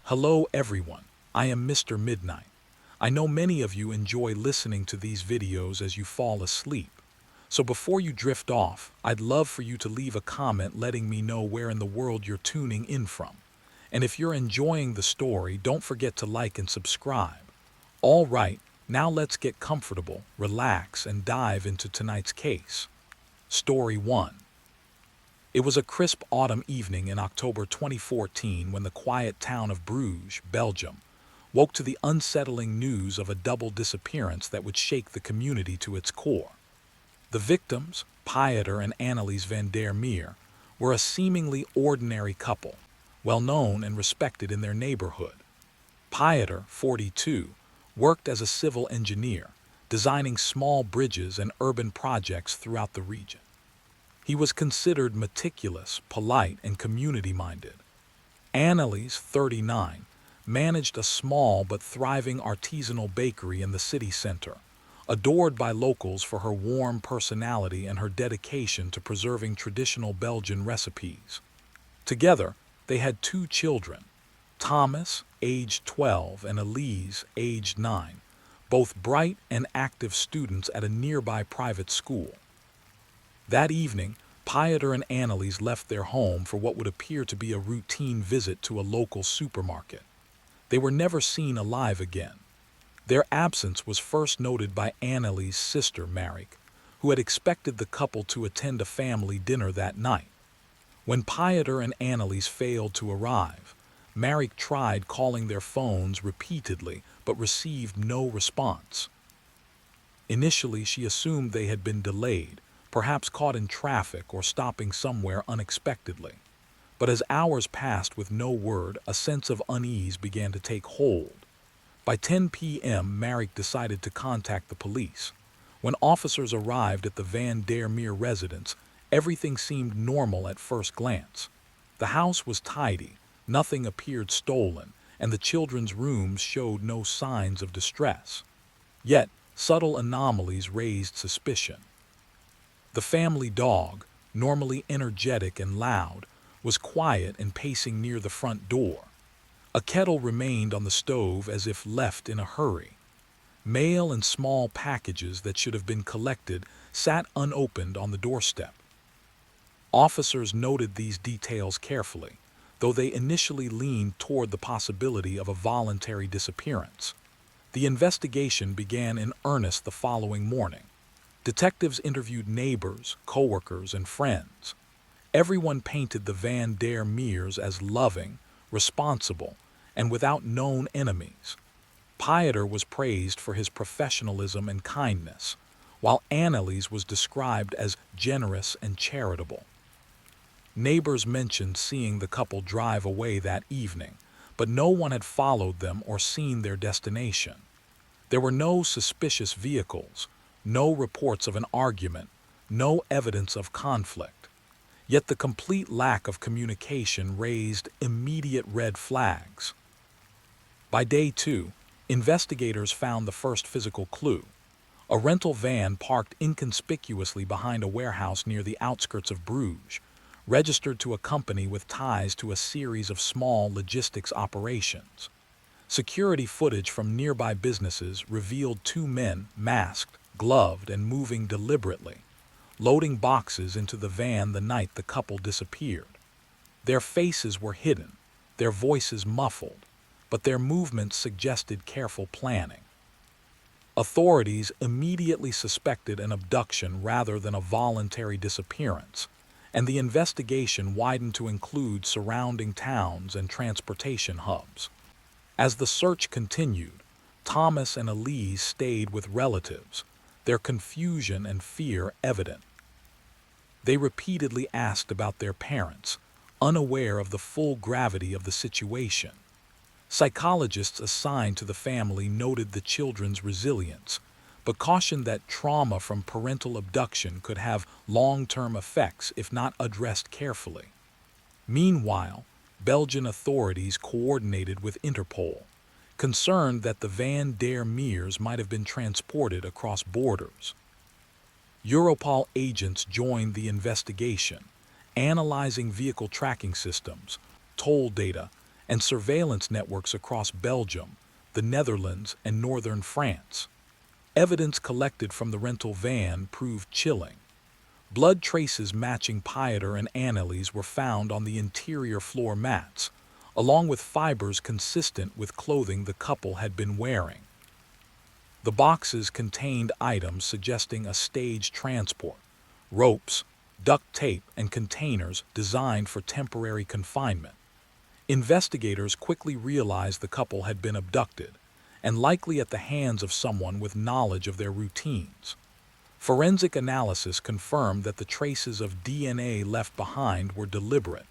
Hello everyone, I am Mr. Midnight. I know many of you enjoy listening to these videos as you fall asleep. So before you drift off, I'd love for you to leave a comment letting me know where in the world you're tuning in from. And if you're enjoying the story, don't forget to like and subscribe. All right, now let's get comfortable, relax, and dive into tonight's case. Story 1. It was a crisp autumn evening in October 2014 when the quiet town of Bruges, Belgium, woke to the unsettling news of a double disappearance that would shake the community to its core. The victims, Pieter and Annelies van der Meer, were a seemingly ordinary couple, well known and respected in their neighborhood. Pieter, 42, worked as a civil engineer, designing small bridges and urban projects throughout the region. He was considered meticulous, polite, and community-minded. Annelies, 39, managed a small but thriving artisanal bakery in the city center, adored by locals for her warm personality and her dedication to preserving traditional Belgian recipes. Together, they had two children, Thomas, aged 12, and Elise, aged 9, both bright and active students at a nearby private school. That evening, Pieter and Annelies left their home for what would appear to be a routine visit to a local supermarket. They were never seen alive again. Their absence was first noted by Annelies' sister, Marik, who had expected the couple to attend a family dinner that night. When Pieter and Annelies failed to arrive, Marik tried calling their phones repeatedly but received no response. Initially, she assumed they had been delayed, perhaps caught in traffic or stopping somewhere unexpectedly. But as hours passed with no word, a sense of unease began to take hold. By 10 p.m., Marik decided to contact the police. When officers arrived at the Van der Meer residence, everything seemed normal at first glance. The house was tidy, nothing appeared stolen, and the children's rooms showed no signs of distress. Yet, subtle anomalies raised suspicion. The family dog, normally energetic and loud, was quiet and pacing near the front door. A kettle remained on the stove as if left in a hurry. Mail and small packages that should have been collected sat unopened on the doorstep. Officers noted these details carefully, though they initially leaned toward the possibility of a voluntary disappearance. The investigation began in earnest the following morning. Detectives interviewed neighbors, coworkers, and friends. Everyone painted the Van der Meers as loving, responsible, and without known enemies. Pieter was praised for his professionalism and kindness, while Annelies was described as generous and charitable. Neighbors mentioned seeing the couple drive away that evening, but no one had followed them or seen their destination. There were no suspicious vehicles, no reports of an argument, no evidence of conflict. Yet the complete lack of communication raised immediate red flags. By day 2, investigators found the first physical clue. A rental van parked inconspicuously behind a warehouse near the outskirts of Bruges, registered to a company with ties to a series of small logistics operations. Security footage from nearby businesses revealed two men, masked, gloved, and moving deliberately, loading boxes into the van the night the couple disappeared. Their faces were hidden, their voices muffled, but their movements suggested careful planning. Authorities immediately suspected an abduction rather than a voluntary disappearance, and the investigation widened to include surrounding towns and transportation hubs. As the search continued, Thomas and Elise stayed with relatives, their confusion and fear evident. They repeatedly asked about their parents, unaware of the full gravity of the situation. Psychologists assigned to the family noted the children's resilience, but cautioned that trauma from parental abduction could have long-term effects if not addressed carefully. Meanwhile, Belgian authorities coordinated with Interpol, concerned that the Van der Meers might have been transported across borders. Europol agents joined the investigation, analyzing vehicle tracking systems, toll data, and surveillance networks across Belgium, the Netherlands, and northern France. Evidence collected from the rental van proved chilling. Blood traces matching Pieter and Annelies were found on the interior floor mats, along with fibers consistent with clothing the couple had been wearing. The boxes contained items suggesting a staged transport: ropes, duct tape, and containers designed for temporary confinement. Investigators quickly realized the couple had been abducted, and likely at the hands of someone with knowledge of their routines. Forensic analysis confirmed that the traces of DNA left behind were deliberate,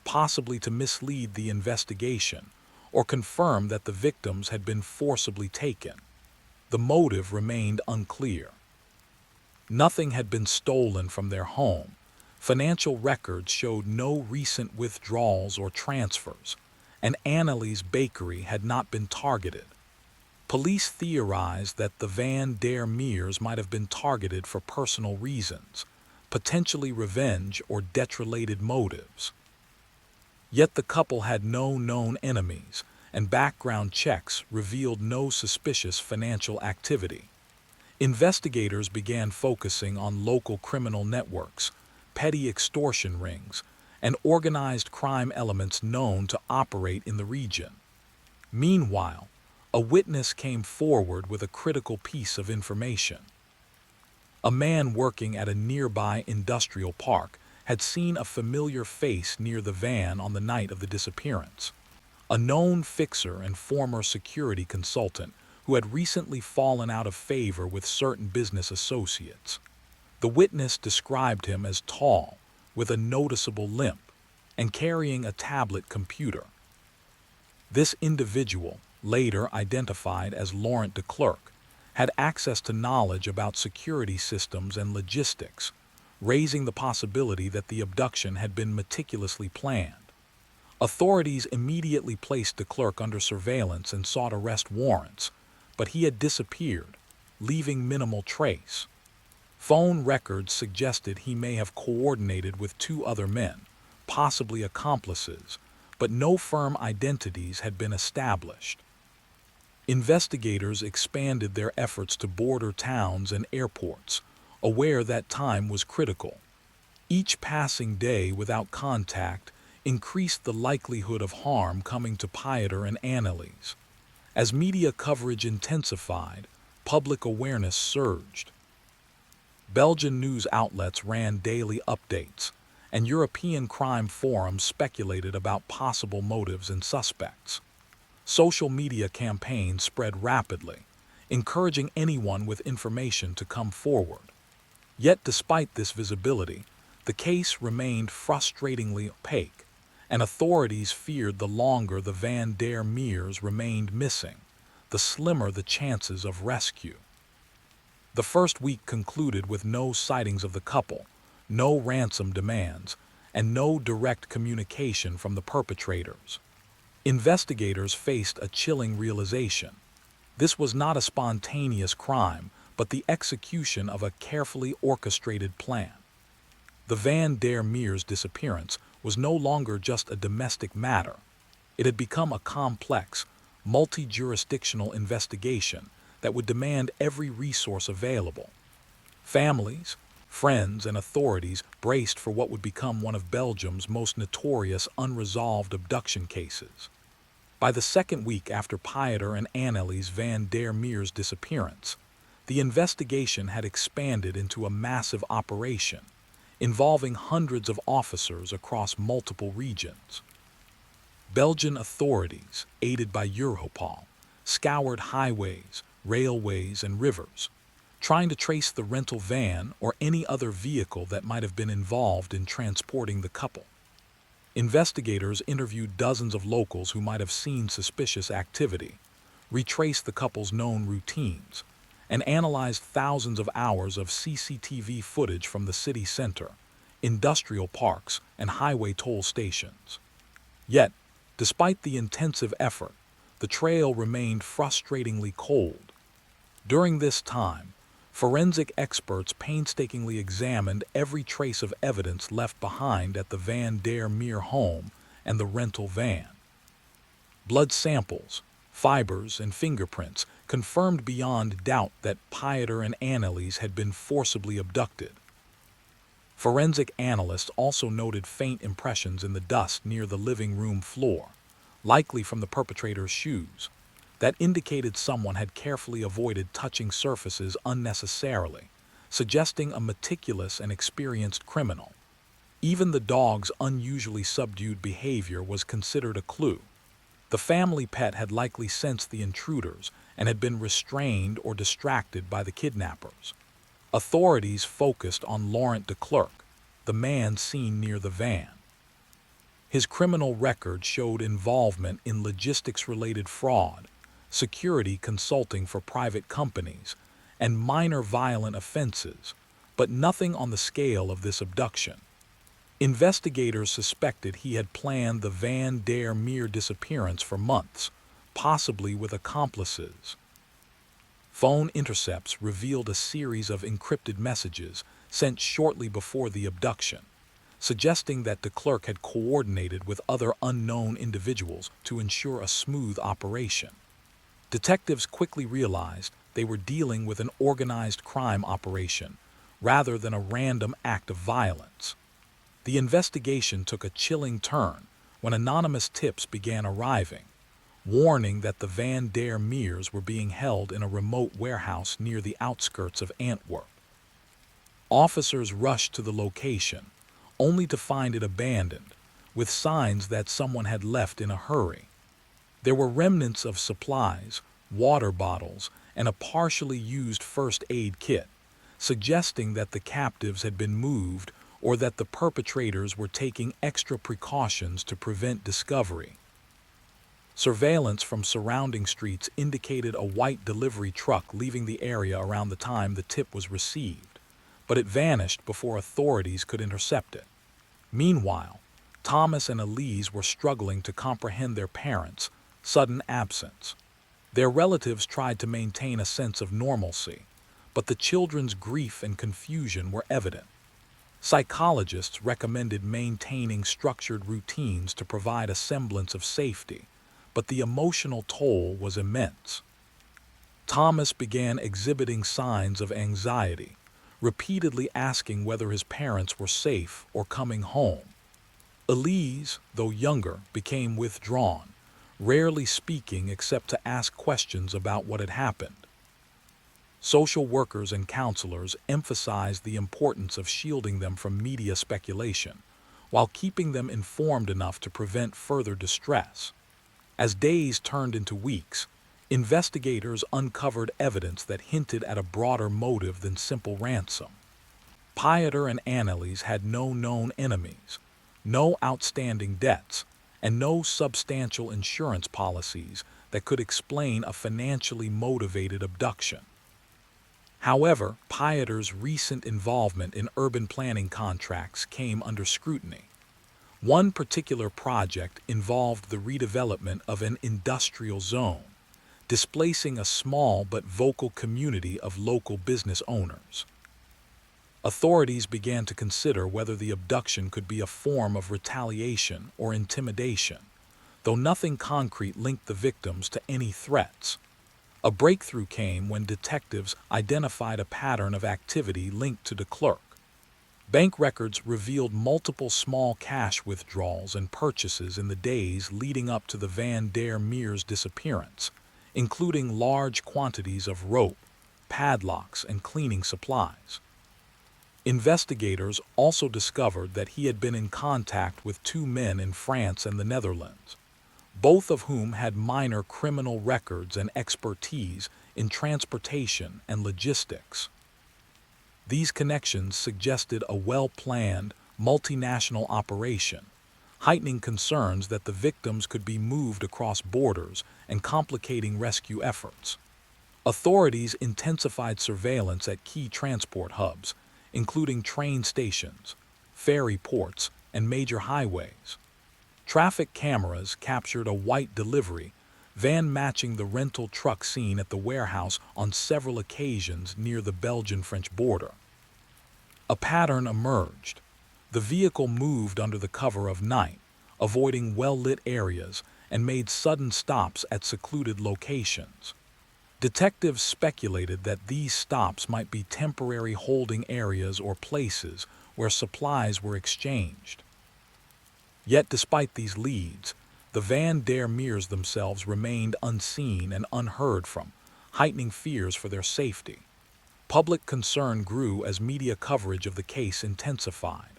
possibly to mislead the investigation, or confirm that the victims had been forcibly taken. The motive remained unclear. Nothing had been stolen from their home. Financial records showed no recent withdrawals or transfers, and Annelies' bakery had not been targeted. Police theorized that the Van der Meers might have been targeted for personal reasons, potentially revenge or debt-related motives. Yet the couple had no known enemies, and background checks revealed no suspicious financial activity. Investigators began focusing on local criminal networks, petty extortion rings, and organized crime elements known to operate in the region. Meanwhile, a witness came forward with a critical piece of information. A man working at a nearby industrial park had seen a familiar face near the van on the night of the disappearance. A known fixer and former security consultant who had recently fallen out of favor with certain business associates. The witness described him as tall, with a noticeable limp, and carrying a tablet computer. This individual, later identified as Laurent de Klerk, had access to knowledge about security systems and logistics, raising the possibility that the abduction had been meticulously planned. Authorities immediately placed de Klerk under surveillance and sought arrest warrants, but he had disappeared, leaving minimal trace. Phone records suggested he may have coordinated with two other men, possibly accomplices, but no firm identities had been established. Investigators expanded their efforts to border towns and airports, aware that time was critical. Each passing day without contact increased the likelihood of harm coming to Pieter and Annelies. As media coverage intensified, public awareness surged. Belgian news outlets ran daily updates, and European crime forums speculated about possible motives and suspects. Social media campaigns spread rapidly, encouraging anyone with information to come forward. Yet despite this visibility, the case remained frustratingly opaque, and authorities feared the longer the Van der Meers remained missing, the slimmer the chances of rescue. The first week concluded with no sightings of the couple, no ransom demands, and no direct communication from the perpetrators. Investigators faced a chilling realization. This was not a spontaneous crime, but the execution of a carefully orchestrated plan. The Van der Meers disappearance was no longer just a domestic matter. It had become a complex, multi-jurisdictional investigation that would demand every resource available. Families, friends, and authorities braced for what would become one of Belgium's most notorious unresolved abduction cases. By the second week after Pieter and Annelies Van der Meers' disappearance, the investigation had expanded into a massive operation, involving hundreds of officers across multiple regions. Belgian authorities, aided by Europol, scoured highways, railways, and rivers, trying to trace the rental van or any other vehicle that might have been involved in transporting the couple. Investigators interviewed dozens of locals who might have seen suspicious activity, retraced the couple's known routines, and analyzed thousands of hours of CCTV footage from the city center, industrial parks, and highway toll stations. Yet, despite the intensive effort, the trail remained frustratingly cold. During this time, forensic experts painstakingly examined every trace of evidence left behind at the Van der Meer home and the rental van. Blood samples, fibers, and fingerprints confirmed beyond doubt that Pieter and Annelies had been forcibly abducted. Forensic analysts also noted faint impressions in the dust near the living room floor, likely from the perpetrator's shoes, that indicated someone had carefully avoided touching surfaces unnecessarily, suggesting a meticulous and experienced criminal. Even the dog's unusually subdued behavior was considered a clue. The family pet had likely sensed the intruders and had been restrained or distracted by the kidnappers. Authorities focused on Laurent de Klerk, the man seen near the van. His criminal record showed involvement in logistics-related fraud, security consulting for private companies, and minor violent offenses, but nothing on the scale of this abduction. Investigators suspected he had planned the Van der Meer disappearance for months, possibly with accomplices. Phone intercepts revealed a series of encrypted messages sent shortly before the abduction, suggesting that de Klerk had coordinated with other unknown individuals to ensure a smooth operation. Detectives quickly realized they were dealing with an organized crime operation rather than a random act of violence. The investigation took a chilling turn when anonymous tips began arriving, warning that the Van der Meers were being held in a remote warehouse near the outskirts of Antwerp. Officers rushed to the location, only to find it abandoned, with signs that someone had left in a hurry. There were remnants of supplies, water bottles, and a partially used first aid kit, suggesting that the captives had been moved or that the perpetrators were taking extra precautions to prevent discovery. Surveillance from surrounding streets indicated a white delivery truck leaving the area around the time the tip was received, but it vanished before authorities could intercept it. Meanwhile, Thomas and Elise were struggling to comprehend their parents' sudden absence. Their relatives tried to maintain a sense of normalcy, but the children's grief and confusion were evident. Psychologists recommended maintaining structured routines to provide a semblance of safety, but the emotional toll was immense. Thomas began exhibiting signs of anxiety, repeatedly asking whether his parents were safe or coming home. Elise, though younger, became withdrawn, rarely speaking except to ask questions about what had happened. Social workers and counselors emphasized the importance of shielding them from media speculation, while keeping them informed enough to prevent further distress. As days turned into weeks, investigators uncovered evidence that hinted at a broader motive than simple ransom. Pieter and Annelies had no known enemies, no outstanding debts, and no substantial insurance policies that could explain a financially motivated abduction. However, Pieter's recent involvement in urban planning contracts came under scrutiny. One particular project involved the redevelopment of an industrial zone, displacing a small but vocal community of local business owners. Authorities began to consider whether the abduction could be a form of retaliation or intimidation, though nothing concrete linked the victims to any threats. A breakthrough came when detectives identified a pattern of activity linked to de Klerk. Bank records revealed multiple small cash withdrawals and purchases in the days leading up to the Van der Meers disappearance, including large quantities of rope, padlocks, and cleaning supplies. Investigators also discovered that he had been in contact with two men in France and the Netherlands, both of whom had minor criminal records and expertise in transportation and logistics. These connections suggested a well-planned, multinational operation, heightening concerns that the victims could be moved across borders and complicating rescue efforts. Authorities intensified surveillance at key transport hubs, including train stations, ferry ports, and major highways. Traffic cameras captured a white delivery van matching the rental truck seen at the warehouse on several occasions near the Belgian-French border. A pattern emerged. The vehicle moved under the cover of night, avoiding well-lit areas and made sudden stops at secluded locations. Detectives speculated that these stops might be temporary holding areas or places where supplies were exchanged. Yet despite these leads, the Van der Meers themselves remained unseen and unheard from, heightening fears for their safety. Public concern grew as media coverage of the case intensified.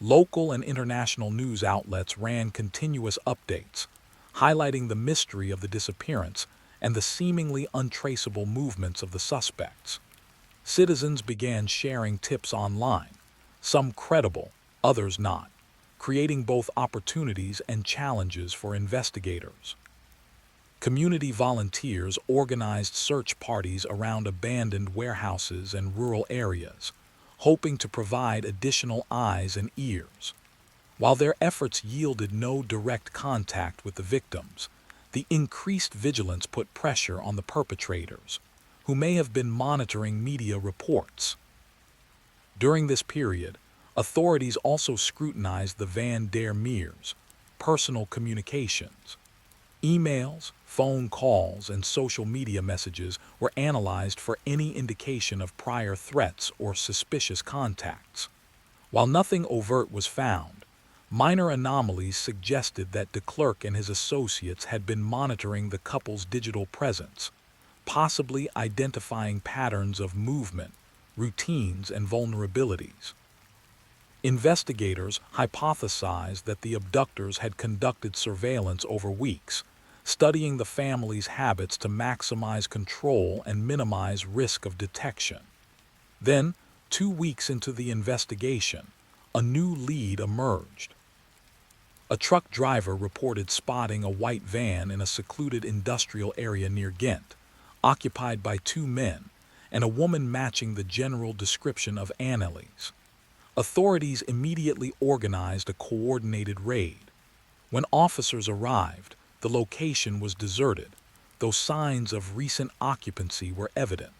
Local and international news outlets ran continuous updates, highlighting the mystery of the disappearance and the seemingly untraceable movements of the suspects. Citizens began sharing tips online, some credible, others not, creating both opportunities and challenges for investigators. Community volunteers organized search parties around abandoned warehouses and rural areas, hoping to provide additional eyes and ears. While their efforts yielded no direct contact with the victims, the increased vigilance put pressure on the perpetrators, who may have been monitoring media reports. During this period, authorities also scrutinized the Van der Meers' personal communications. Emails, phone calls, and social media messages were analyzed for any indication of prior threats or suspicious contacts. While nothing overt was found, minor anomalies suggested that de Klerk and his associates had been monitoring the couple's digital presence, possibly identifying patterns of movement, routines, and vulnerabilities. Investigators hypothesized that the abductors had conducted surveillance over weeks, studying the family's habits to maximize control and minimize risk of detection. Then, 2 weeks into the investigation, a new lead emerged. A truck driver reported spotting a white van in a secluded industrial area near Ghent, occupied by 2 men, and a woman matching the general description of Annelies. Authorities immediately organized a coordinated raid. When officers arrived, the location was deserted, though signs of recent occupancy were evident.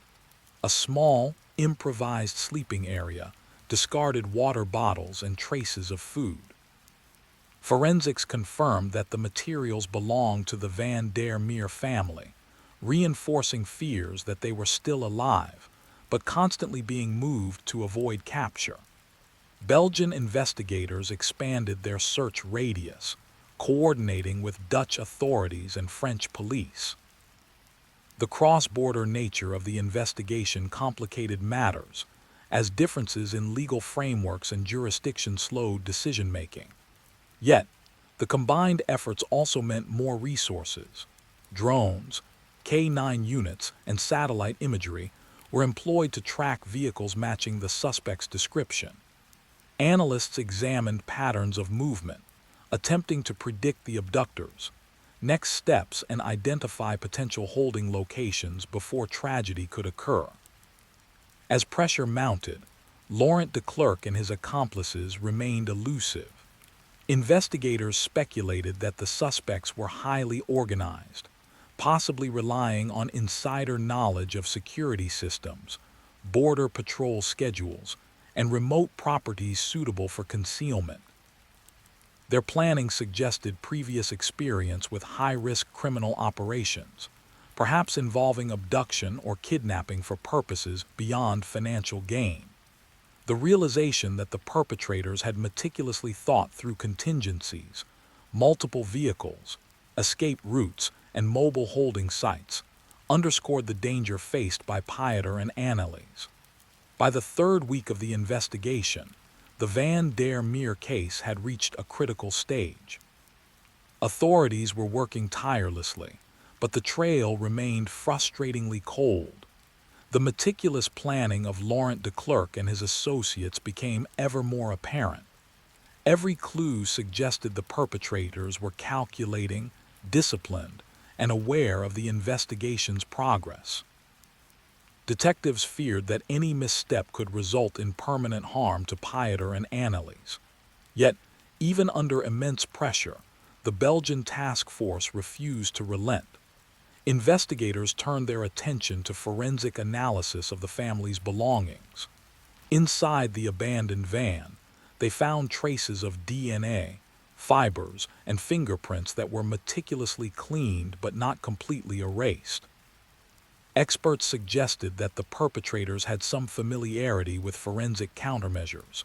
A small, improvised sleeping area, discarded water bottles, and traces of food. Forensics confirmed that the materials belonged to the Van der Meer family, reinforcing fears that they were still alive, but constantly being moved to avoid capture. Belgian investigators expanded their search radius, coordinating with Dutch authorities and French police. The cross-border nature of the investigation complicated matters, as differences in legal frameworks and jurisdiction slowed decision-making. Yet, the combined efforts also meant more resources. Drones, K9 units, and satellite imagery were employed to track vehicles matching the suspect's description. Analysts examined patterns of movement, attempting to predict the abductors, next steps, and identify potential holding locations before tragedy could occur. As pressure mounted, Laurent de Klerk and his accomplices remained elusive. Investigators speculated that the suspects were highly organized, possibly relying on insider knowledge of security systems, border patrol schedules, and remote properties suitable for concealment. Their planning suggested previous experience with high-risk criminal operations, perhaps involving abduction or kidnapping for purposes beyond financial gain. The realization that the perpetrators had meticulously thought through contingencies, multiple vehicles, escape routes, and mobile holding sites underscored the danger faced by Pieter and Annelies. By the 3rd week of the investigation, the Van der Meer case had reached a critical stage. Authorities were working tirelessly, but the trail remained frustratingly cold. The meticulous planning of Laurent de Klerk and his associates became ever more apparent. Every clue suggested the perpetrators were calculating, disciplined, and aware of the investigation's progress. Detectives feared that any misstep could result in permanent harm to Pieter and Annelies. Yet, even under immense pressure, the Belgian task force refused to relent. Investigators turned their attention to forensic analysis of the family's belongings. Inside the abandoned van, they found traces of DNA, fibers, and fingerprints that were meticulously cleaned but not completely erased. Experts suggested that the perpetrators had some familiarity with forensic countermeasures,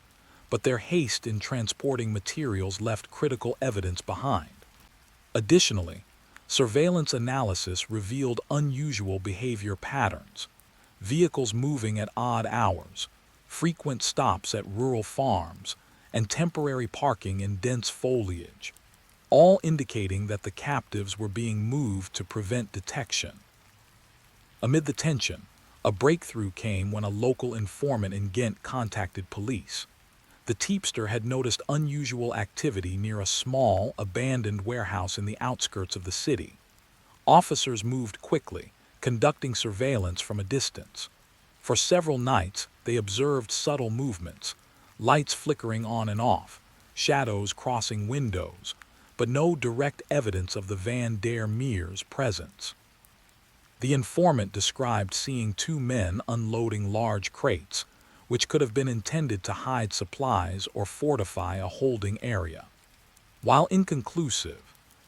but their haste in transporting materials left critical evidence behind. Additionally, surveillance analysis revealed unusual behavior patterns: vehicles moving at odd hours, frequent stops at rural farms, and temporary parking in dense foliage, all indicating that the captives were being moved to prevent detection. Amid the tension, a breakthrough came when a local informant in Ghent contacted police. The teepster had noticed unusual activity near a small, abandoned warehouse in the outskirts of the city. Officers moved quickly, conducting surveillance from a distance. For several nights, they observed subtle movements, lights flickering on and off, shadows crossing windows, but no direct evidence of the Van der Meer's presence. The informant described seeing two men unloading large crates, which could have been intended to hide supplies or fortify a holding area. While inconclusive,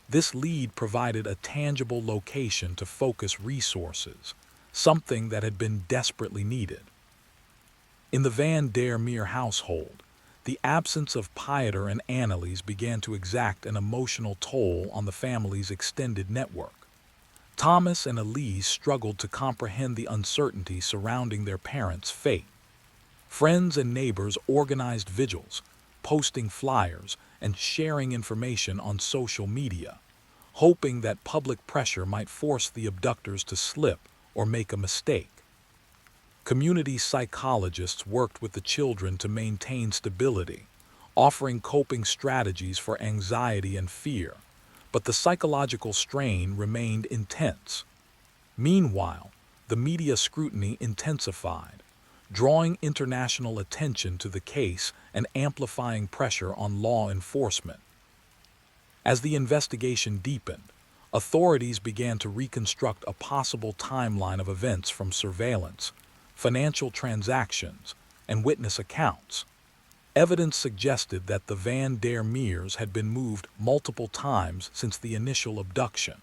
this lead provided a tangible location to focus resources, something that had been desperately needed. In the Van der Meer household, the absence of Pieter and Annelies began to exact an emotional toll on the family's extended network. Thomas and Elise struggled to comprehend the uncertainty surrounding their parents' fate. Friends and neighbors organized vigils, posting flyers and sharing information on social media, hoping that public pressure might force the abductors to slip or make a mistake. Community psychologists worked with the children to maintain stability, offering coping strategies for anxiety and fear, but the psychological strain remained intense. Meanwhile, the media scrutiny intensified, drawing international attention to the case and amplifying pressure on law enforcement. As the investigation deepened, authorities began to reconstruct a possible timeline of events from surveillance, financial transactions, and witness accounts. Evidence suggested that the Van der Meers had been moved multiple times since the initial abduction.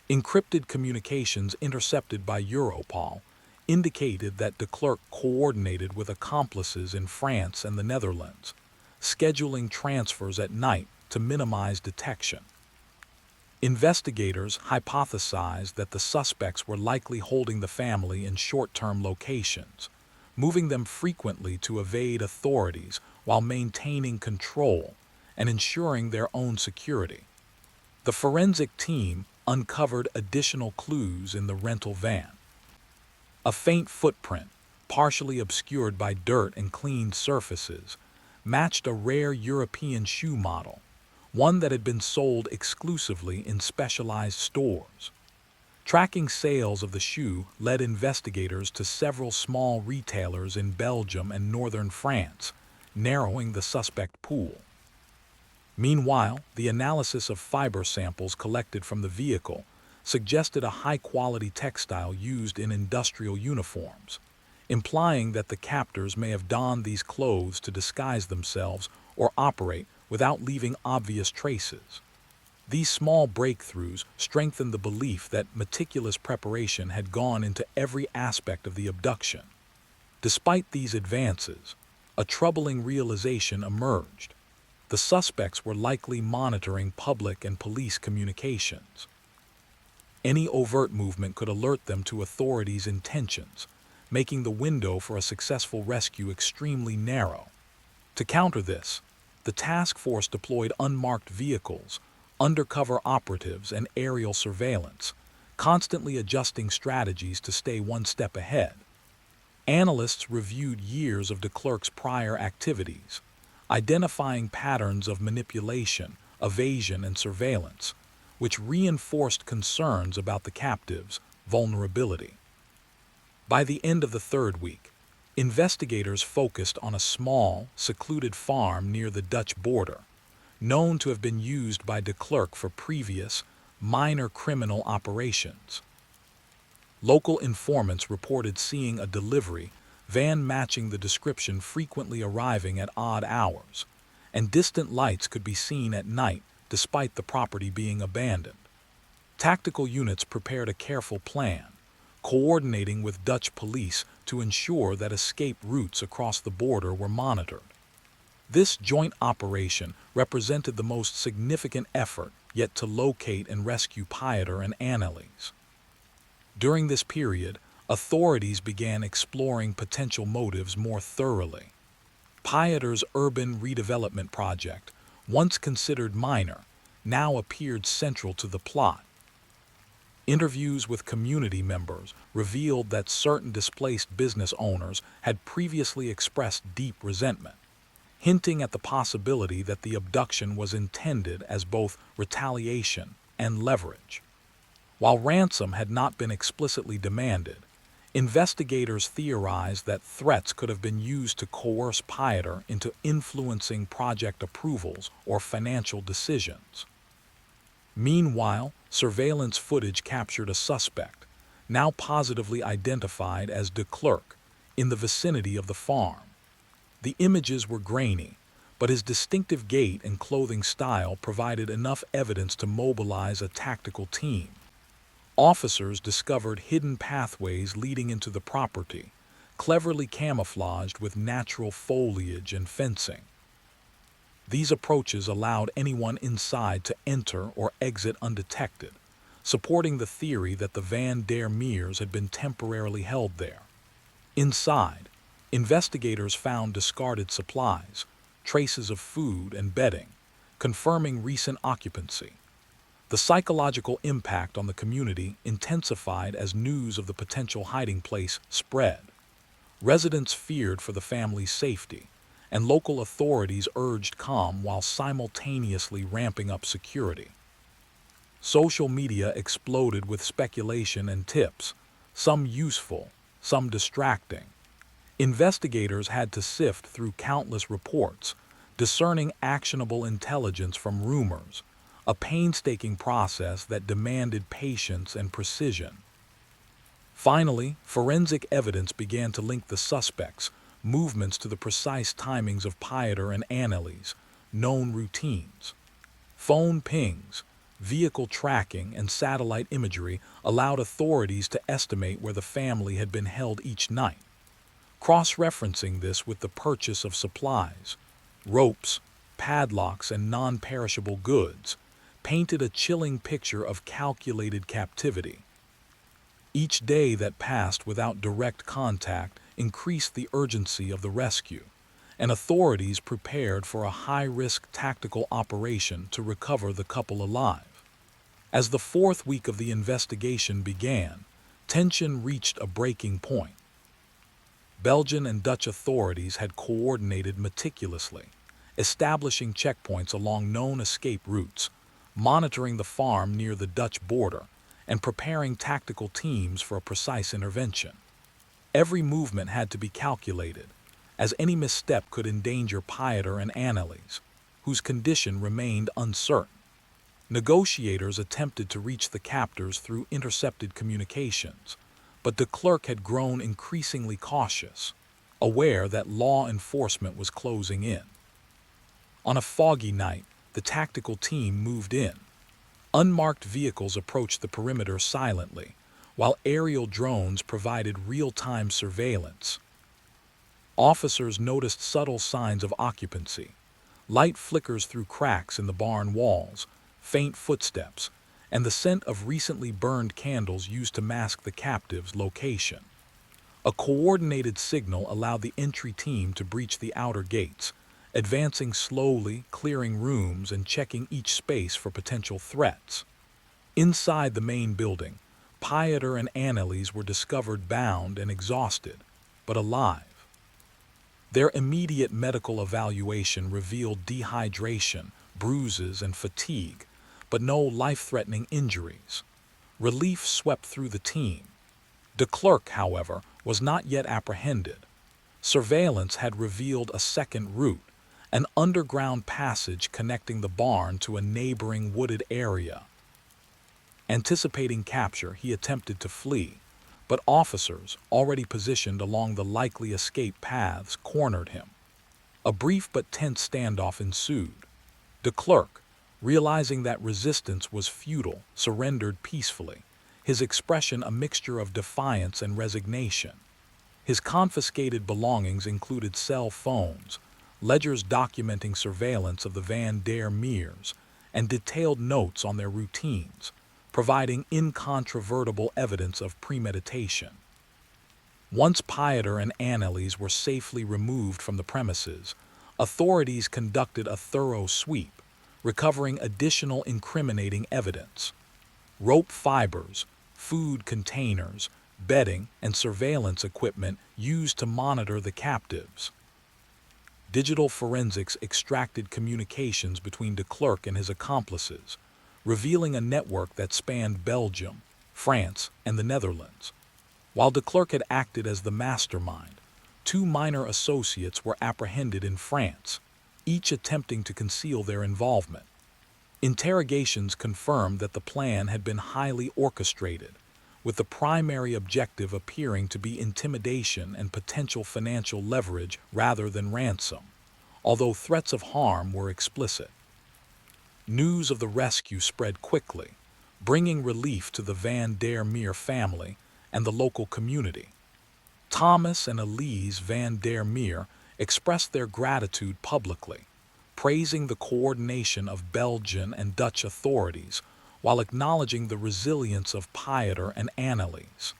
Encrypted communications intercepted by Europol indicated that de Klerk coordinated with accomplices in France and the Netherlands, scheduling transfers at night to minimize detection. Investigators hypothesized that the suspects were likely holding the family in short-term locations, moving them frequently to evade authorities while maintaining control and ensuring their own security. The forensic team uncovered additional clues in the rental van. A faint footprint, partially obscured by dirt and cleaned surfaces, matched a rare European shoe model, one that had been sold exclusively in specialized stores. Tracking sales of the shoe led investigators to several small retailers in Belgium and northern France, narrowing the suspect pool. Meanwhile, the analysis of fiber samples collected from the vehicle suggested a high-quality textile used in industrial uniforms, implying that the captors may have donned these clothes to disguise themselves or operate without leaving obvious traces. These small breakthroughs strengthened the belief that meticulous preparation had gone into every aspect of the abduction. Despite these advances, a troubling realization emerged. The suspects were likely monitoring public and police communications. Any overt movement could alert them to authorities' intentions, making the window for a successful rescue extremely narrow. To counter this, the task force deployed unmarked vehicles, undercover operatives, and aerial surveillance, constantly adjusting strategies to stay one step ahead. Analysts reviewed years of de Klerk's prior activities, identifying patterns of manipulation, evasion, and surveillance, which reinforced concerns about the captives' vulnerability. By the end of the third week, investigators focused on a small, secluded farm near the Dutch border, known to have been used by de Klerk for previous, minor criminal operations. Local informants reported seeing a delivery van matching the description frequently arriving at odd hours, and distant lights could be seen at night despite the property being abandoned. Tactical units prepared a careful plan, coordinating with Dutch police to ensure that escape routes across the border were monitored. This joint operation represented the most significant effort yet to locate and rescue Pieter and Annelies. During this period, authorities began exploring potential motives more thoroughly. Pieter's urban redevelopment project, once considered minor, now appeared central to the plot. Interviews with community members revealed that certain displaced business owners had previously expressed deep resentment, hinting at the possibility that the abduction was intended as both retaliation and leverage. While ransom had not been explicitly demanded, investigators theorized that threats could have been used to coerce Pieter into influencing project approvals or financial decisions. Meanwhile, surveillance footage captured a suspect, now positively identified as de Klerk, in the vicinity of the farm. The images were grainy, but his distinctive gait and clothing style provided enough evidence to mobilize a tactical team. Officers discovered hidden pathways leading into the property, cleverly camouflaged with natural foliage and fencing. These approaches allowed anyone inside to enter or exit undetected, supporting the theory that the Van der Meers had been temporarily held there. Inside, investigators found discarded supplies, traces of food and bedding, confirming recent occupancy. The psychological impact on the community intensified as news of the potential hiding place spread. Residents feared for the family's safety, and local authorities urged calm while simultaneously ramping up security. Social media exploded with speculation and tips, some useful, some distracting. Investigators had to sift through countless reports, discerning actionable intelligence from rumors, a painstaking process that demanded patience and precision. Finally, forensic evidence began to link the suspects' movements to the precise timings of Pieter and Annelies' known routines. Phone pings, vehicle tracking, and satellite imagery allowed authorities to estimate where the family had been held each night. Cross-referencing this with the purchase of supplies, ropes, padlocks, and non-perishable goods, painted a chilling picture of calculated captivity. Each day that passed without direct contact increased the urgency of the rescue, and authorities prepared for a high-risk tactical operation to recover the couple alive. As the fourth week of the investigation began, tension reached a breaking point. Belgian and Dutch authorities had coordinated meticulously, establishing checkpoints along known escape routes, monitoring the farm near the Dutch border, and preparing tactical teams for a precise intervention. Every movement had to be calculated, as any misstep could endanger Pieter and Annelies, whose condition remained uncertain. Negotiators attempted to reach the captors through intercepted communications, but de Klerk had grown increasingly cautious, aware that law enforcement was closing in. On a foggy night, the tactical team moved in. Unmarked vehicles approached the perimeter silently, while aerial drones provided real-time surveillance. Officers noticed subtle signs of occupancy, light flickers through cracks in the barn walls, faint footsteps, and the scent of recently burned candles used to mask the captive's location. A coordinated signal allowed the entry team to breach the outer gates, advancing slowly, clearing rooms and checking each space for potential threats. Inside the main building, Pieter and Annelies were discovered bound and exhausted, but alive. Their immediate medical evaluation revealed dehydration, bruises, and fatigue, but no life-threatening injuries. Relief swept through the team. De Klerk, however, was not yet apprehended. Surveillance had revealed a second route, an underground passage connecting the barn to a neighboring wooded area. Anticipating capture, he attempted to flee, but officers, already positioned along the likely escape paths, cornered him. A brief but tense standoff ensued. De Klerk, realizing that resistance was futile, surrendered peacefully, his expression a mixture of defiance and resignation. His confiscated belongings included cell phones, ledgers documenting surveillance of the Van der Meers, and detailed notes on their routines, providing incontrovertible evidence of premeditation. Once Pieter and Annelies were safely removed from the premises, authorities conducted a thorough sweep, recovering additional incriminating evidence. Rope fibers, food containers, bedding, and surveillance equipment used to monitor the captives. Digital forensics extracted communications between de Klerk and his accomplices, revealing a network that spanned Belgium, France, and the Netherlands. While de Klerk had acted as the mastermind, two minor associates were apprehended in France, each attempting to conceal their involvement. Interrogations confirmed that the plan had been highly orchestrated, with the primary objective appearing to be intimidation and potential financial leverage rather than ransom, although threats of harm were explicit. News of the rescue spread quickly, bringing relief to the Van der Meer family and the local community. Thomas and Elise Van der Meer expressed their gratitude publicly, praising the coordination of Belgian and Dutch authorities while acknowledging the resilience of Pieter and Annelies.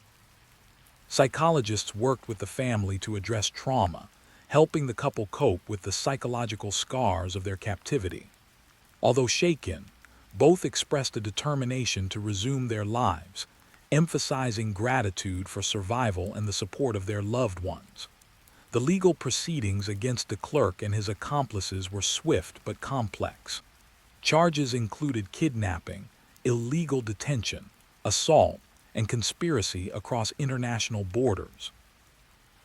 Psychologists worked with the family to address trauma, helping the couple cope with the psychological scars of their captivity. Although shaken, both expressed a determination to resume their lives, emphasizing gratitude for survival and the support of their loved ones. The legal proceedings against de Klerk and his accomplices were swift but complex. Charges included kidnapping, illegal detention, assault, and conspiracy across international borders.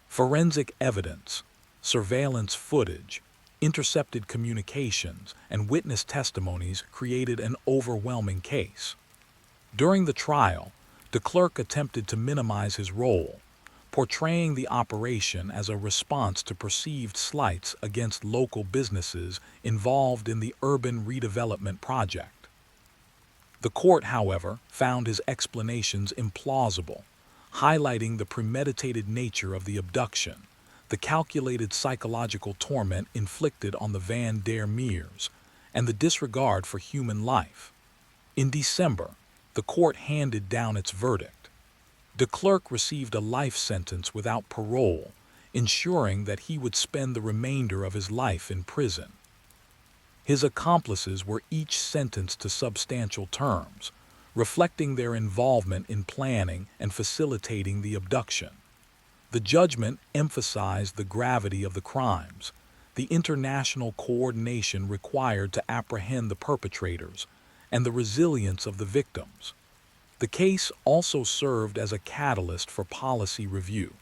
Forensic evidence, surveillance footage, intercepted communications, and witness testimonies created an overwhelming case. During the trial, de Klerk attempted to minimize his role, portraying the operation as a response to perceived slights against local businesses involved in the urban redevelopment project. The court, however, found his explanations implausible, highlighting the premeditated nature of the abduction, the calculated psychological torment inflicted on the Van der Meers, and the disregard for human life. In December, the court handed down its verdict. De Klerk received a life sentence without parole, ensuring that he would spend the remainder of his life in prison. His accomplices were each sentenced to substantial terms, reflecting their involvement in planning and facilitating the abduction. The judgment emphasized the gravity of the crimes, the international coordination required to apprehend the perpetrators, and the resilience of the victims. The case also served as a catalyst for policy review.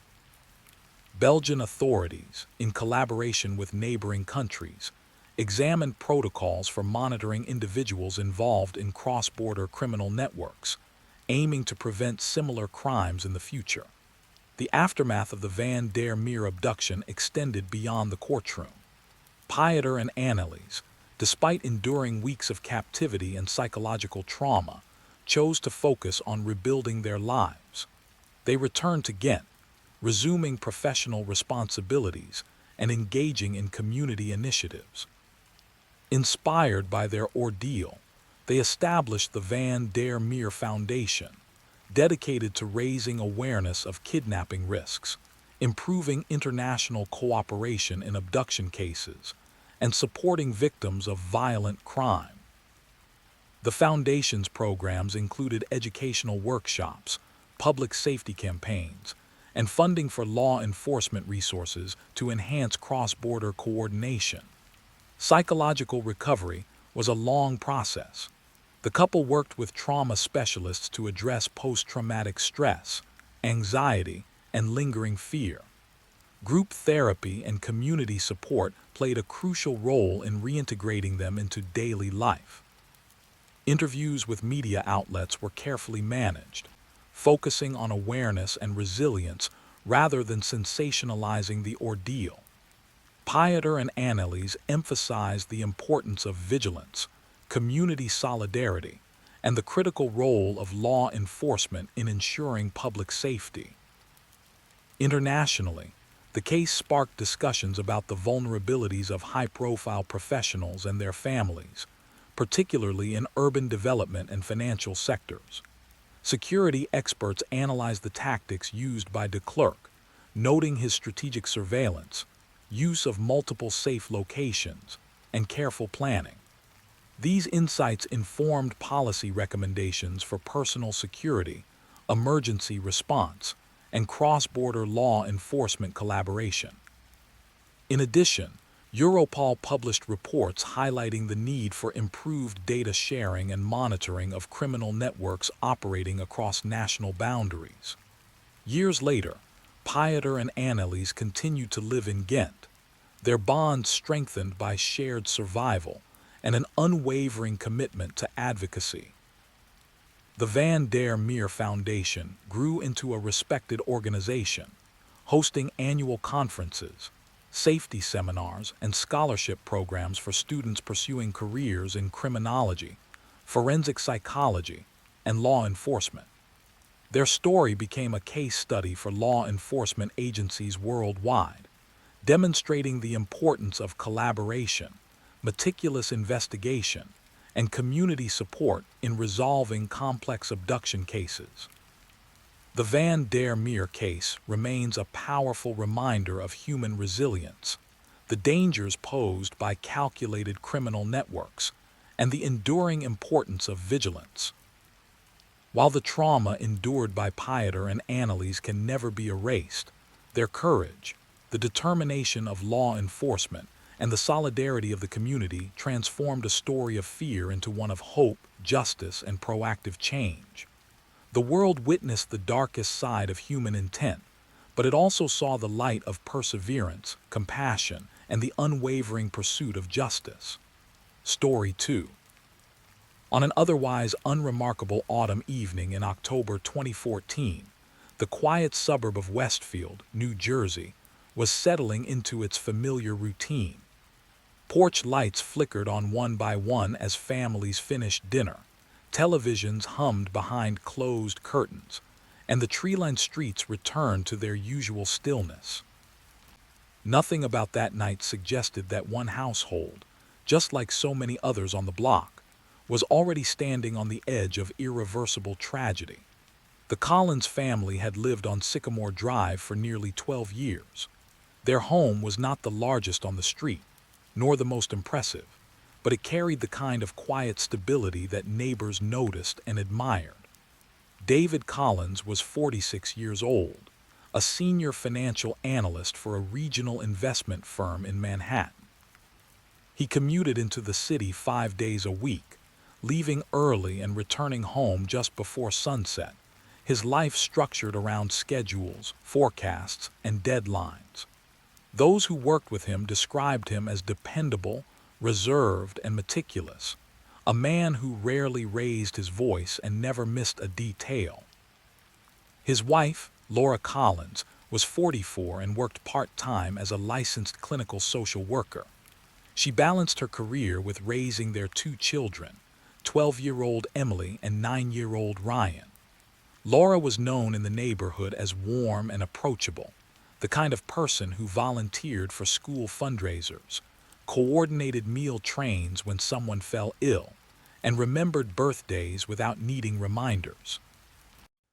Belgian authorities, in collaboration with neighboring countries, examined protocols for monitoring individuals involved in cross-border criminal networks, aiming to prevent similar crimes in the future. The aftermath of the Van der Meer abduction extended beyond the courtroom. Pieter and Annelies, despite enduring weeks of captivity and psychological trauma, chose to focus on rebuilding their lives. They returned to Ghent, resuming professional responsibilities and engaging in community initiatives. Inspired by their ordeal, they established the Van der Meer Foundation, dedicated to raising awareness of kidnapping risks, improving international cooperation in abduction cases, and supporting victims of violent crime. The Foundation's programs included educational workshops, public safety campaigns, and funding for law enforcement resources to enhance cross-border coordination. Psychological recovery was a long process. The couple worked with trauma specialists to address post-traumatic stress, anxiety, and lingering fear. Group therapy and community support played a crucial role in reintegrating them into daily life. Interviews with media outlets were carefully managed, focusing on awareness and resilience rather than sensationalizing the ordeal. Pieter and Annelies emphasized the importance of vigilance, community solidarity, and the critical role of law enforcement in ensuring public safety. Internationally, the case sparked discussions about the vulnerabilities of high-profile professionals and their families, particularly in urban development and financial sectors. Security experts analyzed the tactics used by de Klerk, noting his strategic surveillance, use of multiple safe locations, and careful planning. These insights informed policy recommendations for personal security, emergency response, and cross-border law enforcement collaboration. In addition, Europol published reports highlighting the need for improved data sharing and monitoring of criminal networks operating across national boundaries. Years later, Pieter and Annelies continued to live in Ghent, their bond strengthened by shared survival and an unwavering commitment to advocacy. The Van der Meer Foundation grew into a respected organization, hosting annual conferences, safety seminars, and scholarship programs for students pursuing careers in criminology, forensic psychology, and law enforcement. Their story became a case study for law enforcement agencies worldwide, demonstrating the importance of collaboration, meticulous investigation, and community support in resolving complex abduction cases. The Van der Meer case remains a powerful reminder of human resilience, the dangers posed by calculated criminal networks, and the enduring importance of vigilance. While the trauma endured by Pieter and Annelies can never be erased, their courage, the determination of law enforcement, and the solidarity of the community transformed a story of fear into one of hope, justice, and proactive change. The world witnessed the darkest side of human intent, but it also saw the light of perseverance, compassion, and the unwavering pursuit of justice. Story 2. On an otherwise unremarkable autumn evening in October 2014, the quiet suburb of Westfield, New Jersey, was settling into its familiar routine. Porch lights flickered on one by one as families finished dinner, televisions hummed behind closed curtains, and the tree-lined streets returned to their usual stillness. Nothing about that night suggested that one household, just like so many others on the block, was already standing on the edge of irreversible tragedy. The Collins family had lived on Sycamore Drive for nearly 12 years. Their home was not the largest on the street, nor the most impressive, but it carried the kind of quiet stability that neighbors noticed and admired. David Collins was 46 years old, a senior financial analyst for a regional investment firm in Manhattan. He commuted into the city 5 days a week, leaving early and returning home just before sunset, his life structured around schedules, forecasts, and deadlines. Those who worked with him described him as dependable, reserved, and meticulous, a man who rarely raised his voice and never missed a detail. His wife, Laura Collins, was 44 and worked part-time as a licensed clinical social worker. She balanced her career with raising their 2 children, 12-year-old Emily and 9-year-old Ryan. Laura was known in the neighborhood as warm and approachable, the kind of person who volunteered for school fundraisers, coordinated meal trains when someone fell ill, and remembered birthdays without needing reminders.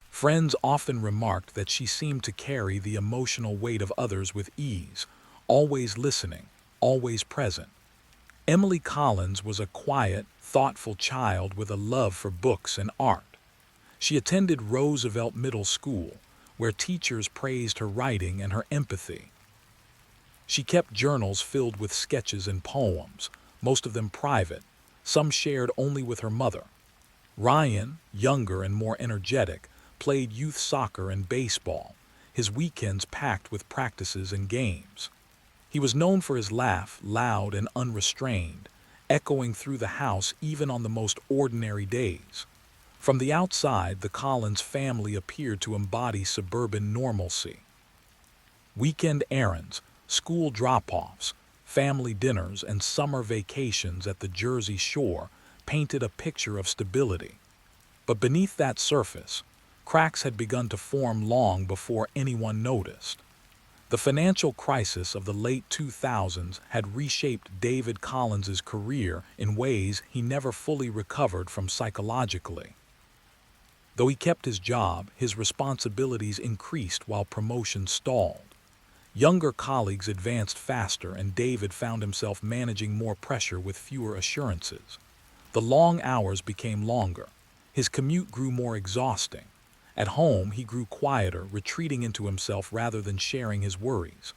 Friends often remarked that she seemed to carry the emotional weight of others with ease, always listening, always present. Emily Collins was a quiet, thoughtful child with a love for books and art. She attended Roosevelt Middle School, where teachers praised her writing and her empathy. She kept journals filled with sketches and poems, most of them private, some shared only with her mother. Ryan, younger and more energetic, played youth soccer and baseball, his weekends packed with practices and games. He was known for his laugh, loud and unrestrained, echoing through the house even on the most ordinary days. From the outside, the Collins family appeared to embody suburban normalcy. Weekend errands, school drop-offs, family dinners, and summer vacations at the Jersey Shore painted a picture of stability. But beneath that surface, cracks had begun to form long before anyone noticed. The financial crisis of the late 2000s had reshaped David Collins's career in ways he never fully recovered from psychologically. Though he kept his job, his responsibilities increased while promotions stalled. Younger colleagues advanced faster, and David found himself managing more pressure with fewer assurances. The long hours became longer. His commute grew more exhausting. At home, he grew quieter, retreating into himself rather than sharing his worries.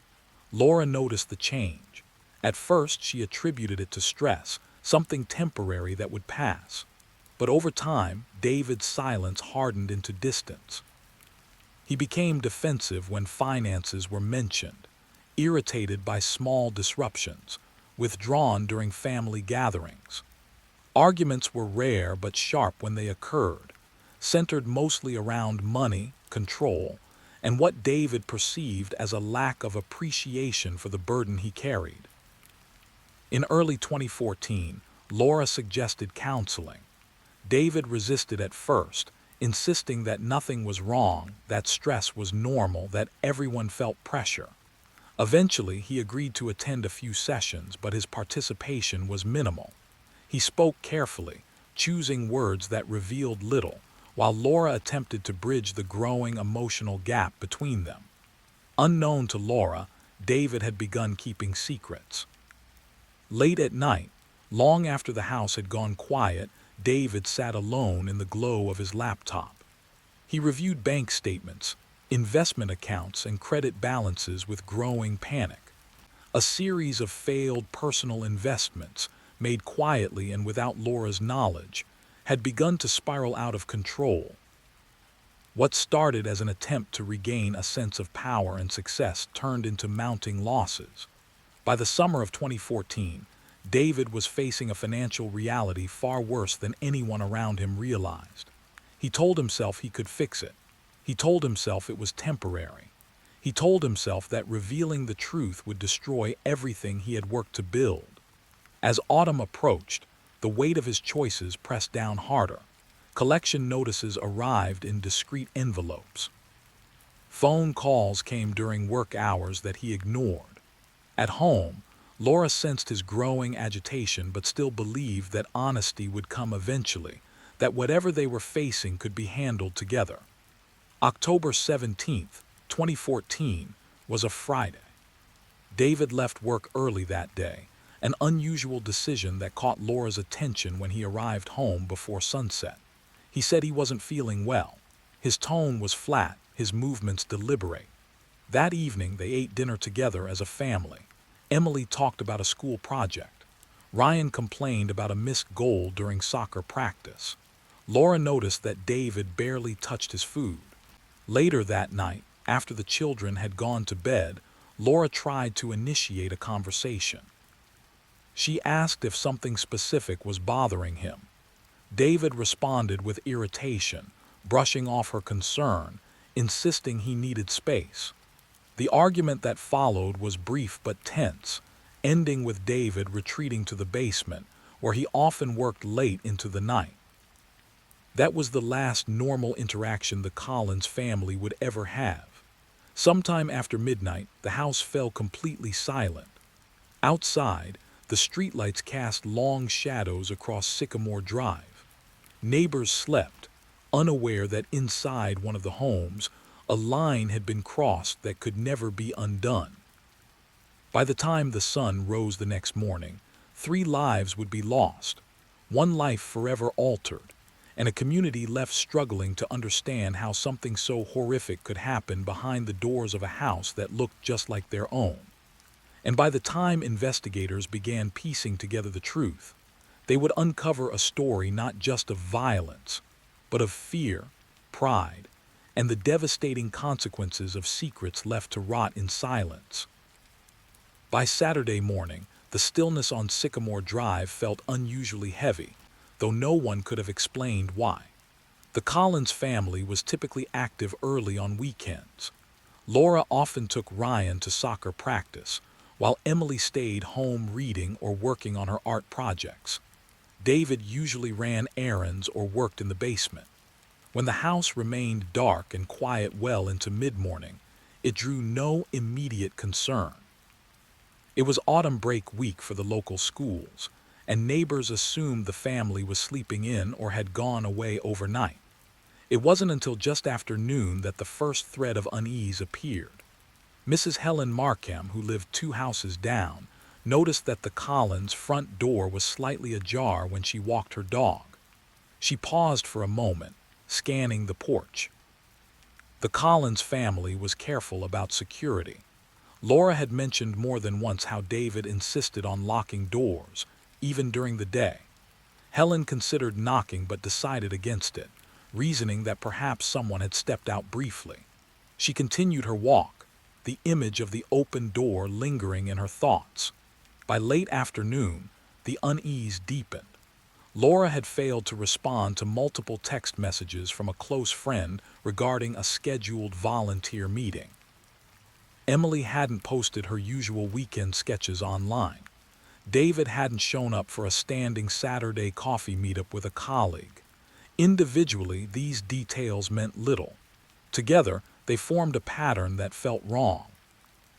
Laura noticed the change. At first, she attributed it to stress, something temporary that would pass. But over time, David's silence hardened into distance. He became defensive when finances were mentioned, irritated by small disruptions, withdrawn during family gatherings. Arguments were rare but sharp when they occurred, centered mostly around money, control, and what David perceived as a lack of appreciation for the burden he carried. In early 2014, Laura suggested counseling. David resisted at first, insisting that nothing was wrong, that stress was normal, that everyone felt pressure. Eventually, he agreed to attend a few sessions, but his participation was minimal. He spoke carefully, choosing words that revealed little, while Laura attempted to bridge the growing emotional gap between them. Unknown to Laura, David had begun keeping secrets. Late at night, long after the house had gone quiet, David sat alone in the glow of his laptop. He reviewed bank statements, investment accounts, and credit balances with growing panic. A series of failed personal investments, made quietly and without Laura's knowledge, had begun to spiral out of control. What started as an attempt to regain a sense of power and success turned into mounting losses. By the summer of 2014, David was facing a financial reality far worse than anyone around him realized. He told himself he could fix it. He told himself it was temporary. He told himself that revealing the truth would destroy everything he had worked to build. As autumn approached, the weight of his choices pressed down harder. Collection notices arrived in discreet envelopes. Phone calls came during work hours that he ignored. At home, Laura sensed his growing agitation but still believed that honesty would come eventually, that whatever they were facing could be handled together. October 17th, 2014, was a Friday. David left work early that day, an unusual decision that caught Laura's attention when he arrived home before sunset. He said he wasn't feeling well. His tone was flat, his movements deliberate. That evening, they ate dinner together as a family. Emily talked about a school project. Ryan complained about a missed goal during soccer practice. Laura noticed that David barely touched his food. Later that night, after the children had gone to bed, Laura tried to initiate a conversation. She asked if something specific was bothering him. David responded with irritation, brushing off her concern, insisting he needed space. The argument that followed was brief but tense, ending with David retreating to the basement, where he often worked late into the night. That was the last normal interaction the Collins family would ever have. Sometime after midnight, the house fell completely silent. Outside, the streetlights cast long shadows across Sycamore Drive. Neighbors slept, unaware that inside one of the homes, a line had been crossed that could never be undone. By the time the sun rose the next morning, 3 lives would be lost, one life forever altered, and a community left struggling to understand how something so horrific could happen behind the doors of a house that looked just like their own. And by the time investigators began piecing together the truth, they would uncover a story not just of violence, but of fear, pride, and the devastating consequences of secrets left to rot in silence. By Saturday morning, the stillness on Sycamore Drive felt unusually heavy, though no one could have explained why. The Collins family was typically active early on weekends. Laura often took Ryan to soccer practice, while Emily stayed home reading or working on her art projects. David usually ran errands or worked in the basement. When the house remained dark and quiet well into mid-morning, it drew no immediate concern. It was autumn break week for the local schools, and neighbors assumed the family was sleeping in or had gone away overnight. It wasn't until just after noon that the first thread of unease appeared. Mrs. Helen Markham, who lived 2 houses down, noticed that the Collins' front door was slightly ajar when she walked her dog. She paused for a moment, scanning the porch. The Collins family was careful about security. Laura had mentioned more than once how David insisted on locking doors, even during the day. Helen considered knocking but decided against it, reasoning that perhaps someone had stepped out briefly. She continued her walk, the image of the open door lingering in her thoughts. By late afternoon, the unease deepened. Laura had failed to respond to multiple text messages from a close friend regarding a scheduled volunteer meeting. Emily hadn't posted her usual weekend sketches online. David hadn't shown up for a standing Saturday coffee meetup with a colleague. Individually, these details meant little. Together, they formed a pattern that felt wrong.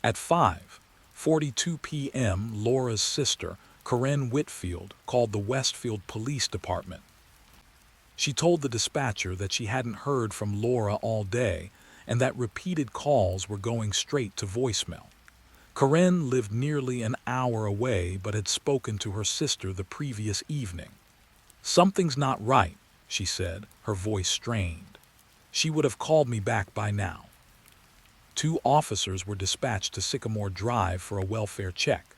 At 5:42 p.m., Laura's sister, Corinne Whitfield, called the Westfield Police Department. She told the dispatcher that she hadn't heard from Laura all day and that repeated calls were going straight to voicemail. Corinne lived nearly an hour away but had spoken to her sister the previous evening. "Something's not right," she said, her voice strained. "She would have called me back by now." 2 officers were dispatched to Sycamore Drive for a welfare check.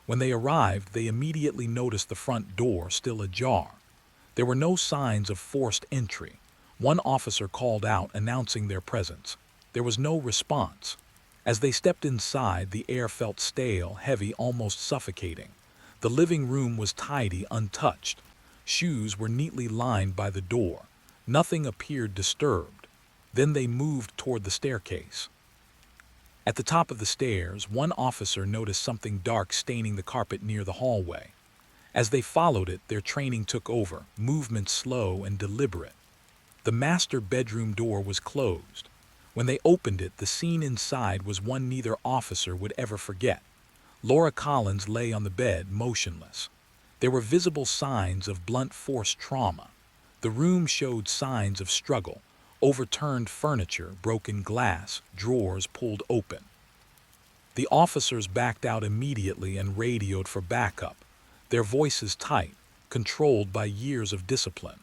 When they arrived, they immediately noticed the front door still ajar. There were no signs of forced entry. One officer called out, announcing their presence. There was no response. As they stepped inside, the air felt stale, heavy, almost suffocating. The living room was tidy, untouched. Shoes were neatly lined by the door. Nothing appeared disturbed. Then they moved toward the staircase. At the top of the stairs, one officer noticed something dark staining the carpet near the hallway. As they followed it, their training took over, movement slow and deliberate. The master bedroom door was closed. When they opened it, the scene inside was one neither officer would ever forget. Laura Collins lay on the bed, motionless. There were visible signs of blunt force trauma. The room showed signs of struggle: overturned furniture, broken glass, drawers pulled open. The officers backed out immediately and radioed for backup, their voices tight, controlled by years of discipline.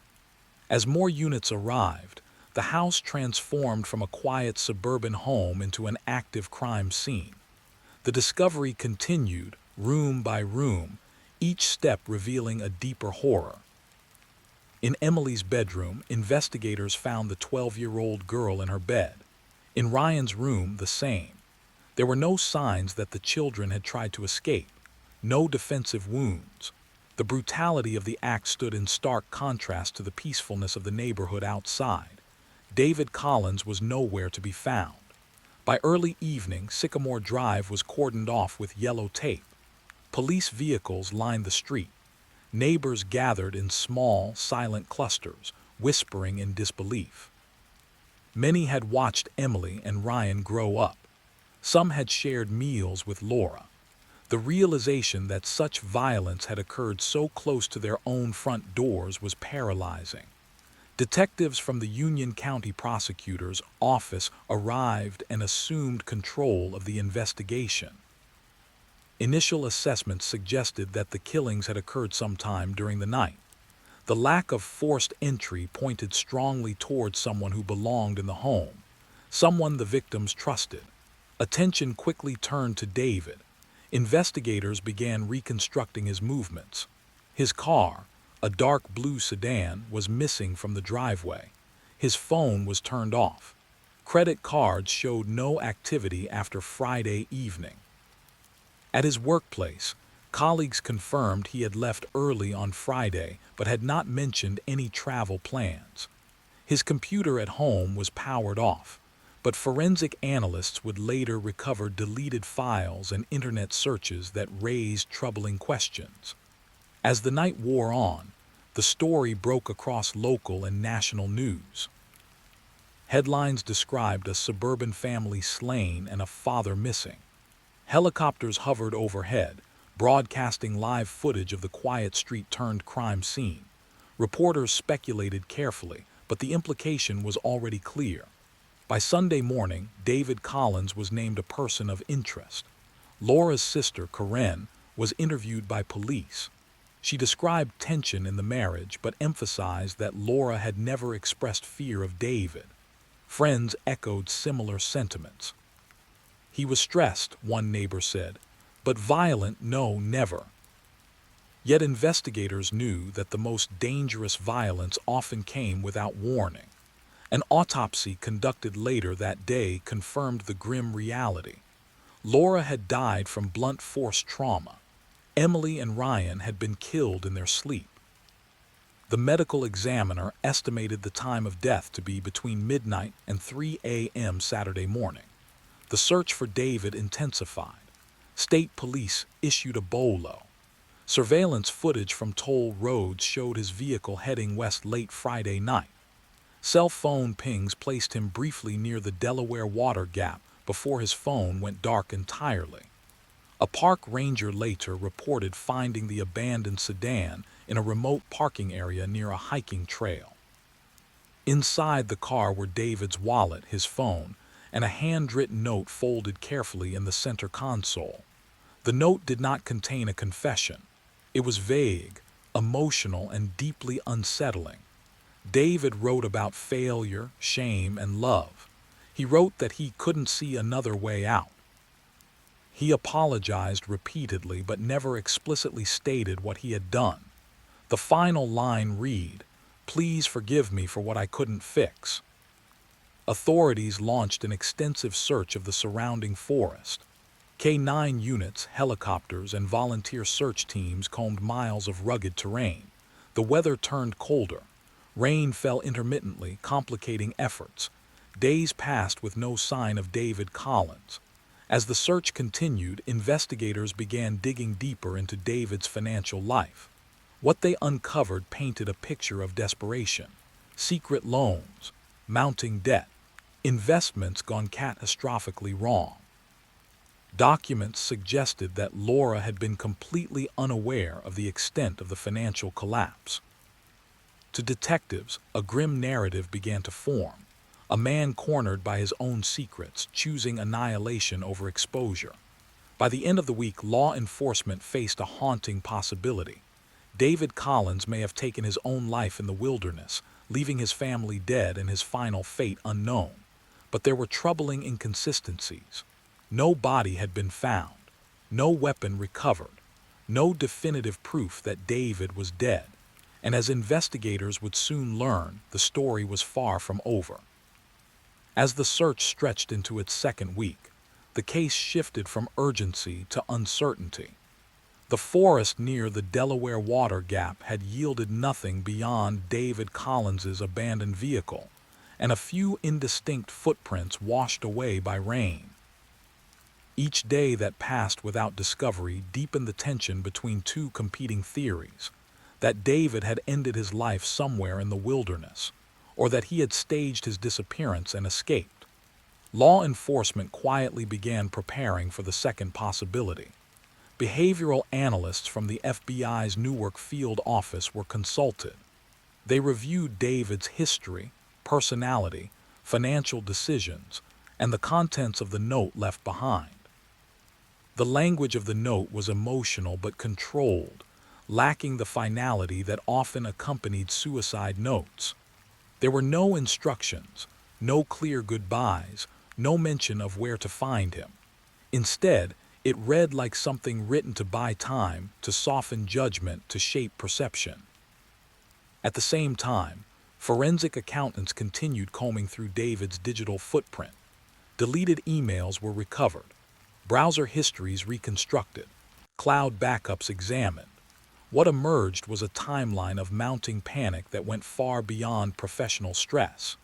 As more units arrived, the house transformed from a quiet suburban home into an active crime scene. The discovery continued, room by room, each step revealing a deeper horror. In Emily's bedroom, investigators found the 12-year-old girl in her bed. In Ryan's room, the same. There were no signs that the children had tried to escape, no defensive wounds. The brutality of the act stood in stark contrast to the peacefulness of the neighborhood outside. David Collins was nowhere to be found. By early evening, Sycamore Drive was cordoned off with yellow tape. Police vehicles lined the street. Neighbors gathered in small, silent clusters, whispering in disbelief. Many had watched Emily and Ryan grow up. Some had shared meals with Laura. The realization that such violence had occurred so close to their own front doors was paralyzing. Detectives from the Union County Prosecutor's office arrived and assumed control of the investigation. Initial assessments suggested that the killings had occurred sometime during the night. The lack of forced entry pointed strongly towards someone who belonged in the home, someone the victims trusted. Attention quickly turned to David. Investigators began reconstructing his movements. His car, a dark blue sedan, was missing from the driveway. His phone was turned off. Credit cards showed no activity after Friday evening. At his workplace, colleagues confirmed he had left early on Friday but had not mentioned any travel plans. His computer at home was powered off. but forensic analysts would later recover deleted files and internet searches that raised troubling questions. As the night wore on, the story broke across local and national news. Headlines described a suburban family slain and a father missing. Helicopters hovered overhead, broadcasting live footage of the quiet street-turned-crime scene. Reporters speculated carefully, but the implication was already clear. By Sunday morning, David Collins was named a person of interest. Laura's sister, Karen, was interviewed by police. She described tension in the marriage but emphasized that Laura had never expressed fear of David. Friends echoed similar sentiments. "He was stressed," one neighbor said, "but violent, no, never." Yet investigators knew that the most dangerous violence often came without warning. An autopsy conducted later that day confirmed the grim reality. Laura had died from blunt force trauma. Emily and Ryan had been killed in their sleep. The medical examiner estimated the time of death to be between midnight and 3 a.m. Saturday morning. The search for David intensified. State police issued a BOLO. Surveillance footage from toll roads showed his vehicle heading west late Friday night. Cell phone pings placed him briefly near the Delaware Water Gap before his phone went dark entirely. A park ranger later reported finding the abandoned sedan in a remote parking area near a hiking trail. Inside the car were David's wallet, his phone, and a handwritten note folded carefully in the center console. The note did not contain a confession. It was vague, emotional, and deeply unsettling. David wrote about failure, shame, and love. He wrote that he couldn't see another way out. He apologized repeatedly but never explicitly stated what he had done. The final line read, "Please forgive me for what I couldn't fix." Authorities launched an extensive search of the surrounding forest. K-9 units, helicopters, and volunteer search teams combed miles of rugged terrain. The weather turned colder. Rain fell intermittently, complicating efforts. Days passed with no sign of David Collins. As the search continued, investigators began digging deeper into David's financial life. What they uncovered painted a picture of desperation. Secret loans, mounting debt, investments gone catastrophically wrong. Documents suggested that Laura had been completely unaware of the extent of the financial collapse. To detectives, a grim narrative began to form. A man cornered by his own secrets, choosing annihilation over exposure. By the end of the week, law enforcement faced a haunting possibility. David Collins may have taken his own life in the wilderness, leaving his family dead and his final fate unknown. But there were troubling inconsistencies. No body had been found, no weapon recovered, no definitive proof that David was dead. And as investigators would soon learn, the story was far from over. As the search stretched into its second week, the case shifted from urgency to uncertainty. The forest near the Delaware Water Gap had yielded nothing beyond David Collins's abandoned vehicle and a few indistinct footprints washed away by rain. Each day that passed without discovery deepened the tension between two competing theories: that David had ended his life somewhere in the wilderness, or that he had staged his disappearance and escaped. Law enforcement quietly began preparing for the second possibility. Behavioral analysts from the FBI's Newark field office were consulted. They reviewed David's history, personality, financial decisions, and the contents of the note left behind. The language of the note was emotional but controlled, lacking the finality that often accompanied suicide notes. There were no instructions, no clear goodbyes, no mention of where to find him. Instead, it read like something written to buy time, to soften judgment, to shape perception. At the same time, forensic accountants continued combing through David's digital footprint. Deleted emails were recovered, browser histories reconstructed, cloud backups examined. What emerged was a timeline of mounting panic that went far beyond professional stress.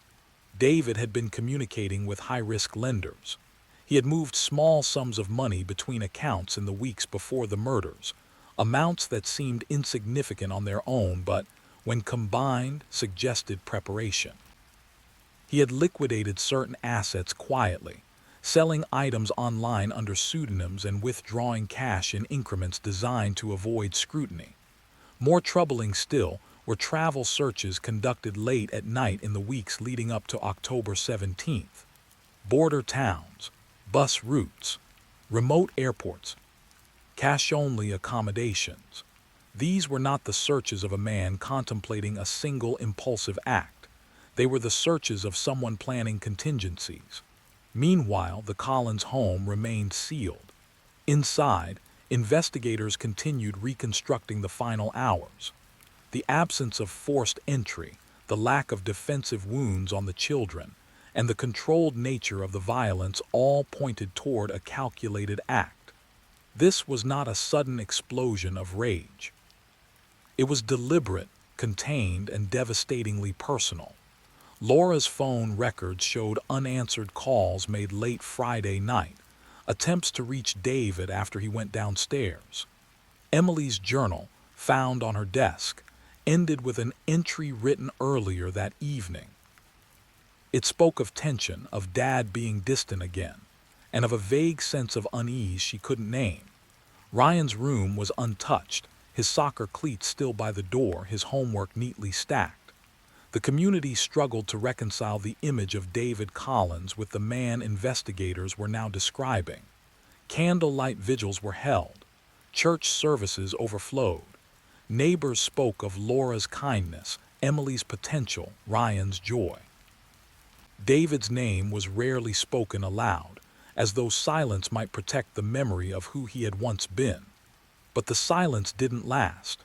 David had been communicating with high-risk lenders. He had moved small sums of money between accounts in the weeks before the murders, amounts that seemed insignificant on their own but, when combined, suggested preparation. He had liquidated certain assets quietly, selling items online under pseudonyms and withdrawing cash in increments designed to avoid scrutiny. More troubling still were travel searches conducted late at night in the weeks leading up to October 17th. Border towns, bus routes, remote airports, cash-only accommodations. These were not the searches of a man contemplating a single impulsive act. They were the searches of someone planning contingencies. Meanwhile, the Collins home remained sealed. Inside, investigators continued reconstructing the final hours. The absence of forced entry, the lack of defensive wounds on the children, and the controlled nature of the violence all pointed toward a calculated act. This was not a sudden explosion of rage. It was deliberate, contained, and devastatingly personal. Laura's phone records showed unanswered calls made late Friday night, attempts to reach David after he went downstairs. Emily's journal, found on her desk, ended with an entry written earlier that evening. It spoke of tension, of Dad being distant again, and of a vague sense of unease she couldn't name. Ryan's room was untouched, his soccer cleats still by the door, his homework neatly stacked. The community struggled to reconcile the image of David Collins with the man investigators were now describing. Candlelight vigils were held. Church services overflowed. Neighbors spoke of Laura's kindness, Emily's potential, Ryan's joy. David's name was rarely spoken aloud, as though silence might protect the memory of who he had once been. But the silence didn't last.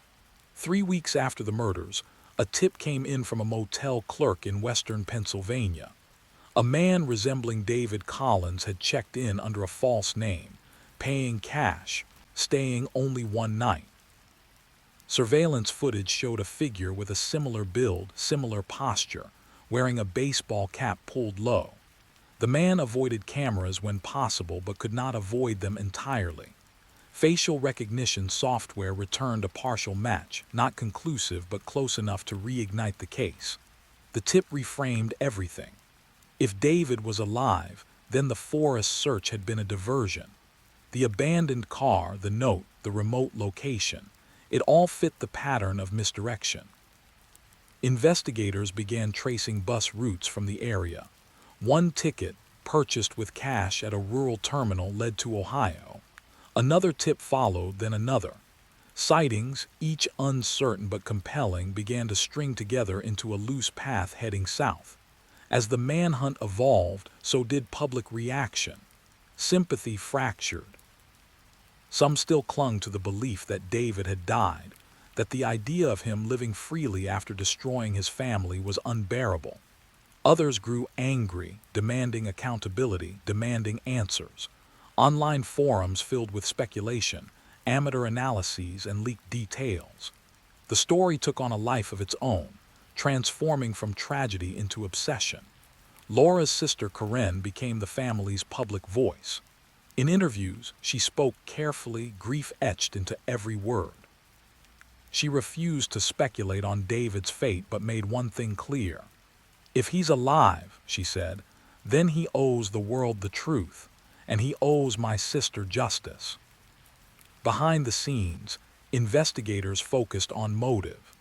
3 weeks after the murders, a tip came in from a motel clerk in western Pennsylvania. A man resembling David Collins had checked in under a false name, paying cash, staying only one night. Surveillance footage showed a figure with a similar build, similar posture, wearing a baseball cap pulled low. The man avoided cameras when possible but could not avoid them entirely. Facial recognition software returned a partial match, not conclusive but close enough to reignite the case. The tip reframed everything. If David was alive, then the forest search had been a diversion. The abandoned car, the note, the remote location, it all fit the pattern of misdirection. Investigators began tracing bus routes from the area. One ticket, purchased with cash at a rural terminal, led to Ohio. Another tip followed, then another. Sightings, each uncertain but compelling, began to string together into a loose path heading south. As the manhunt evolved, so did public reaction. Sympathy fractured. Some still clung to the belief that David had died, that the idea of him living freely after destroying his family was unbearable. Others grew angry, demanding accountability, demanding answers. Online forums filled with speculation, amateur analyses, and leaked details. The story took on a life of its own, transforming from tragedy into obsession. Laura's sister Karen became the family's public voice. In interviews, she spoke carefully, grief etched into every word. She refused to speculate on David's fate but made one thing clear. If he's alive, she said, then he owes the world the truth, and he owes my sister justice. Behind the scenes, investigators focused on motive.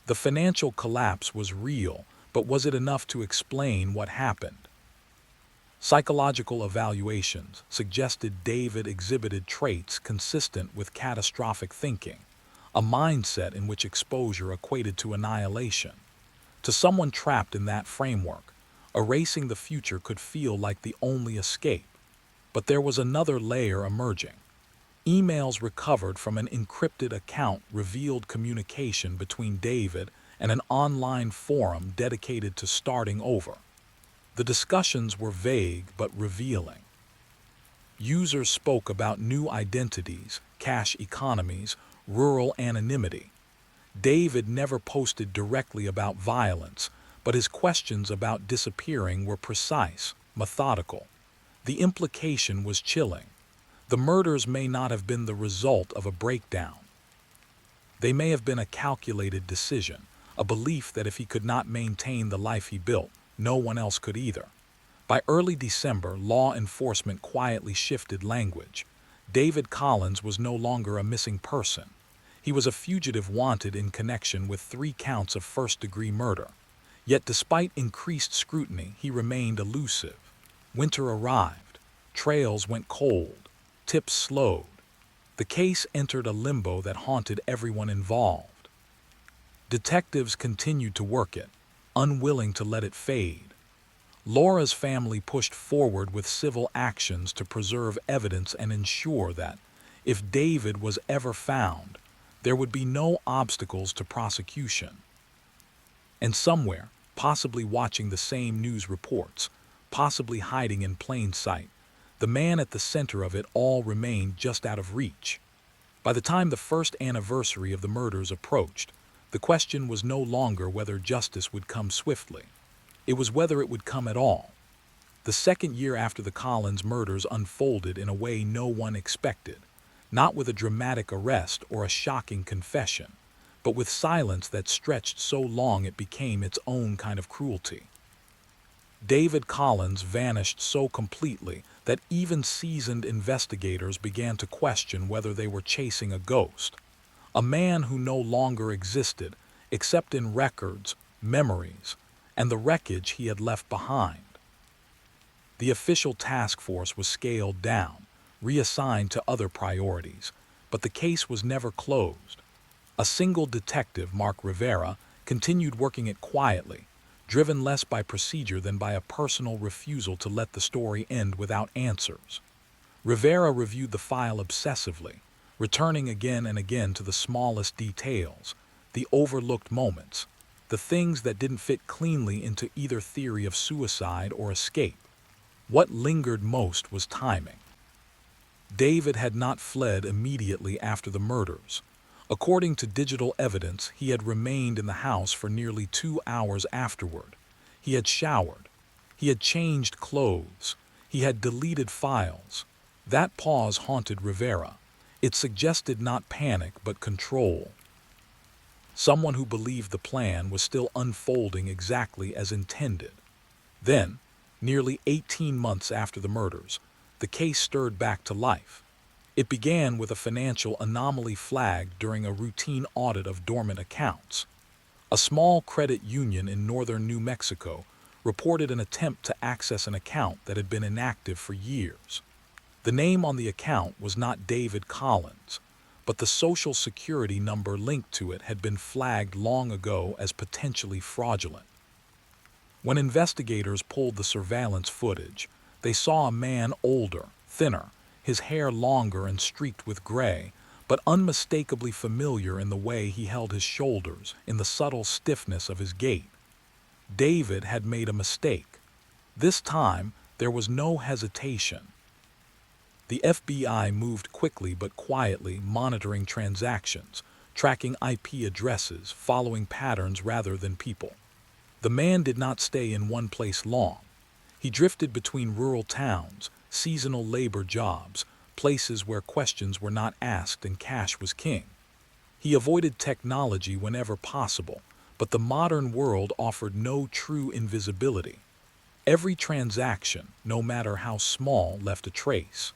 The financial collapse was real, but was it enough to explain what happened? Psychological evaluations suggested David exhibited traits consistent with catastrophic thinking, a mindset in which exposure equated to annihilation. To someone trapped in that framework, erasing the future could feel like the only escape. But there was another layer emerging. Emails recovered from an encrypted account revealed communication between David and an online forum dedicated to starting over. The discussions were vague but revealing. Users spoke about new identities, cash economies, rural anonymity. David never posted directly about violence, but his questions about disappearing were precise, methodical. The implication was chilling. The murders may not have been the result of a breakdown. They may have been a calculated decision, a belief that if he could not maintain the life he built, no one else could either. By early December, law enforcement quietly shifted language. David Collins was no longer a missing person. He was a fugitive wanted in connection with 3 counts of first-degree murder. Yet despite increased scrutiny, he remained elusive. Winter arrived. Trails went cold. Tips slowed. The case entered a limbo that haunted everyone involved. Detectives continued to work it, unwilling to let it fade. Laura's family pushed forward with civil actions to preserve evidence and ensure that, if David was ever found, there would be no obstacles to prosecution. And somewhere, possibly watching the same news reports, possibly hiding in plain sight, the man at the center of it all remained just out of reach. By the time the first anniversary of the murders approached, the question was no longer whether justice would come swiftly. It was whether it would come at all. The second year after the Collins murders unfolded in a way no one expected, not with a dramatic arrest or a shocking confession, but with silence that stretched so long it became its own kind of cruelty. David Collins vanished so completely that even seasoned investigators began to question whether they were chasing a ghost, a man who no longer existed except in records, memories, and the wreckage he had left behind. The official task force was scaled down, reassigned to other priorities, but the case was never closed. A single detective, Mark Rivera, continued working it quietly, driven less by procedure than by a personal refusal to let the story end without answers. Rivera reviewed the file obsessively, returning again and again to the smallest details, the overlooked moments, the things that didn't fit cleanly into either theory of suicide or escape. What lingered most was timing. David had not fled immediately after the murders. According to digital evidence, he had remained in the house for nearly 2 hours afterward. He had showered. He had changed clothes. He had deleted files. That pause haunted Rivera. It suggested not panic but control. Someone who believed the plan was still unfolding exactly as intended. Then, nearly 18 months after the murders, the case stirred back to life. It began with a financial anomaly flagged during a routine audit of dormant accounts. A small credit union in northern New Mexico reported an attempt to access an account that had been inactive for years. The name on the account was not David Collins, but the social security number linked to it had been flagged long ago as potentially fraudulent. When investigators pulled the surveillance footage, they saw a man older, thinner, his hair longer and streaked with gray, but unmistakably familiar in the way he held his shoulders, in the subtle stiffness of his gait. David had made a mistake. This time, there was no hesitation. The FBI moved quickly but quietly, monitoring transactions, tracking IP addresses, following patterns rather than people. The man did not stay in one place long. He drifted between rural towns, seasonal labor jobs, places where questions were not asked and cash was king. He avoided technology whenever possible, but the modern world offered no true invisibility. Every transaction, no matter how small, left a trace.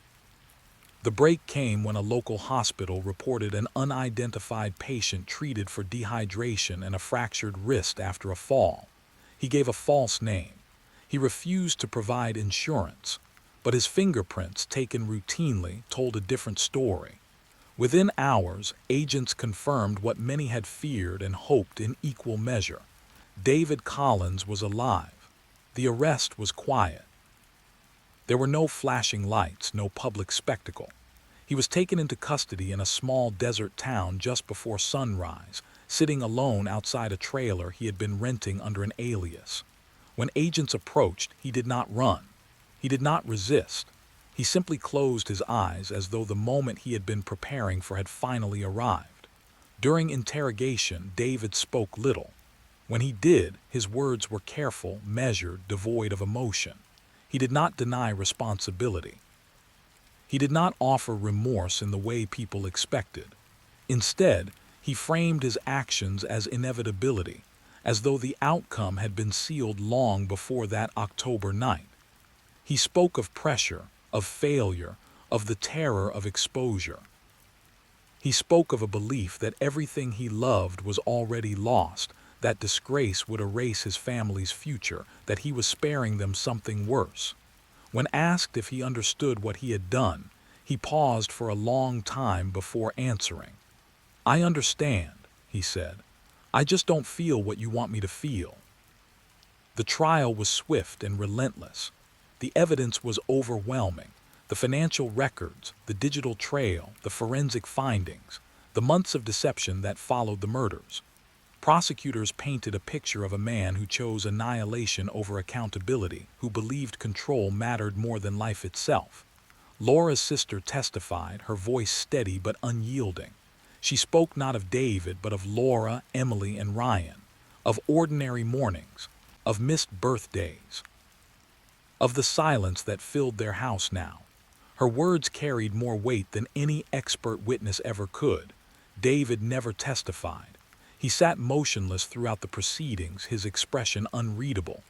The break came when a local hospital reported an unidentified patient treated for dehydration and a fractured wrist after a fall. He gave a false name. He refused to provide insurance, but his fingerprints, taken routinely, told a different story. Within hours, agents confirmed what many had feared and hoped in equal measure. David Collins was alive. The arrest was quiet. There were no flashing lights, no public spectacle. He was taken into custody in a small desert town just before sunrise, sitting alone outside a trailer he had been renting under an alias. When agents approached, he did not run. He did not resist. He simply closed his eyes as though the moment he had been preparing for had finally arrived. During interrogation, David spoke little. When he did, his words were careful, measured, devoid of emotion. He did not deny responsibility. He did not offer remorse in the way people expected. Instead, he framed his actions as inevitability, as though the outcome had been sealed long before that October night. He spoke of pressure, of failure, of the terror of exposure. He spoke of a belief that everything he loved was already lost, that disgrace would erase his family's future, that he was sparing them something worse. When asked if he understood what he had done, he paused for a long time before answering. "I understand," he said. "I just don't feel what you want me to feel." The trial was swift and relentless. The evidence was overwhelming. The financial records, the digital trail, the forensic findings, the months of deception that followed the murders. Prosecutors painted a picture of a man who chose annihilation over accountability, who believed control mattered more than life itself. Laura's sister testified, her voice steady but unyielding. She spoke not of David, but of Laura, Emily, and Ryan, of ordinary mornings, of missed birthdays, of the silence that filled their house now. Her words carried more weight than any expert witness ever could. David never testified. He sat motionless throughout the proceedings, his expression unreadable.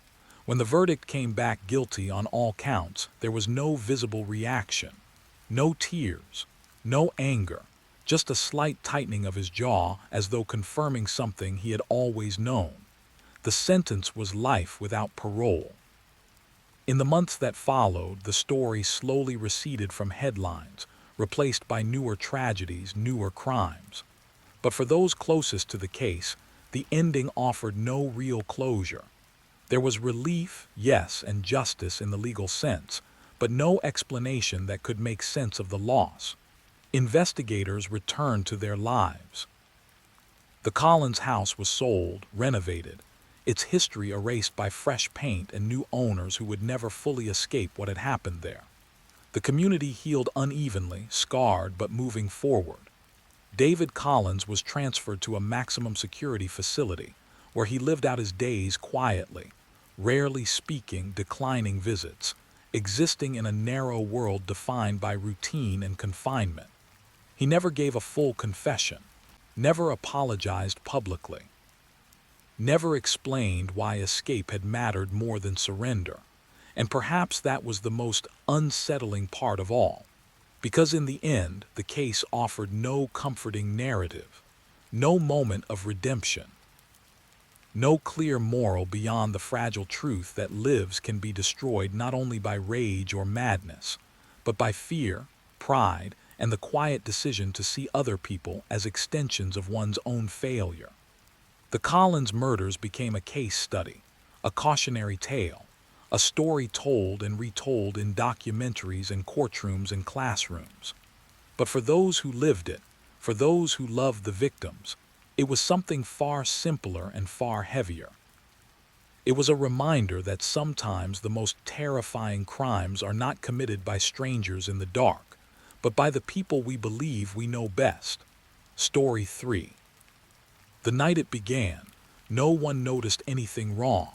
When the verdict came back guilty on all counts, there was no visible reaction, no tears, no anger, just a slight tightening of his jaw as though confirming something he had always known. The sentence was life without parole. In the months that followed, the story slowly receded from headlines, replaced by newer tragedies, newer crimes. But for those closest to the case, the ending offered no real closure. There was relief, yes, and justice in the legal sense, but no explanation that could make sense of the loss. Investigators returned to their lives. The Collins house was sold, renovated, its history erased by fresh paint and new owners who would never fully escape what had happened there. The community healed unevenly, scarred but moving forward. David Collins was transferred to a maximum security facility, where he lived out his days quietly, rarely speaking, declining visits, existing in a narrow world defined by routine and confinement. He never gave a full confession, never apologized publicly, never explained why escape had mattered more than surrender. And perhaps that was the most unsettling part of all, because in the end, the case offered no comforting narrative, no moment of redemption, no clear moral beyond the fragile truth that lives can be destroyed not only by rage or madness, but by fear, pride, and the quiet decision to see other people as extensions of one's own failure. The Collins murders became a case study, a cautionary tale, a story told and retold in documentaries and courtrooms and classrooms. But for those who lived it, for those who loved the victims, it was something far simpler and far heavier. It was a reminder that sometimes the most terrifying crimes are not committed by strangers in the dark, but by the people we believe we know best. Story 3. The night it began, no one noticed anything wrong.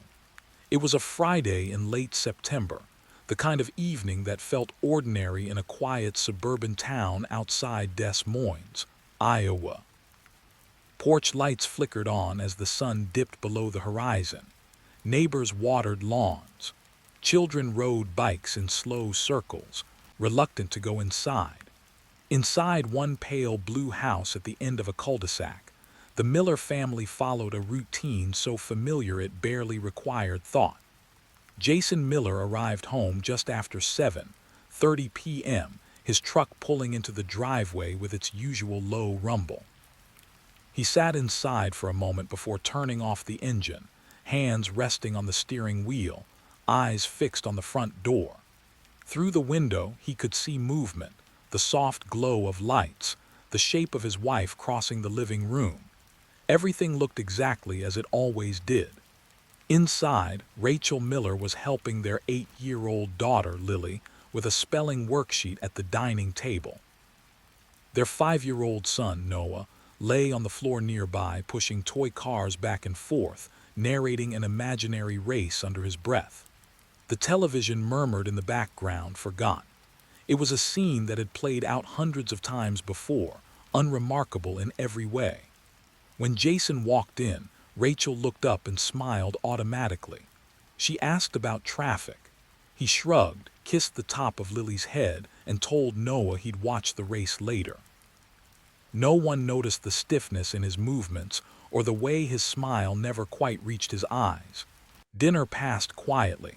It was a Friday in late September, the kind of evening that felt ordinary in a quiet suburban town outside Des Moines, Iowa. Porch lights flickered on as the sun dipped below the horizon. Neighbors watered lawns. Children rode bikes in slow circles, reluctant to go inside. Inside one pale blue house at the end of a cul-de-sac, the Miller family followed a routine so familiar it barely required thought. Jason Miller arrived home just after 7:30 p.m., his truck pulling into the driveway with its usual low rumble. He sat inside for a moment before turning off the engine, hands resting on the steering wheel, eyes fixed on the front door. Through the window, he could see movement, the soft glow of lights, the shape of his wife crossing the living room. Everything looked exactly as it always did. Inside, Rachel Miller was helping their 8-year-old daughter, Lily, with a spelling worksheet at the dining table. Their 5-year-old son, Noah, lay on the floor nearby, pushing toy cars back and forth, narrating an imaginary race under his breath. The television murmured in the background, forgot. It was a scene that had played out hundreds of times before, unremarkable in every way. When Jason walked in, Rachel looked up and smiled automatically. She asked about traffic. He shrugged, kissed the top of Lily's head, and told Noah he'd watch the race later. No one noticed the stiffness in his movements or the way his smile never quite reached his eyes. Dinner passed quietly.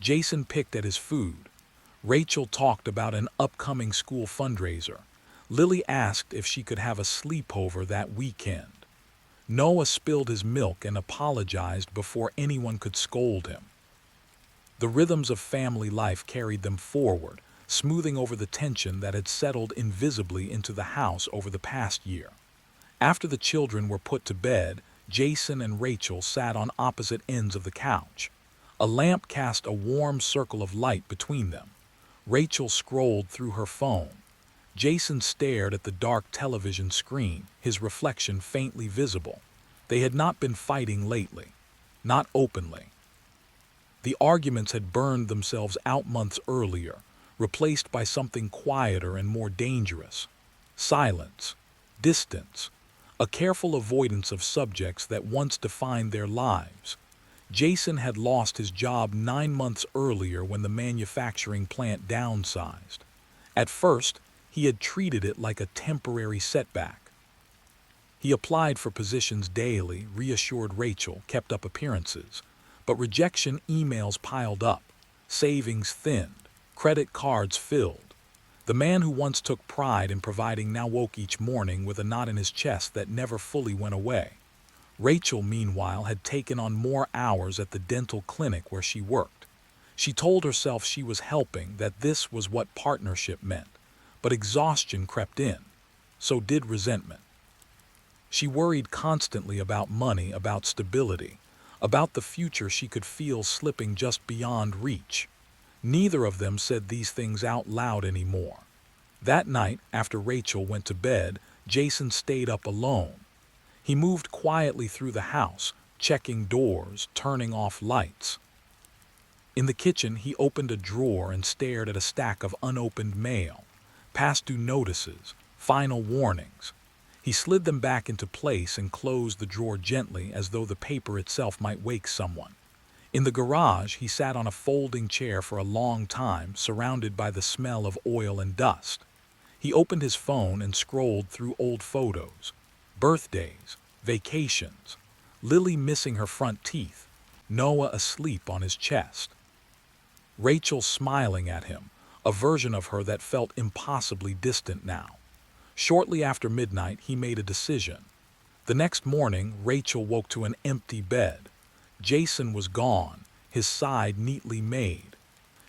Jason picked at his food. Rachel talked about an upcoming school fundraiser. Lily asked if she could have a sleepover that weekend. Noah spilled his milk and apologized before anyone could scold him. The rhythms of family life carried them forward, smoothing over the tension that had settled invisibly into the house over the past year. After the children were put to bed, Jason and Rachel sat on opposite ends of the couch. A lamp cast a warm circle of light between them. Rachel scrolled through her phone. Jason stared at the dark television screen, his reflection faintly visible. They had not been fighting lately. Not openly. The arguments had burned themselves out months earlier, replaced by something quieter and more dangerous. Silence. Distance. A careful avoidance of subjects that once defined their lives. Jason had lost his job 9 months earlier when the manufacturing plant downsized. At first, he had treated it like a temporary setback. He applied for positions daily, reassured Rachel, kept up appearances. But rejection emails piled up, savings thinned, credit cards filled. The man who once took pride in providing now woke each morning with a knot in his chest that never fully went away. Rachel, meanwhile, had taken on more hours at the dental clinic where she worked. She told herself she was helping, that this was what partnership meant. But exhaustion crept in. So did resentment. She worried constantly about money, about stability, about the future she could feel slipping just beyond reach. Neither of them said these things out loud anymore. That night, after Rachel went to bed, Jason stayed up alone. He moved quietly through the house, checking doors, turning off lights. In the kitchen, he opened a drawer and stared at a stack of unopened mail, past due notices, final warnings. He slid them back into place and closed the drawer gently, as though the paper itself might wake someone. In the garage, he sat on a folding chair for a long time, surrounded by the smell of oil and dust. He opened his phone and scrolled through old photos. Birthdays, vacations, Lily missing her front teeth, Noah asleep on his chest. Rachel smiling at him, a version of her that felt impossibly distant now. Shortly after midnight, he made a decision. The next morning, Rachel woke to an empty bed. Jason was gone, his side neatly made.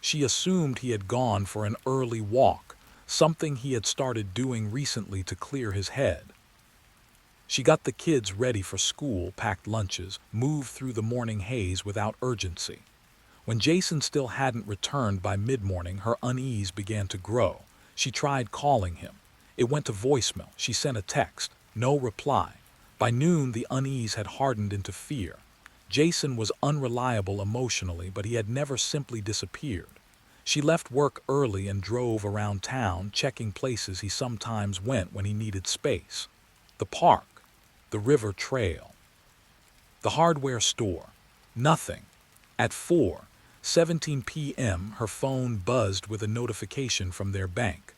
She assumed he had gone for an early walk, something he had started doing recently to clear his head. She got the kids ready for school, packed lunches, moved through the morning haze without urgency. When Jason still hadn't returned by mid-morning, her unease began to grow. She tried calling him. It went to voicemail. She sent a text. No reply. By noon, the unease had hardened into fear. Jason was unreliable emotionally, but he had never simply disappeared. She left work early and drove around town, checking places he sometimes went when he needed space. The park, the river trail, the hardware store. Nothing. At 4:17 p.m., her phone buzzed with a notification from their bank.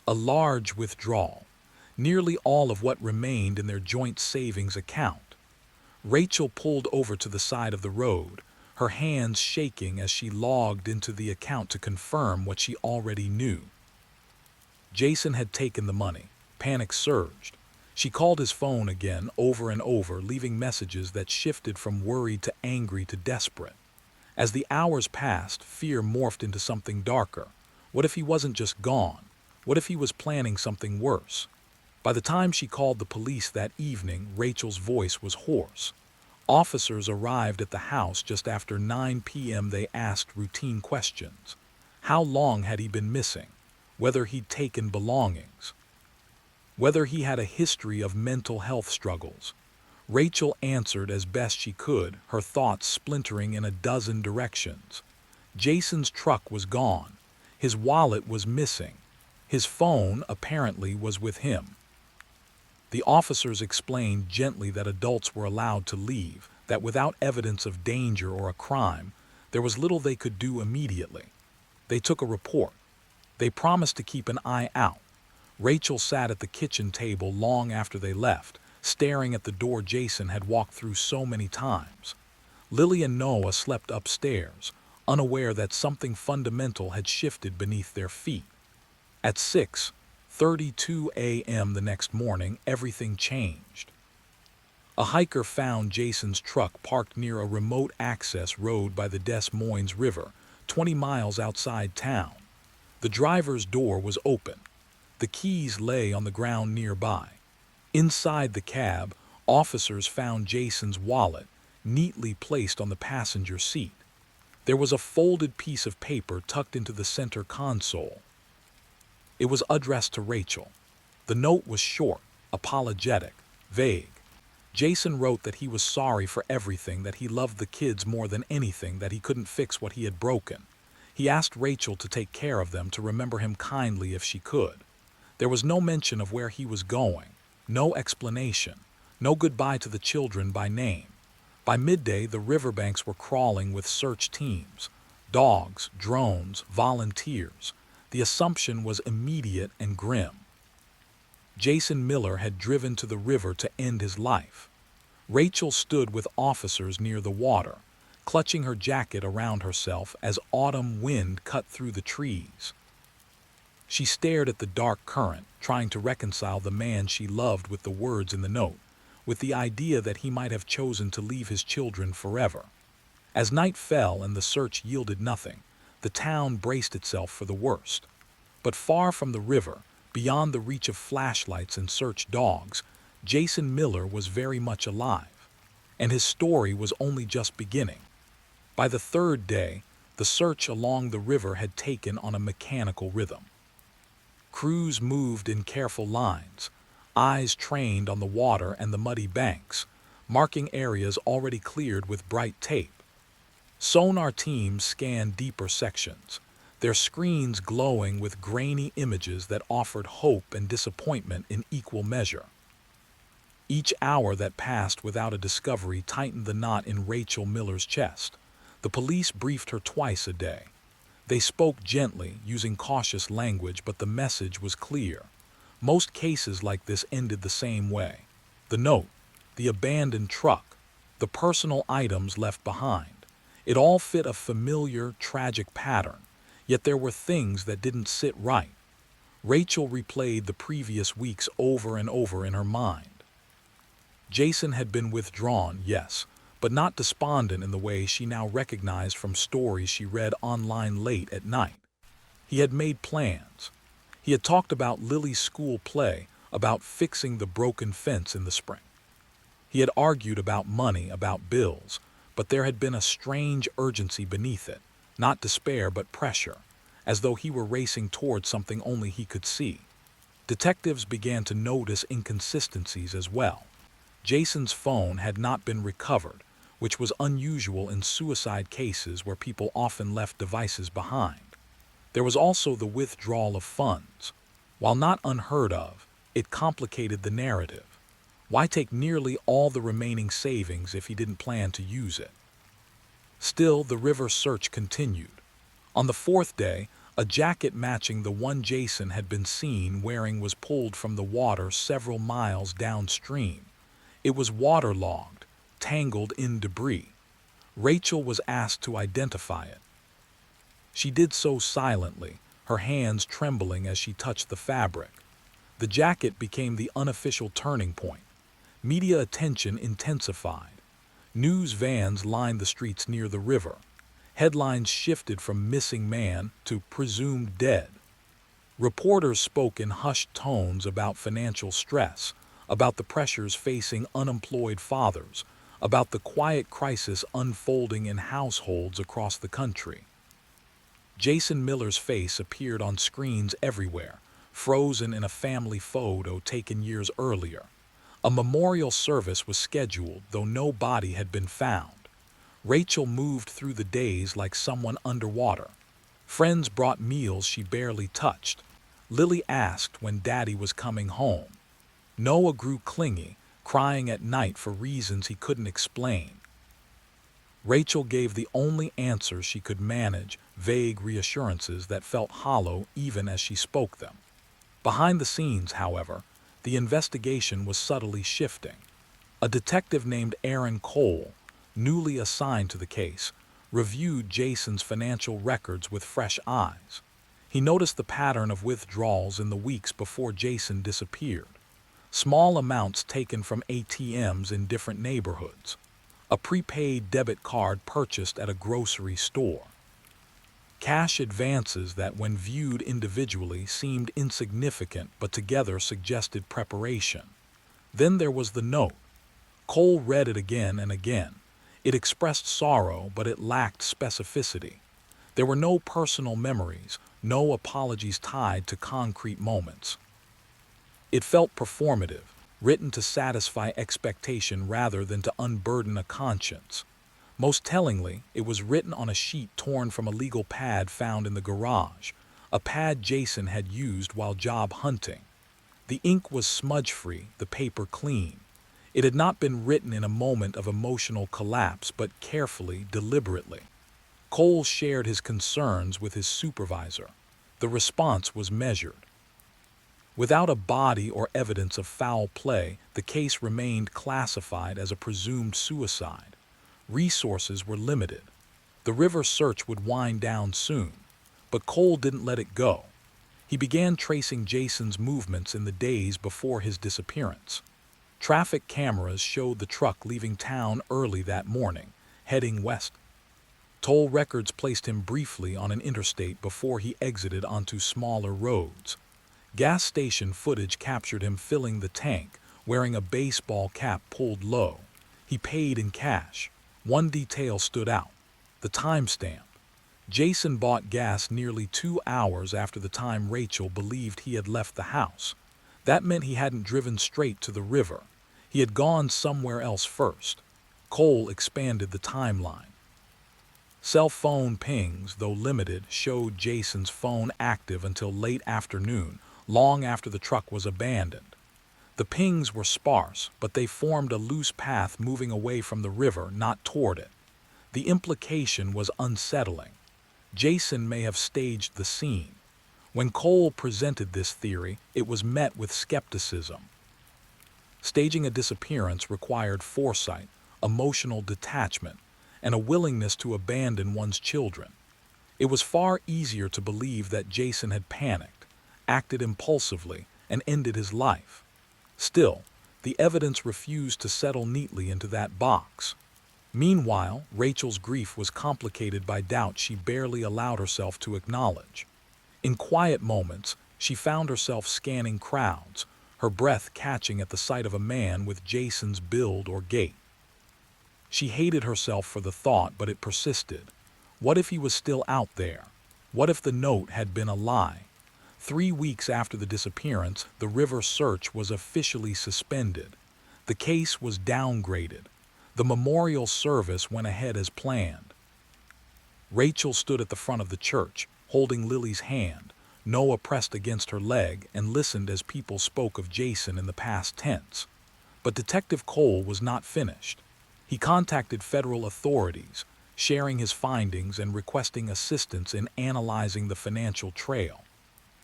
A large withdrawal, nearly all of what remained in their joint savings account. Rachel pulled over to the side of the road, her hands shaking as she logged into the account to confirm what she already knew. Jason had taken the money. Panic surged. She called his phone again, over and over, leaving messages that shifted from worried to angry to desperate. As the hours passed, fear morphed into something darker. What if he wasn't just gone? What if he was planning something worse? By the time she called the police that evening, Rachel's voice was hoarse. Officers arrived at the house just after 9 p.m. They asked routine questions. How long had he been missing? Whether he'd taken belongings? Whether he had a history of mental health struggles? Rachel answered as best she could, her thoughts splintering in a dozen directions. Jason's truck was gone. His wallet was missing. His phone, apparently, was with him. The officers explained gently that adults were allowed to leave, that without evidence of danger or a crime, there was little they could do immediately. They took a report. They promised to keep an eye out. Rachel sat at the kitchen table long after they left, staring at the door Jason had walked through so many times. Lily and Noah slept upstairs, unaware that something fundamental had shifted beneath their feet. At 6:32 a.m. the next morning, everything changed. A hiker found Jason's truck parked near a remote access road by the Des Moines River, 20 miles outside town. The driver's door was open. The keys lay on the ground nearby. Inside the cab, officers found Jason's wallet, neatly placed on the passenger seat. There was a folded piece of paper tucked into the center console. It was addressed to Rachel. The note was short, apologetic, vague. Jason wrote that he was sorry for everything, that he loved the kids more than anything, that he couldn't fix what he had broken. He asked Rachel to take care of them, to remember him kindly if she could. There was no mention of where he was going, no explanation, no goodbye to the children by name. By midday, the riverbanks were crawling with search teams, dogs, drones, volunteers. The assumption was immediate and grim. Jason Miller had driven to the river to end his life. Rachel stood with officers near the water, clutching her jacket around herself as autumn wind cut through the trees. She stared at the dark current, trying to reconcile the man she loved with the words in the note, with the idea that he might have chosen to leave his children forever. As night fell and the search yielded nothing, the town braced itself for the worst. But far from the river, beyond the reach of flashlights and search dogs, Jason Miller was very much alive, and his story was only just beginning. By the third day, the search along the river had taken on a mechanical rhythm. Crews moved in careful lines, eyes trained on the water and the muddy banks, marking areas already cleared with bright tape. Sonar teams scanned deeper sections, their screens glowing with grainy images that offered hope and disappointment in equal measure. Each hour that passed without a discovery tightened the knot in Rachel Miller's chest. The police briefed her twice a day. They spoke gently, using cautious language, but the message was clear. Most cases like this ended the same way. The note, the abandoned truck, the personal items left behind. It all fit a familiar, tragic pattern, yet there were things that didn't sit right. Rachel replayed the previous weeks over and over in her mind. Jason had been withdrawn, yes, but not despondent in the way she now recognized from stories she read online late at night. He had made plans. He had talked about Lily's school play, about fixing the broken fence in the spring. He had argued about money, about bills, but there had been a strange urgency beneath it, not despair but pressure, as though he were racing towards something only he could see. Detectives began to notice inconsistencies as well. Jason's phone had not been recovered, which was unusual in suicide cases where people often left devices behind. There was also the withdrawal of funds. While not unheard of, it complicated the narrative. Why take nearly all the remaining savings if he didn't plan to use it? Still, the river search continued. On the fourth day, a jacket matching the one Jason had been seen wearing was pulled from the water several miles downstream. It was waterlogged, tangled in debris. Rachel was asked to identify it. She did so silently, her hands trembling as she touched the fabric. The jacket became the unofficial turning point. Media attention intensified. News vans lined the streets near the river. Headlines shifted from missing man to presumed dead. Reporters spoke in hushed tones about financial stress, about the pressures facing unemployed fathers, about the quiet crisis unfolding in households across the country. Jason Miller's face appeared on screens everywhere, frozen in a family photo taken years earlier. A memorial service was scheduled, though no body had been found. Rachel moved through the days like someone underwater. Friends brought meals she barely touched. Lily asked when Daddy was coming home. Noah grew clingy, crying at night for reasons he couldn't explain. Rachel gave the only answers she could manage, vague reassurances that felt hollow even as she spoke them. Behind the scenes, however, the investigation was subtly shifting. A detective named Aaron Cole, newly assigned to the case, reviewed Jason's financial records with fresh eyes. He noticed the pattern of withdrawals in the weeks before Jason disappeared. Small amounts taken from ATMs in different neighborhoods. A prepaid debit card purchased at a grocery store. Cash advances that, when viewed individually, seemed insignificant but together suggested preparation. Then there was the note. Cole read it again and again. It expressed sorrow, but it lacked specificity. There were no personal memories, no apologies tied to concrete moments. It felt performative, written to satisfy expectation rather than to unburden a conscience. Most tellingly, it was written on a sheet torn from a legal pad found in the garage, a pad Jason had used while job hunting. The ink was smudge-free, the paper clean. It had not been written in a moment of emotional collapse, but carefully, deliberately. Cole shared his concerns with his supervisor. The response was measured. Without a body or evidence of foul play, the case remained classified as a presumed suicide. Resources were limited. The river search would wind down soon, but Cole didn't let it go. He began tracing Jason's movements in the days before his disappearance. Traffic cameras showed the truck leaving town early that morning, heading west. Toll records placed him briefly on an interstate before he exited onto smaller roads. Gas station footage captured him filling the tank, wearing a baseball cap pulled low. He paid in cash. One detail stood out: the timestamp. Jason bought gas nearly 2 hours after the time Rachel believed he had left the house. That meant he hadn't driven straight to the river. He had gone somewhere else first. Cole expanded the timeline. Cell phone pings, though limited, showed Jason's phone active until late afternoon, long after the truck was abandoned. The pings were sparse, but they formed a loose path moving away from the river, not toward it. The implication was unsettling. Jason may have staged the scene. When Cole presented this theory, it was met with skepticism. Staging a disappearance required foresight, emotional detachment, and a willingness to abandon one's children. It was far easier to believe that Jason had panicked, acted impulsively, and ended his life. Still, the evidence refused to settle neatly into that box. Meanwhile, Rachel's grief was complicated by doubt she barely allowed herself to acknowledge. In quiet moments, she found herself scanning crowds, her breath catching at the sight of a man with Jason's build or gait. She hated herself for the thought, but it persisted. What if he was still out there? What if the note had been a lie? 3 weeks after the disappearance, the river search was officially suspended. The case was downgraded. The memorial service went ahead as planned. Rachel stood at the front of the church, holding Lily's hand. Noah pressed against her leg and listened as people spoke of Jason in the past tense. But Detective Cole was not finished. He contacted federal authorities, sharing his findings and requesting assistance in analyzing the financial trail.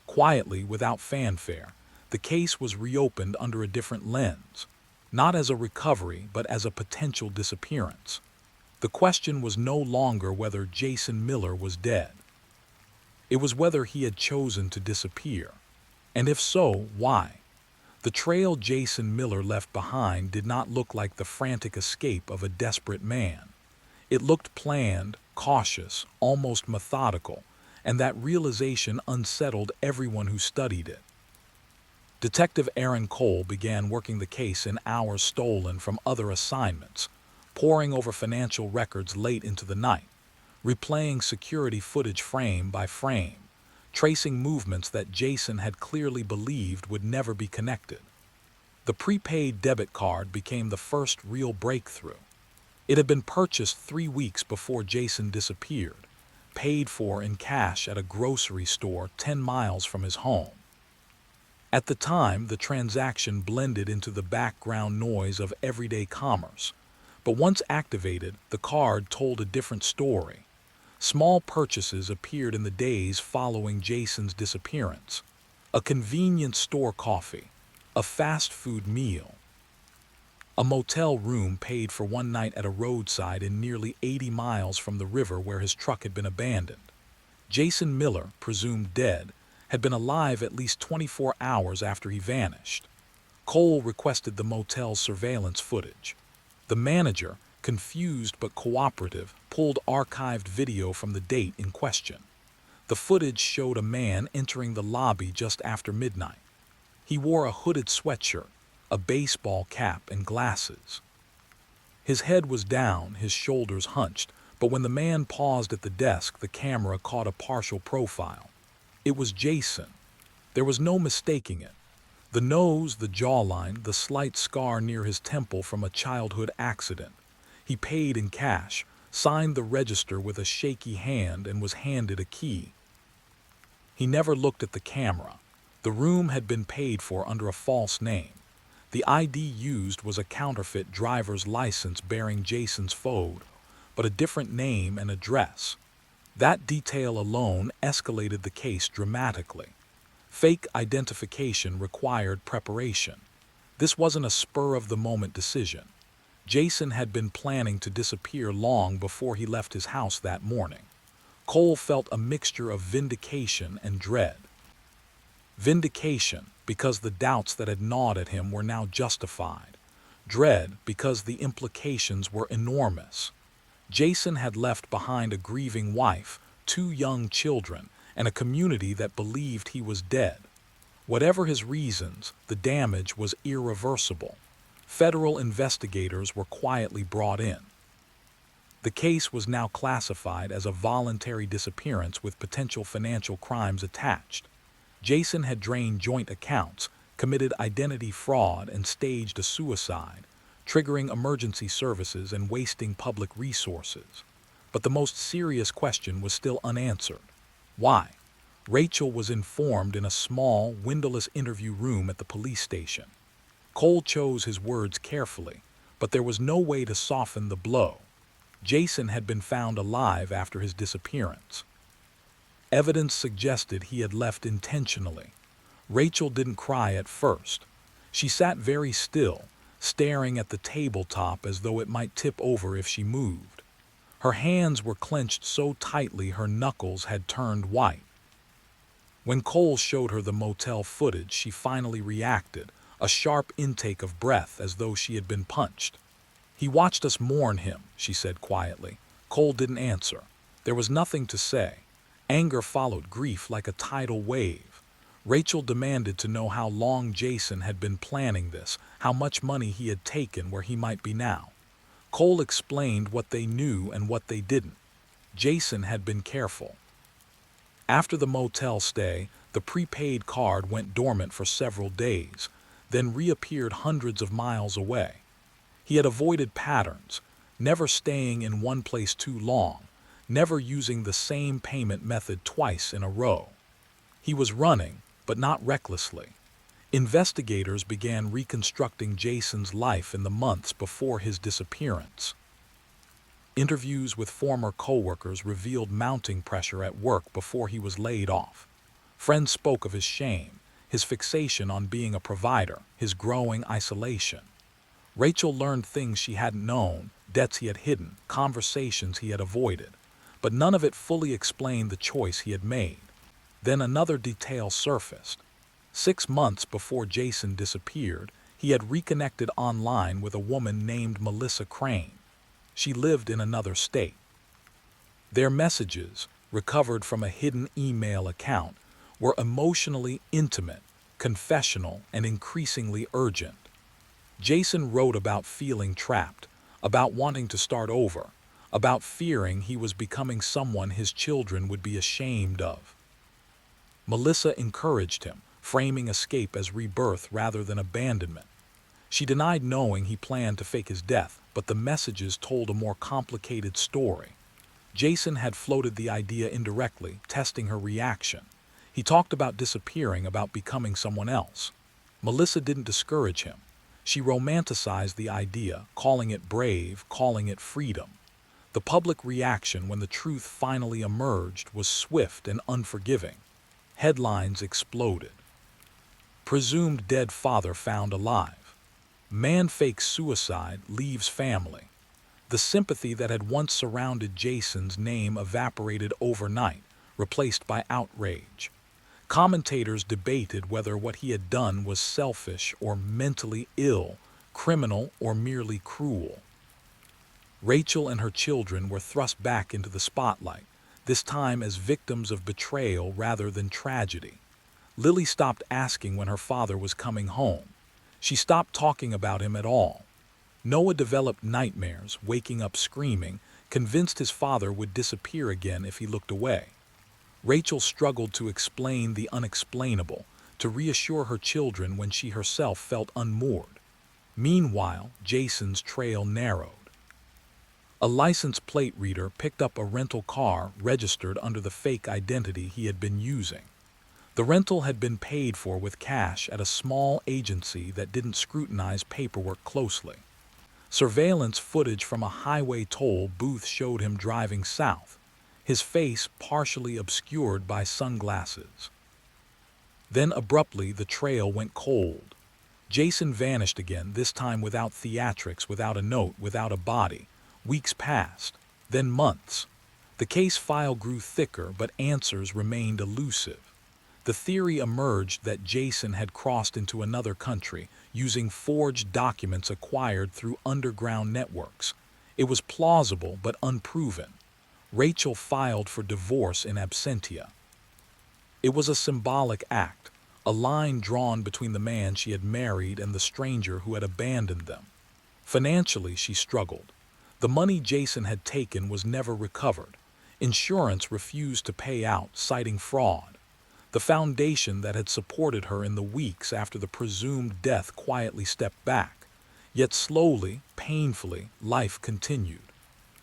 Quietly, without fanfare, the case was reopened under a different lens, not as a recovery but as a potential disappearance. The question was no longer whether Jason Miller was dead. It was whether he had chosen to disappear, and if so, why. The trail Jason Miller left behind did not look like the frantic escape of a desperate man. It looked planned, cautious, almost methodical, and that realization unsettled everyone who studied it. Detective Aaron Cole began working the case in hours stolen from other assignments, poring over financial records late into the night, replaying security footage frame by frame, tracing movements that Jason had clearly believed would never be connected. The The prepaid debit card became the first real breakthrough. It had been purchased 3 weeks before Jason disappeared, paid for in cash at a grocery store 10 miles from his home. At the time, the transaction blended into the background noise of everyday commerce, but once activated, the card told a different story. Small purchases appeared in the days following Jason's disappearance. A convenience store coffee, a fast food meal, a motel room paid for one night at a roadside in nearly 80 miles from the river where his truck had been abandoned. Jason Miller, presumed dead, had been alive at least 24 hours after he vanished. Cole requested the motel's surveillance footage. The manager, confused but cooperative, pulled archived video from the date in question. The footage showed a man entering the lobby just after midnight. He wore a hooded sweatshirt, a baseball cap, and glasses. His head was down, his shoulders hunched, but when the man paused at the desk, the camera caught a partial profile. It was Jason. There was no mistaking it. The nose, the jawline, the slight scar near his temple from a childhood accident. He paid in cash, signed the register with a shaky hand, and was handed a key. He never looked at the camera. The room had been paid for under a false name. The ID used was a counterfeit driver's license bearing Jason's photo, but a different name and address. That detail alone escalated the case dramatically. Fake identification required preparation. This wasn't a spur-of-the-moment decision. Jason had been planning to disappear long before he left his house that morning. Cole felt a mixture of vindication and dread. Vindication, because the doubts that had gnawed at him were now justified. Dread, because the implications were enormous. Jason had left behind a grieving wife, 2 young children, and a community that believed he was dead. Whatever his reasons, the damage was irreversible. Federal investigators were quietly brought in. The case was now classified as a voluntary disappearance with potential financial crimes attached. Jason had drained joint accounts, committed identity fraud, and staged a suicide, triggering emergency services and wasting public resources. But the most serious question was still unanswered. Why? Rachel was informed in a small, windowless interview room at the police station. Cole chose his words carefully, but there was no way to soften the blow. Jason had been found alive after his disappearance. Evidence suggested he had left intentionally. Rachel didn't cry at first. She sat very still, staring at the tabletop as though it might tip over if she moved. Her hands were clenched so tightly her knuckles had turned white. When Cole showed her the motel footage, she finally reacted, a sharp intake of breath as though she had been punched. "He watched us mourn him," she said quietly. Cole didn't answer. There was nothing to say. Anger followed grief like a tidal wave. Rachel demanded to know how long Jason had been planning this, how much money he had taken, where he might be now. Cole explained what they knew and what they didn't. Jason had been careful. After the motel stay, the prepaid card went dormant for several days, then reappeared hundreds of miles away. He had avoided patterns, never staying in one place too long, never using the same payment method twice in a row. He was running, but not recklessly. Investigators began reconstructing Jason's life in the months before his disappearance. Interviews with former coworkers revealed mounting pressure at work before he was laid off. Friends spoke of his shame, his fixation on being a provider, his growing isolation. Rachel learned things she hadn't known, debts he had hidden, conversations he had avoided, but none of it fully explained the choice he had made. Then another detail surfaced. 6 months before Jason disappeared, he had reconnected online with a woman named Melissa Crane. She lived in another state. Their messages, recovered from a hidden email account, were emotionally intimate, confessional, and increasingly urgent. Jason wrote about feeling trapped, about wanting to start over, about fearing he was becoming someone his children would be ashamed of. Melissa encouraged him, framing escape as rebirth rather than abandonment. She denied knowing he planned to fake his death, but the messages told a more complicated story. Jason had floated the idea indirectly, testing her reaction. He talked about disappearing, about becoming someone else. Melissa didn't discourage him. She romanticized the idea, calling it brave, calling it freedom. The public reaction when the truth finally emerged was swift and unforgiving. Headlines exploded. Presumed dead father found alive. Man fakes suicide, leaves family. The sympathy that had once surrounded Jason's name evaporated overnight, replaced by outrage. Commentators debated whether what he had done was selfish or mentally ill, criminal or merely cruel. Rachel and her children were thrust back into the spotlight, this time as victims of betrayal rather than tragedy. Lily stopped asking when her father was coming home. She stopped talking about him at all. Noah developed nightmares, waking up screaming, convinced his father would disappear again if he looked away. Rachel struggled to explain the unexplainable, to reassure her children when she herself felt unmoored. Meanwhile, Jason's trail narrowed. A license plate reader picked up a rental car registered under the fake identity he had been using. The rental had been paid for with cash at a small agency that didn't scrutinize paperwork closely. Surveillance footage from a highway toll booth showed him driving south, his face partially obscured by sunglasses. Then abruptly the trail went cold. Jason vanished again, this time without theatrics, without a note, without a body. Weeks passed, then months. The case file grew thicker, but answers remained elusive. The theory emerged that Jason had crossed into another country, using forged documents acquired through underground networks. It was plausible but unproven. Rachel filed for divorce in absentia. It was a symbolic act, a line drawn between the man she had married and the stranger who had abandoned them. Financially, she struggled. The money Jason had taken was never recovered. Insurance refused to pay out, citing fraud. The foundation that had supported her in the weeks after the presumed death quietly stepped back. Yet slowly, painfully, life continued.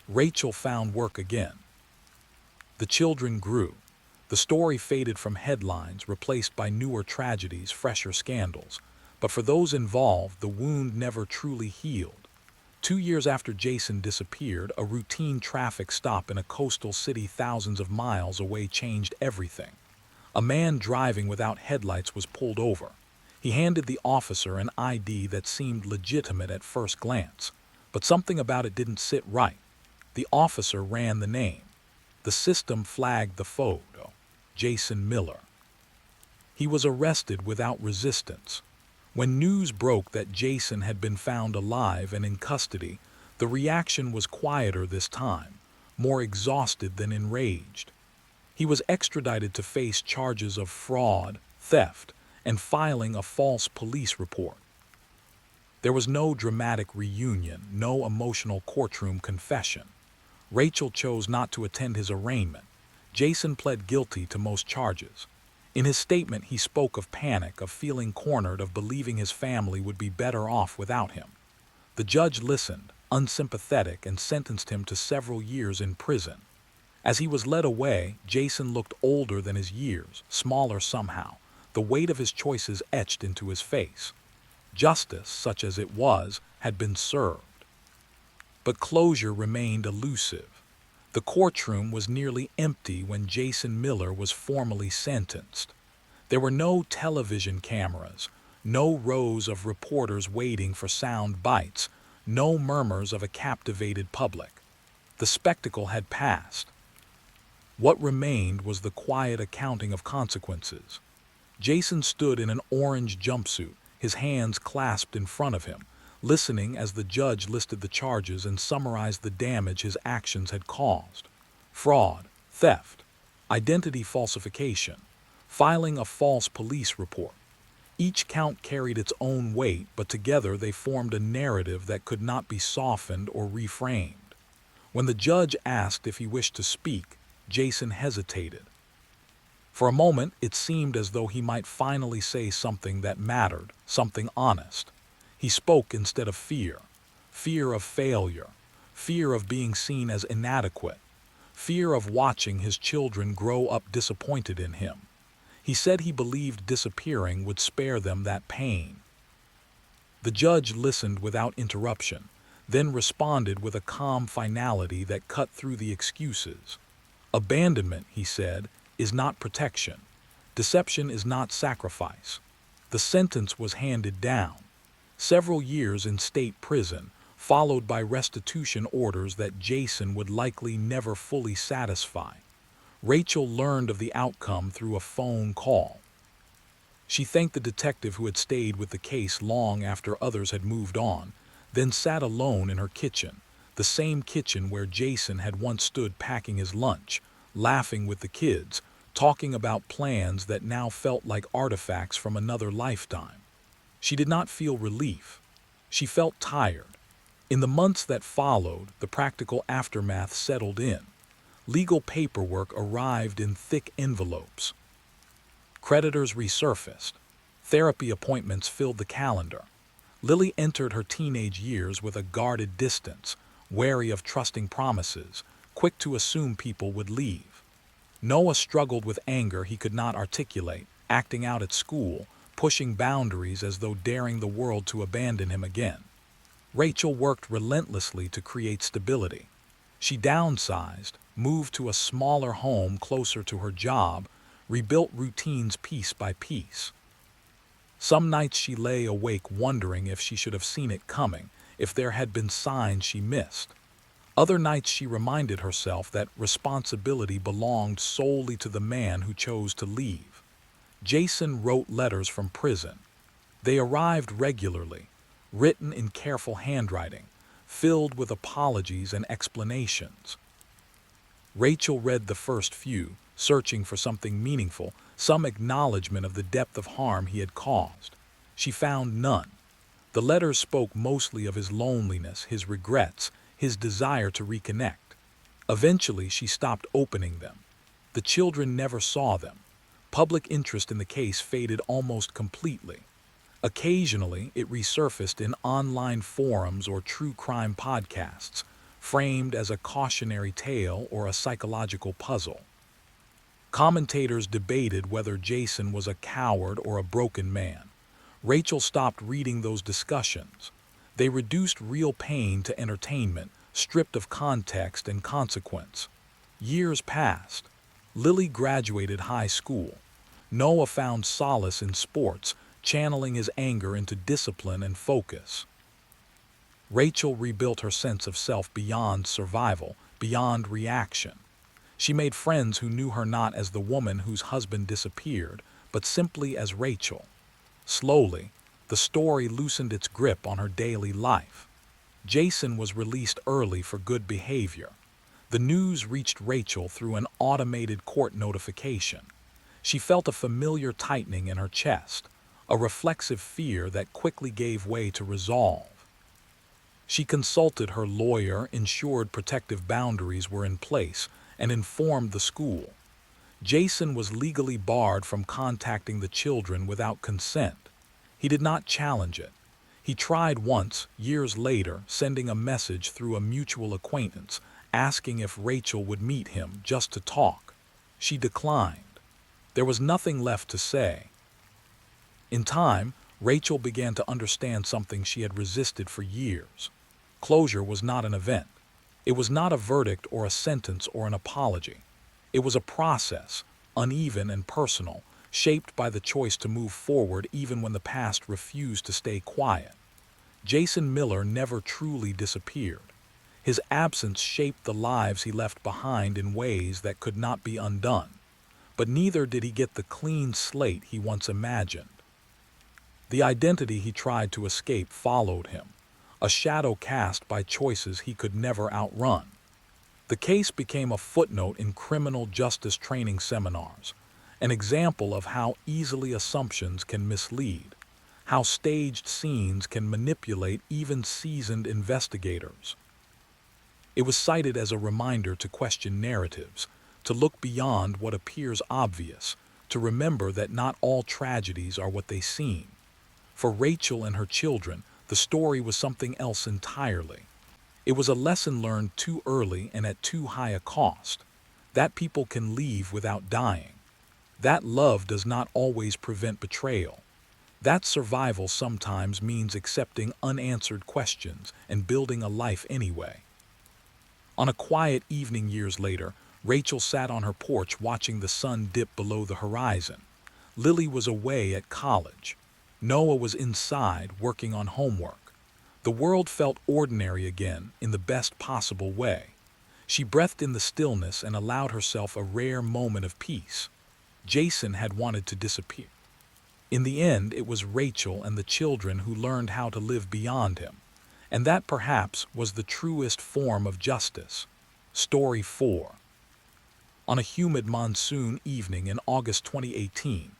Rachel found work again. The children grew. The story faded from headlines, replaced by newer tragedies, fresher scandals. But for those involved, the wound never truly healed. 2 years after Jason disappeared, a routine traffic stop in a coastal city thousands of miles away changed everything. A man driving without headlights was pulled over. He handed the officer an ID that seemed legitimate at first glance, but something about it didn't sit right. The officer ran the name. The system flagged the photo: Jason Miller. He was arrested without resistance. When news broke that Jason had been found alive and in custody, the reaction was quieter this time, more exhausted than enraged. He was extradited to face charges of fraud, theft, and filing a false police report. There was no dramatic reunion, no emotional courtroom confession. Rachel chose not to attend his arraignment. Jason pled guilty to most charges. In his statement, he spoke of panic, of feeling cornered, of believing his family would be better off without him. The judge listened, unsympathetic, and sentenced him to several years in prison. As he was led away, Jason looked older than his years, smaller somehow, the weight of his choices etched into his face. Justice, such as it was, had been served. But closure remained elusive. The courtroom was nearly empty when Jason Miller was formally sentenced. There were no television cameras, no rows of reporters waiting for sound bites, no murmurs of a captivated public. The spectacle had passed. What remained was the quiet accounting of consequences. Jason stood in an orange jumpsuit, his hands clasped in front of him, listening as the judge listed the charges and summarized the damage his actions had caused: fraud, theft, identity falsification, filing a false police report. Each count carried its own weight, but together they formed a narrative that could not be softened or reframed. When the judge asked if he wished to speak, Jason hesitated. For a moment, it seemed as though he might finally say something that mattered, something honest. He spoke instead of fear. Fear of failure. Fear of being seen as inadequate. Fear of watching his children grow up disappointed in him. He said he believed disappearing would spare them that pain. The judge listened without interruption, then responded with a calm finality that cut through the excuses. Abandonment, he said, is not protection. Deception is not sacrifice. The sentence was handed down. Several years in state prison, followed by restitution orders that Jason would likely never fully satisfy. Rachel learned of the outcome through a phone call. She thanked the detective who had stayed with the case long after others had moved on, then sat alone in her kitchen, the same kitchen where Jason had once stood packing his lunch, laughing with the kids, talking about plans that now felt like artifacts from another lifetime. She did not feel relief. She felt tired. In the months that followed, the practical aftermath settled in. Legal paperwork arrived in thick envelopes. Creditors resurfaced. Therapy appointments filled the calendar. Lily entered her teenage years with a guarded distance, wary of trusting promises, quick to assume people would leave. Noah struggled with anger he could not articulate, acting out at school, pushing boundaries as though daring the world to abandon him again. Rachel worked relentlessly to create stability. She downsized, moved to a smaller home closer to her job, rebuilt routines piece by piece. Some nights she lay awake wondering if she should have seen it coming, if there had been signs she missed. Other nights she reminded herself that responsibility belonged solely to the man who chose to leave. Jason wrote letters from prison. They arrived regularly, written in careful handwriting, filled with apologies and explanations. Rachel read the first few, searching for something meaningful, some acknowledgement of the depth of harm he had caused. She found none. The letters spoke mostly of his loneliness, his regrets, his desire to reconnect. Eventually, she stopped opening them. The children never saw them. Public interest in the case faded almost completely. Occasionally, it resurfaced in online forums or true crime podcasts, framed as a cautionary tale or a psychological puzzle. Commentators debated whether Jason was a coward or a broken man. Rachel stopped reading those discussions. They reduced real pain to entertainment, stripped of context and consequence. Years passed. Lily graduated high school. Noah found solace in sports, channeling his anger into discipline and focus. Rachel rebuilt her sense of self beyond survival, beyond reaction. She made friends who knew her not as the woman whose husband disappeared, but simply as Rachel. Slowly, the story loosened its grip on her daily life. Jason was released early for good behavior. The news reached Rachel through an automated court notification. She felt a familiar tightening in her chest, a reflexive fear that quickly gave way to resolve. She consulted her lawyer, ensured protective boundaries were in place, and informed the school. Jason was legally barred from contacting the children without consent. He did not challenge it. He tried once, years later, sending a message through a mutual acquaintance, asking if Rachel would meet him just to talk. She declined. There was nothing left to say. In time, Rachel began to understand something she had resisted for years. Closure was not an event. It was not a verdict or a sentence or an apology. It was a process, uneven and personal, shaped by the choice to move forward even when the past refused to stay quiet. Jason Miller never truly disappeared. His absence shaped the lives he left behind in ways that could not be undone. But neither did he get the clean slate he once imagined. The identity he tried to escape followed him, a shadow cast by choices he could never outrun. The case became a footnote in criminal justice training seminars, an example of how easily assumptions can mislead, how staged scenes can manipulate even seasoned investigators. It was cited as a reminder to question narratives, to look beyond what appears obvious, to remember that not all tragedies are what they seem. For Rachel and her children, The story was something else entirely. It was a lesson learned too early and at too high a cost. That people can leave without dying. That love does not always prevent betrayal. That survival sometimes means accepting unanswered questions and building a life anyway. On a quiet evening years later, Rachel sat on her porch watching the sun dip below the horizon. Lily was away at college. Noah was inside working on homework. The world felt ordinary again in the best possible way. She breathed in the stillness and allowed herself a rare moment of peace. Jason had wanted to disappear. In the end, it was Rachel and the children who learned how to live beyond him. And that perhaps was the truest form of justice. Story 4. On a humid monsoon evening in August 2018,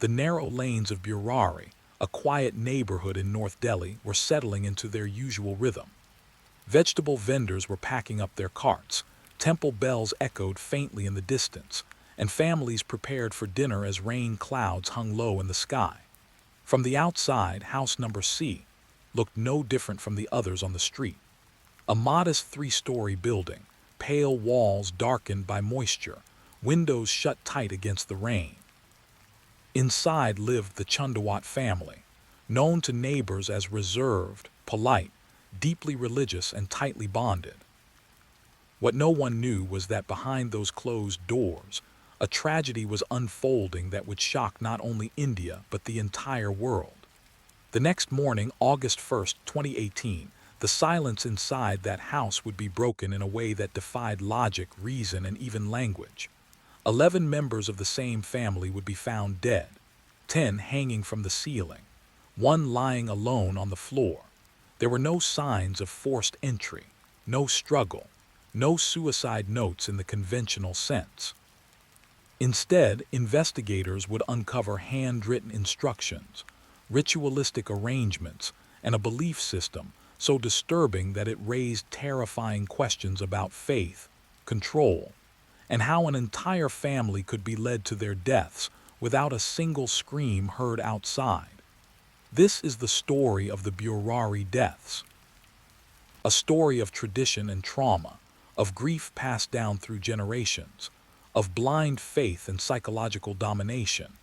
the narrow lanes of Burari, a quiet neighborhood in North Delhi, were settling into their usual rhythm. Vegetable vendors were packing up their carts, temple bells echoed faintly in the distance, and families prepared for dinner as rain clouds hung low in the sky. From the outside, house number C looked no different from the others on the street. A modest three-story building, pale walls darkened by moisture, windows shut tight against the rain. Inside lived the Chundawat family, known to neighbors as reserved, polite, deeply religious, and tightly bonded. What no one knew was that behind those closed doors, a tragedy was unfolding that would shock not only India but the entire world. The next morning, August 1st, 2018, the silence inside that house would be broken in a way that defied logic, reason, and even language. 11 members of the same family would be found dead, 10 hanging from the ceiling, 1 lying alone on the floor. There were no signs of forced entry, no struggle, no suicide notes in the conventional sense. Instead, investigators would uncover handwritten instructions, ritualistic arrangements, and a belief system so disturbing that it raised terrifying questions about faith, control, and how an entire family could be led to their deaths without a single scream heard outside. This is the story of the Burari deaths. A story of tradition and trauma, of grief passed down through generations, of blind faith and psychological domination,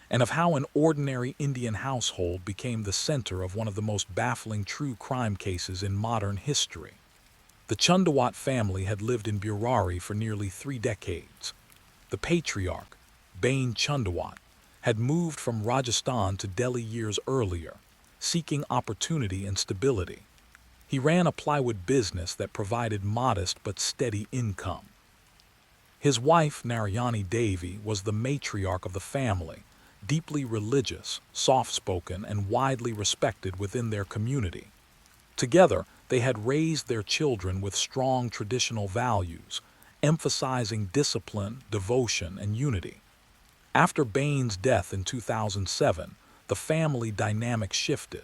and of how an ordinary Indian household became the center of one of the most baffling true crime cases in modern history. The Chundawat family had lived in Burari for nearly 3 decades. The patriarch, Bain Chundawat, had moved from Rajasthan to Delhi years earlier, seeking opportunity and stability. He ran a plywood business that provided modest but steady income. His wife, Narayani Devi, was the matriarch of the family, deeply religious, soft-spoken, and widely respected within their community. Together, they had raised their children with strong traditional values, emphasizing discipline, devotion, and unity. After Bain's death in 2007, the family dynamic shifted.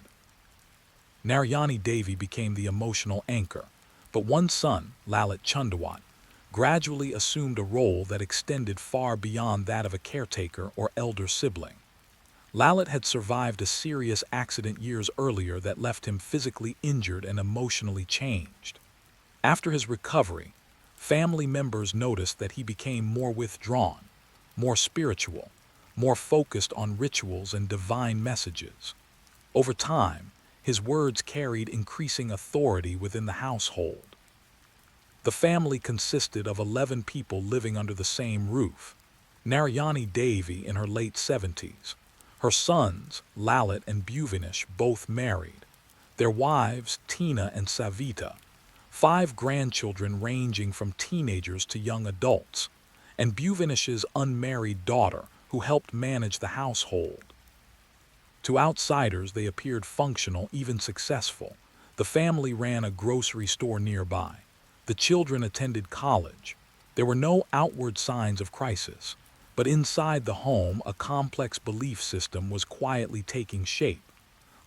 Narayani Devi became the emotional anchor, but one son, Lalit Chundawat, gradually assumed a role that extended far beyond that of a caretaker or elder sibling. Lalit had survived a serious accident years earlier that left him physically injured and emotionally changed. After his recovery, family members noticed that he became more withdrawn, more spiritual, more focused on rituals and divine messages. Over time, his words carried increasing authority within the household. The family consisted of 11 people living under the same roof. Narayani Devi in her late 70s. Her sons, Lalit and Bhuvnesh, both married. Their wives, Tina and Savita. 5 grandchildren ranging from teenagers to young adults. And Bhuvanesh's unmarried daughter, who helped manage the household. To outsiders, they appeared functional, even successful. The family ran a grocery store nearby. The children attended college. There were no outward signs of crisis, but inside the home, a complex belief system was quietly taking shape.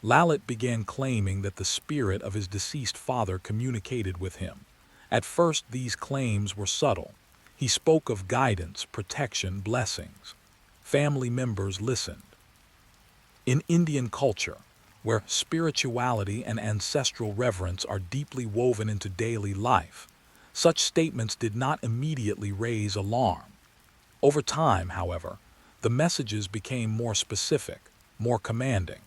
Lalit began claiming that the spirit of his deceased father communicated with him. At first, these claims were subtle. He spoke of guidance, protection, blessings. Family members listened. In Indian culture, where spirituality and ancestral reverence are deeply woven into daily life. Such statements did not immediately raise alarm. Over time, however, the messages became more specific, more commanding.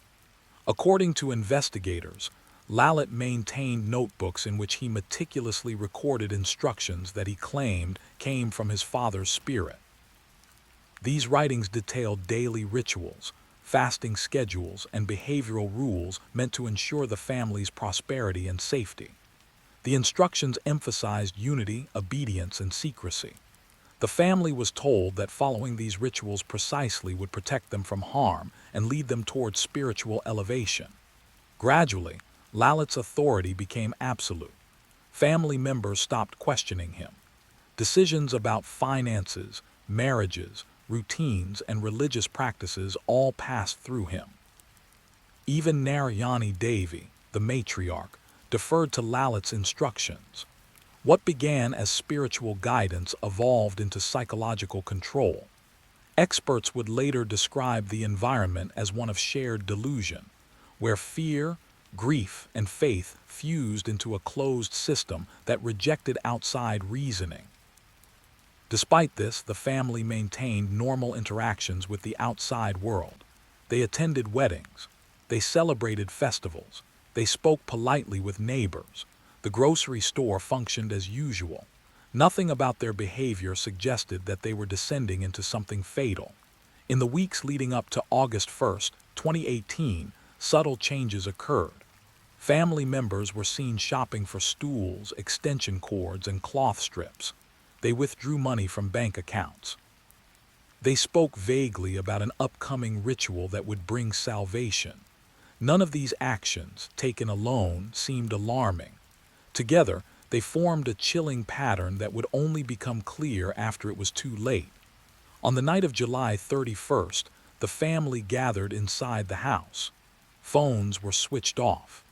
According to investigators, Lalit maintained notebooks in which he meticulously recorded instructions that he claimed came from his father's spirit. These writings detailed daily rituals, fasting schedules, and behavioral rules meant to ensure the family's prosperity and safety. The instructions emphasized unity, obedience, and secrecy. The family was told that following these rituals precisely would protect them from harm and lead them towards spiritual elevation. Gradually, Lalit's authority became absolute. Family members stopped questioning him. Decisions about finances, marriages, routines, and religious practices all passed through him. Even Narayani Devi, the matriarch, deferred to Lalit's instructions. What began as spiritual guidance evolved into psychological control. Experts would later describe the environment as one of shared delusion, where fear, grief, and faith fused into a closed system that rejected outside reasoning. Despite this, the family maintained normal interactions with the outside world. They attended weddings. They celebrated festivals. They spoke politely with neighbors. The grocery store functioned as usual. Nothing about their behavior suggested that they were descending into something fatal. In the weeks leading up to August 1st, 2018, subtle changes occurred. Family members were seen shopping for stools, extension cords, and cloth strips. They withdrew money from bank accounts. They spoke vaguely about an upcoming ritual that would bring salvation. None of these actions, taken alone, seemed alarming. Together, they formed a chilling pattern that would only become clear after it was too late. On the night of July 31st, the family gathered inside the house. Phones were switched off.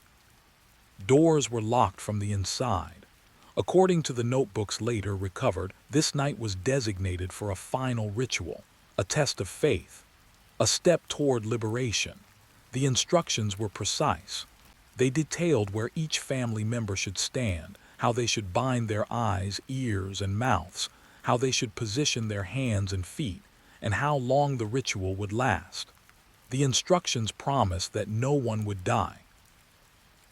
Doors were locked from the inside. According to the notebooks later recovered, this night was designated for a final ritual, a test of faith, a step toward liberation. The instructions were precise. They detailed where each family member should stand, how they should bind their eyes, ears, and mouths, how they should position their hands and feet, and how long the ritual would last. The instructions promised that no one would die.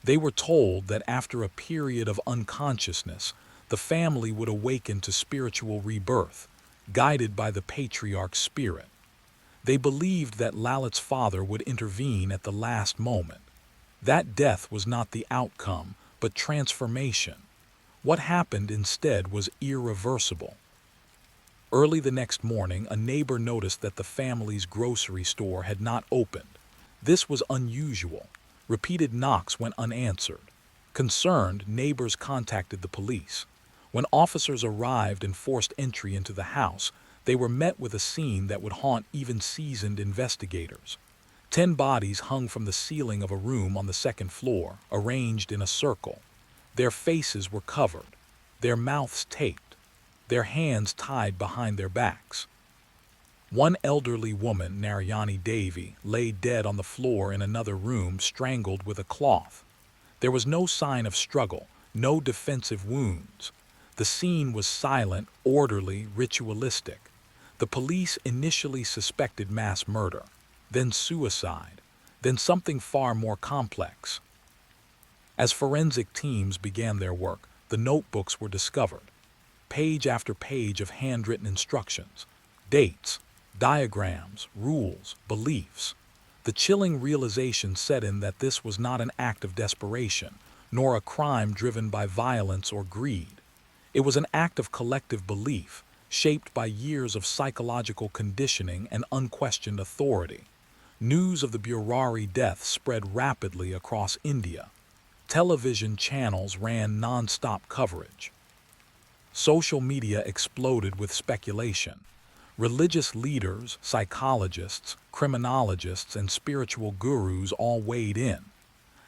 They were told that after a period of unconsciousness, the family would awaken to spiritual rebirth, guided by the patriarch's spirit. They believed that Lalit's father would intervene at the last moment. That death was not the outcome, but transformation. What happened instead was irreversible. Early the next morning, a neighbor noticed that the family's grocery store had not opened. This was unusual. Repeated knocks went unanswered. Concerned, neighbors contacted the police. When officers arrived and forced entry into the house, they were met with a scene that would haunt even seasoned investigators. 10 bodies hung from the ceiling of a room on the second floor, arranged in a circle. Their faces were covered, their mouths taped, their hands tied behind their backs. One elderly woman, Narayani Devi, lay dead on the floor in another room, strangled with a cloth. There was no sign of struggle, no defensive wounds. The scene was silent, orderly, ritualistic. The police initially suspected mass murder, then suicide, then something far more complex. As forensic teams began their work, the notebooks were discovered. Page after page of handwritten instructions, dates, diagrams, rules, beliefs. The chilling realization set in that this was not an act of desperation, nor a crime driven by violence or greed. It was an act of collective belief, shaped by years of psychological conditioning and unquestioned authority. News of the Burari death spread rapidly across India. Television channels ran non-stop coverage. Social media exploded with speculation. Religious leaders, psychologists, criminologists, and spiritual gurus all weighed in.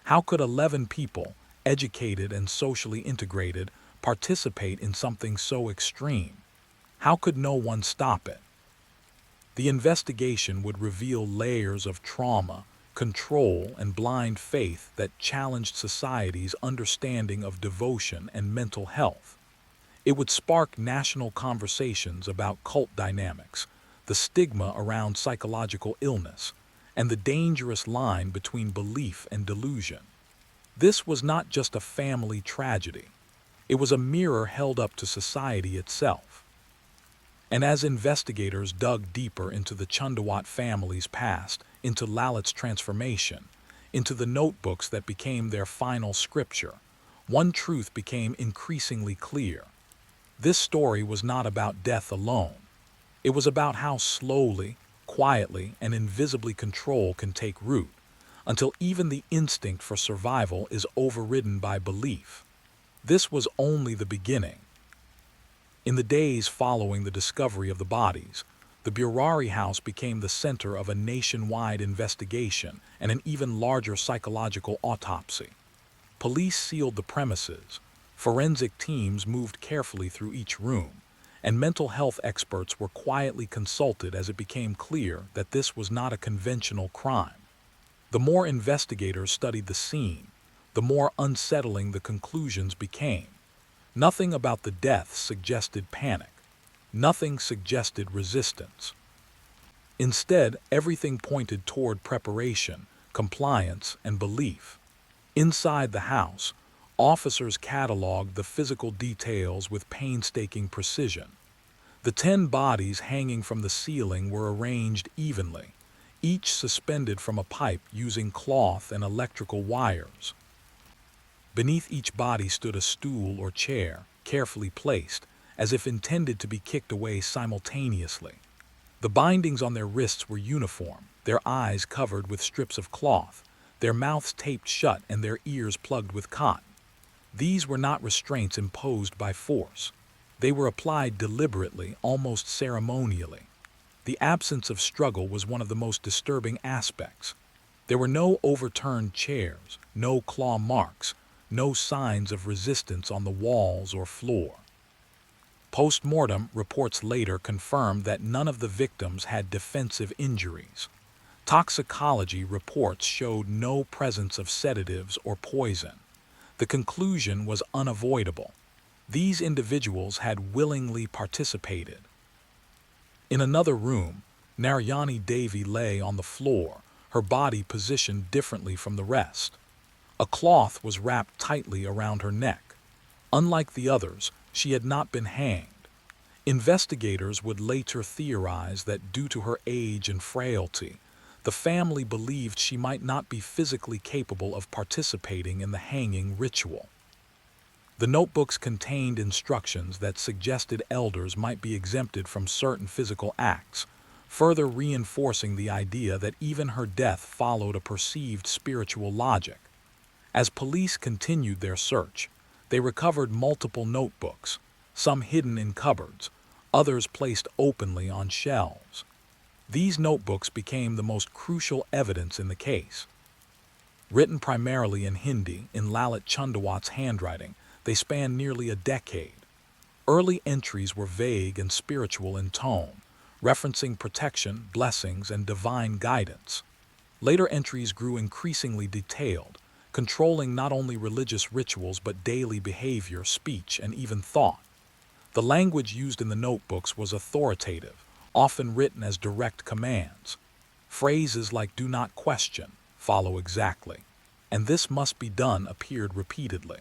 How could 11 people, educated and socially integrated, participate in something so extreme? How could no one stop it? The investigation would reveal layers of trauma, control, and blind faith that challenged society's understanding of devotion and mental health. It would spark national conversations about cult dynamics, the stigma around psychological illness, and the dangerous line between belief and delusion. This was not just a family tragedy. It was a mirror held up to society itself. And as investigators dug deeper into the Chundawat family's past, into Lalit's transformation, into the notebooks that became their final scripture, one truth became increasingly clear. This story was not about death alone. It was about how slowly, quietly, and invisibly control can take root, until even the instinct for survival is overridden by belief. This was only the beginning. In the days following the discovery of the bodies, the Burari house became the center of a nationwide investigation and an even larger psychological autopsy. Police sealed the premises, forensic teams moved carefully through each room, and mental health experts were quietly consulted as it became clear that this was not a conventional crime. The more investigators studied the scene, the more unsettling the conclusions became. Nothing about the deaths suggested panic. Nothing suggested resistance. Instead, everything pointed toward preparation, compliance, and belief. Inside the house, officers cataloged the physical details with painstaking precision. The 10 bodies hanging from the ceiling were arranged evenly, each suspended from a pipe using cloth and electrical wires. Beneath each body stood a stool or chair, carefully placed, as if intended to be kicked away simultaneously. The bindings on their wrists were uniform, their eyes covered with strips of cloth, their mouths taped shut and their ears plugged with cotton. These were not restraints imposed by force. They were applied deliberately, almost ceremonially. The absence of struggle was one of the most disturbing aspects. There were no overturned chairs, no claw marks, no signs of resistance on the walls or floor. Post-mortem reports later confirmed that none of the victims had defensive injuries. Toxicology reports showed no presence of sedatives or poison. The conclusion was unavoidable. These individuals had willingly participated. In another room, Narayani Devi lay on the floor, her body positioned differently from the rest. A cloth was wrapped tightly around her neck. Unlike the others, she had not been hanged. Investigators would later theorize that due to her age and frailty, the family believed she might not be physically capable of participating in the hanging ritual. The notebooks contained instructions that suggested elders might be exempted from certain physical acts, further reinforcing the idea that even her death followed a perceived spiritual logic. As police continued their search, they recovered multiple notebooks, some hidden in cupboards, others placed openly on shelves. These notebooks became the most crucial evidence in the case. Written primarily in Hindi, in Lalit Chundawat's handwriting, they spanned nearly a decade. Early entries were vague and spiritual in tone, referencing protection, blessings, and divine guidance. Later entries grew increasingly detailed, controlling not only religious rituals but daily behavior, speech, and even thought. The language used in the notebooks was authoritative, often written as direct commands. Phrases like "do not question," "follow exactly," and "this must be done" appeared repeatedly.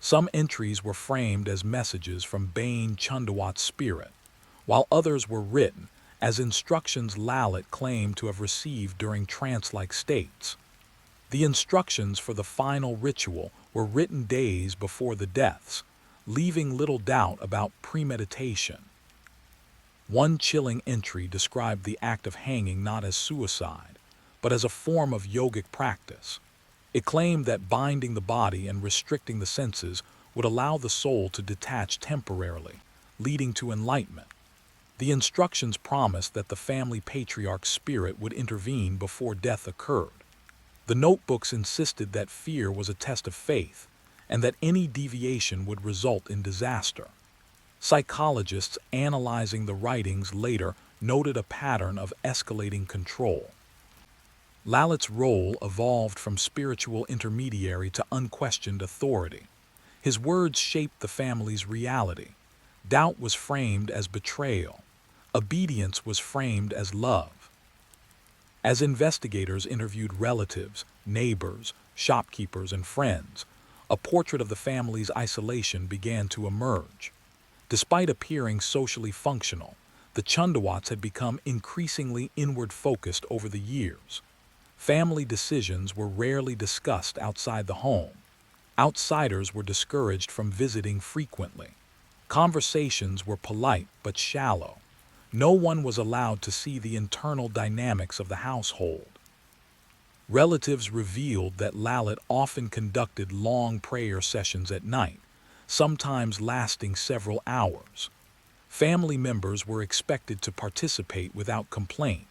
Some entries were framed as messages from Bain Chundawat's spirit, while others were written as instructions Lalit claimed to have received during trance-like states. The instructions for the final ritual were written days before the deaths, leaving little doubt about premeditation. One chilling entry described the act of hanging not as suicide, but as a form of yogic practice. It claimed that binding the body and restricting the senses would allow the soul to detach temporarily, leading to enlightenment. The instructions promised that the family patriarch's spirit would intervene before death occurred. The notebooks insisted that fear was a test of faith, and that any deviation would result in disaster. Psychologists analyzing the writings later noted a pattern of escalating control. Lalit's role evolved from spiritual intermediary to unquestioned authority. His words shaped the family's reality. Doubt was framed as betrayal. Obedience was framed as love. As investigators interviewed relatives, neighbors, shopkeepers, and friends, a portrait of the family's isolation began to emerge. Despite appearing socially functional, the Chundawats had become increasingly inward-focused over the years. Family decisions were rarely discussed outside the home. Outsiders were discouraged from visiting frequently. Conversations were polite but shallow. No one was allowed to see the internal dynamics of the household. Relatives revealed that Lalit often conducted long prayer sessions at night, sometimes lasting several hours. Family members were expected to participate without complaint.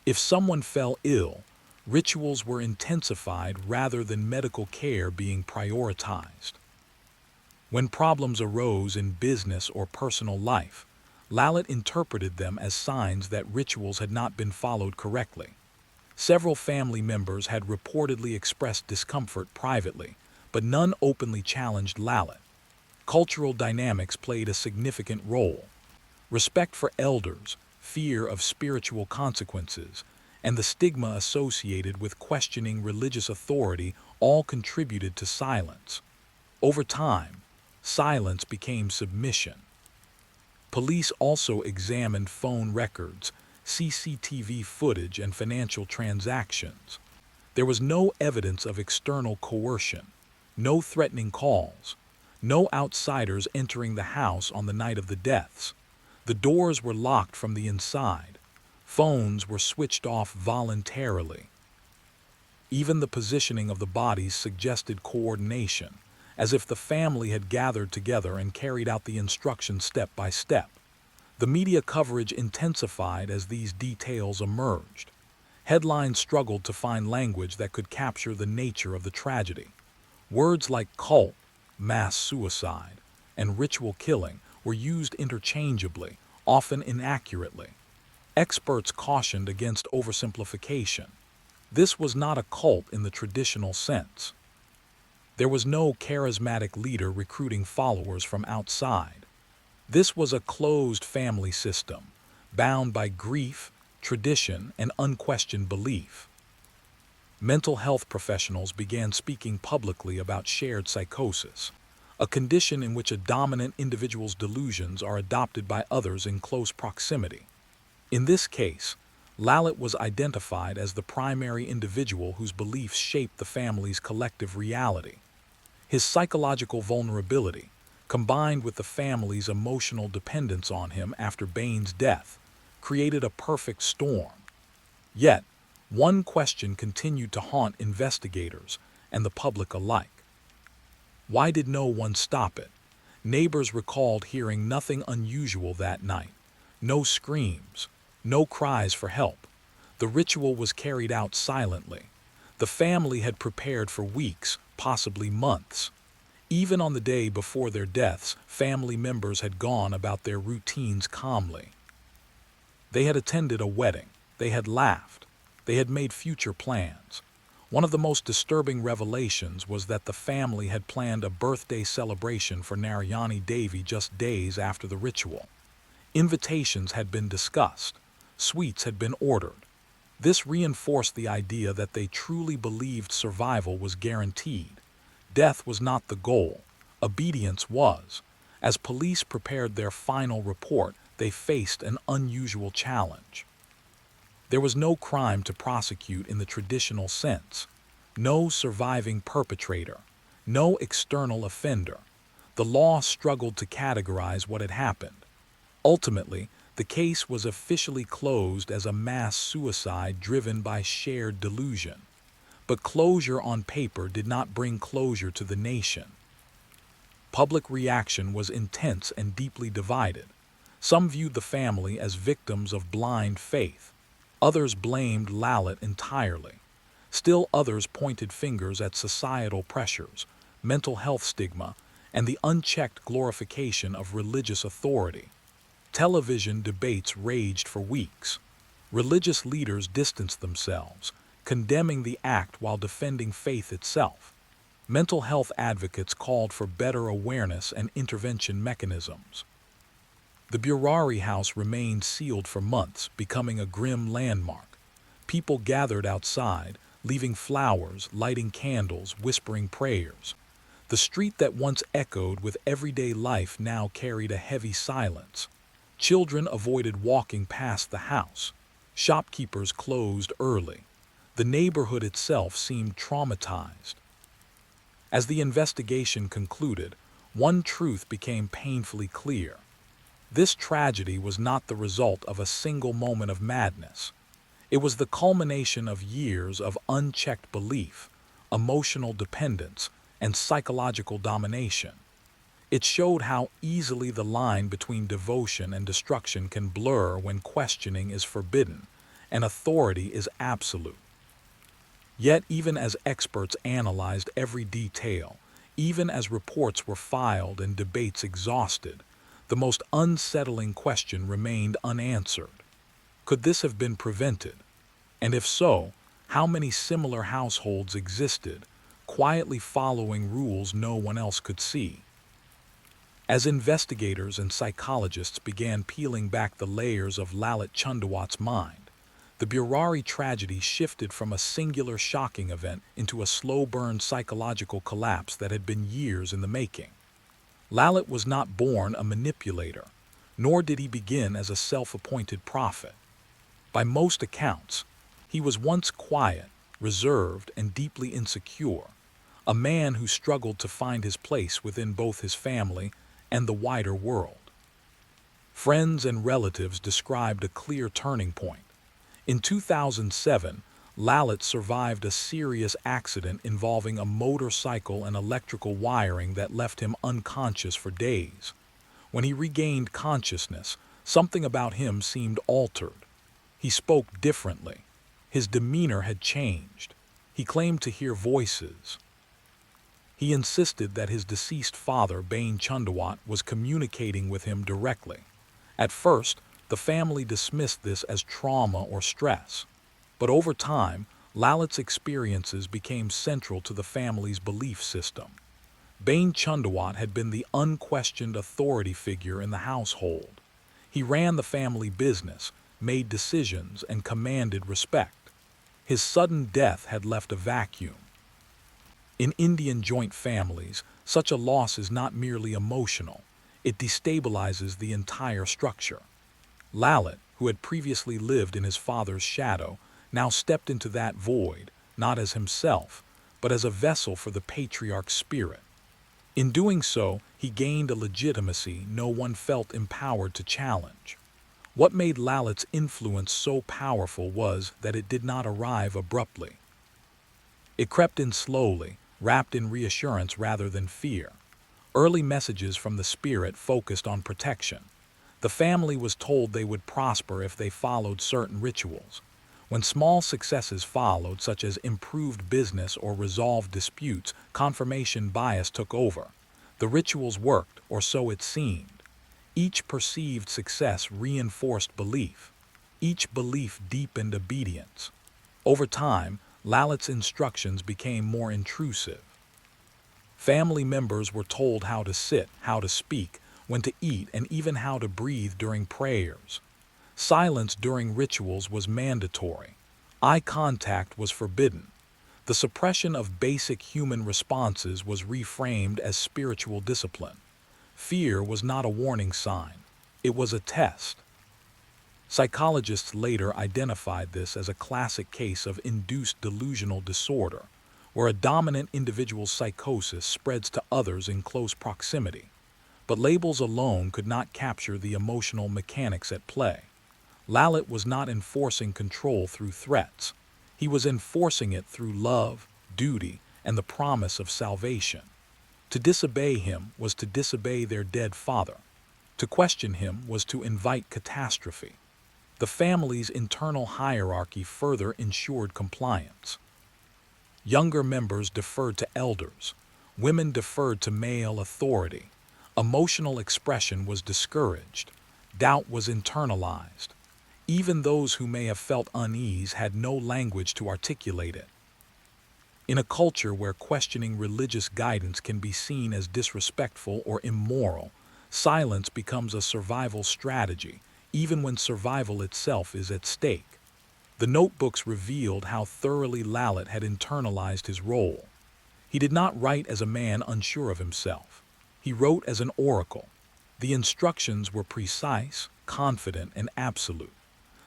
If someone fell ill, rituals were intensified rather than medical care being prioritized. When problems arose in business or personal life, Lalit interpreted them as signs that rituals had not been followed correctly. Several family members had reportedly expressed discomfort privately, but none openly challenged Lalit. Cultural dynamics played a significant role. Respect for elders, fear of spiritual consequences, and the stigma associated with questioning religious authority all contributed to silence. Over time, silence became submission. Police also examined phone records, CCTV footage, and financial transactions. There was no evidence of external coercion, no threatening calls, no outsiders entering the house on the night of the deaths. The doors were locked from the inside. Phones were switched off voluntarily. Even the positioning of the bodies suggested coordination, as if the family had gathered together and carried out the instructions step by step. The media coverage intensified as these details emerged. Headlines struggled to find language that could capture the nature of the tragedy. Words like cult, mass suicide, and ritual killing were used interchangeably, often inaccurately. Experts cautioned against oversimplification. This was not a cult in the traditional sense. There was no charismatic leader recruiting followers from outside. This was a closed family system, bound by grief, tradition, and unquestioned belief. Mental health professionals began speaking publicly about shared psychosis, a condition in which a dominant individual's delusions are adopted by others in close proximity. In this case, Lalit was identified as the primary individual whose beliefs shaped the family's collective reality. His psychological vulnerability, combined with the family's emotional dependence on him after Bain's death, created a perfect storm. Yet, one question continued to haunt investigators and the public alike. Why did no one stop it? Neighbors recalled hearing nothing unusual that night. No screams, no cries for help. The ritual was carried out silently. The family had prepared for weeks, possibly months. Even on the day before their deaths, family members had gone about their routines calmly. They had attended a wedding. They had laughed. They had made future plans. One of the most disturbing revelations was that the family had planned a birthday celebration for Narayani Devi just days after the ritual. Invitations had been discussed. Sweets had been ordered. This reinforced the idea that they truly believed survival was guaranteed. Death was not the goal. Obedience was. As police prepared their final report, they faced an unusual challenge. There was no crime to prosecute in the traditional sense. No surviving perpetrator. No external offender. The law struggled to categorize what had happened. Ultimately, the case was officially closed as a mass suicide driven by shared delusion. But closure on paper did not bring closure to the nation. Public reaction was intense and deeply divided. Some viewed the family as victims of blind faith. Others blamed Lalit entirely. Still others pointed fingers at societal pressures, mental health stigma, and the unchecked glorification of religious authority. Television debates raged for weeks. Religious leaders distanced themselves, condemning the act while defending faith itself. Mental health advocates called for better awareness and intervention mechanisms. The Burari house remained sealed for months, becoming a grim landmark. People gathered outside, leaving flowers, lighting candles, whispering prayers. The street that once echoed with everyday life now carried a heavy silence. Children avoided walking past the house. Shopkeepers closed early. The neighborhood itself seemed traumatized. As the investigation concluded, one truth became painfully clear. This tragedy was not the result of a single moment of madness. It was the culmination of years of unchecked belief, emotional dependence, and psychological domination. It showed how easily the line between devotion and destruction can blur when questioning is forbidden and authority is absolute. Yet, even as experts analyzed every detail, even as reports were filed and debates exhausted, the most unsettling question remained unanswered. Could this have been prevented? And if so, how many similar households existed, quietly following rules no one else could see? As investigators and psychologists began peeling back the layers of Lalit Chundawat's mind, the Burari tragedy shifted from a singular shocking event into a slow-burn psychological collapse that had been years in the making. Lalit was not born a manipulator, nor did he begin as a self-appointed prophet. By most accounts, he was once quiet, reserved, and deeply insecure, a man who struggled to find his place within both his family and the wider world. Friends and relatives described a clear turning point. In 2007, Lalit survived a serious accident involving a motorcycle and electrical wiring that left him unconscious for days. When he regained consciousness, something about him seemed altered. He spoke differently. His demeanor had changed. He claimed to hear voices. He insisted that his deceased father, Bain Chundawat, was communicating with him directly. At first, the family dismissed this as trauma or stress. But over time, Lalit's experiences became central to the family's belief system. Bain Chundawat had been the unquestioned authority figure in the household. He ran the family business, made decisions, and commanded respect. His sudden death had left a vacuum. In Indian joint families, such a loss is not merely emotional, it destabilizes the entire structure. Lalit, who had previously lived in his father's shadow, now stepped into that void, not as himself, but as a vessel for the patriarch's spirit. In doing so, he gained a legitimacy no one felt empowered to challenge. What made Lalit's influence so powerful was that it did not arrive abruptly. It crept in slowly, wrapped in reassurance rather than fear. Early messages from the spirit focused on protection. The family was told they would prosper if they followed certain rituals. When small successes followed, such as improved business or resolved disputes, confirmation bias took over. The rituals worked, or so it seemed. Each perceived success reinforced belief. Each belief deepened obedience. Over time, Lalit's instructions became more intrusive. Family members were told how to sit, how to speak, when to eat, and even how to breathe during prayers. Silence during rituals was mandatory. Eye contact was forbidden. The suppression of basic human responses was reframed as spiritual discipline. Fear was not a warning sign. It was a test. Psychologists later identified this as a classic case of induced delusional disorder, where a dominant individual's psychosis spreads to others in close proximity. But labels alone could not capture the emotional mechanics at play. Lalit was not enforcing control through threats. He was enforcing it through love, duty, and the promise of salvation. To disobey him was to disobey their dead father. To question him was to invite catastrophe. The family's internal hierarchy further ensured compliance. Younger members deferred to elders. Women deferred to male authority. Emotional expression was discouraged. Doubt was internalized. Even those who may have felt unease had no language to articulate it. In a culture where questioning religious guidance can be seen as disrespectful or immoral, silence becomes a survival strategy, even when survival itself is at stake. The notebooks revealed how thoroughly Lalit had internalized his role. He did not write as a man unsure of himself. He wrote as an oracle. The instructions were precise, confident, and absolute.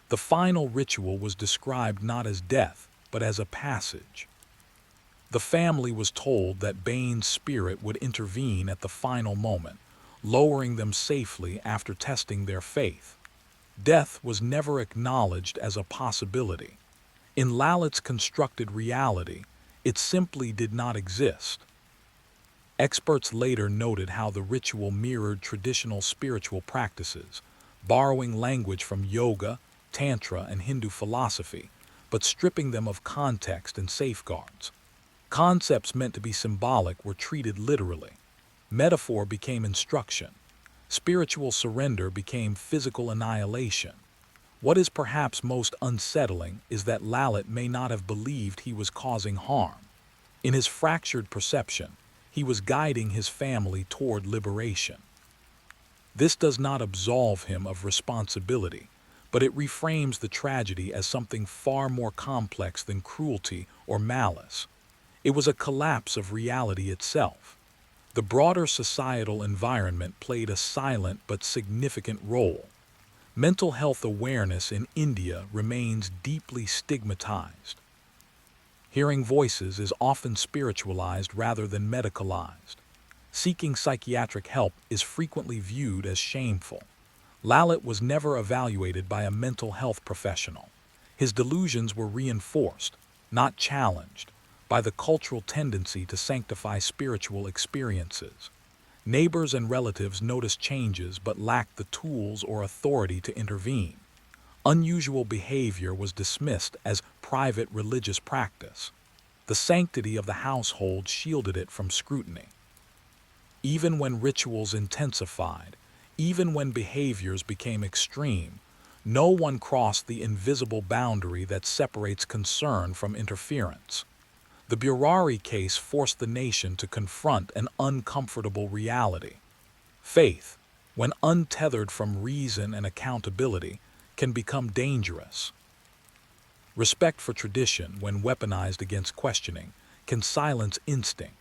The final ritual was described not as death, but as a passage. The family was told that Bane's spirit would intervene at the final moment, lowering them safely after testing their faith. Death was never acknowledged as a possibility. In Lalit's constructed reality, it simply did not exist. Experts later noted how the ritual mirrored traditional spiritual practices, borrowing language from yoga, tantra, and Hindu philosophy, but stripping them of context and safeguards. Concepts meant to be symbolic were treated literally. Metaphor became instruction. Spiritual surrender became physical annihilation. What is perhaps most unsettling is that Lalit may not have believed he was causing harm. In his fractured perception, he was guiding his family toward liberation. This does not absolve him of responsibility, but it reframes the tragedy as something far more complex than cruelty or malice. It was a collapse of reality itself. The broader societal environment played a silent but significant role. Mental health awareness in India remains deeply stigmatized. Hearing voices is often spiritualized rather than medicalized. Seeking psychiatric help is frequently viewed as shameful. Lalit was never evaluated by a mental health professional. His delusions were reinforced, not challenged, by the cultural tendency to sanctify spiritual experiences. Neighbors and relatives noticed changes but lacked the tools or authority to intervene. Unusual behavior was dismissed as private religious practice. The sanctity of the household shielded it from scrutiny. Even when rituals intensified, even when behaviors became extreme, no one crossed the invisible boundary that separates concern from interference. The Burari case forced the nation to confront an uncomfortable reality. Faith, when untethered from reason and accountability, can become dangerous. Respect for tradition, when weaponized against questioning, can silence instinct.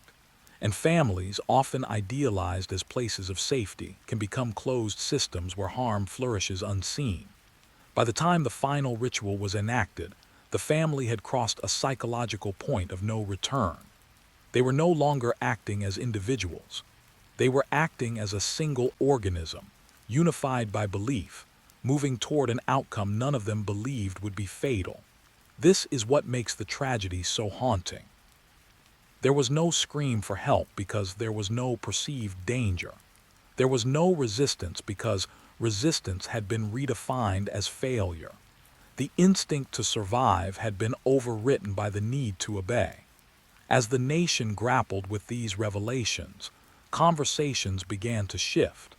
And families, often idealized as places of safety, can become closed systems where harm flourishes unseen. By the time the final ritual was enacted, the family had crossed a psychological point of no return. They were no longer acting as individuals. They were acting as a single organism, unified by belief, moving toward an outcome none of them believed would be fatal. This is what makes the tragedy so haunting. There was no scream for help because there was no perceived danger. There was no resistance because resistance had been redefined as failure. The instinct to survive had been overwritten by the need to obey. As the nation grappled with these revelations, conversations began to shift.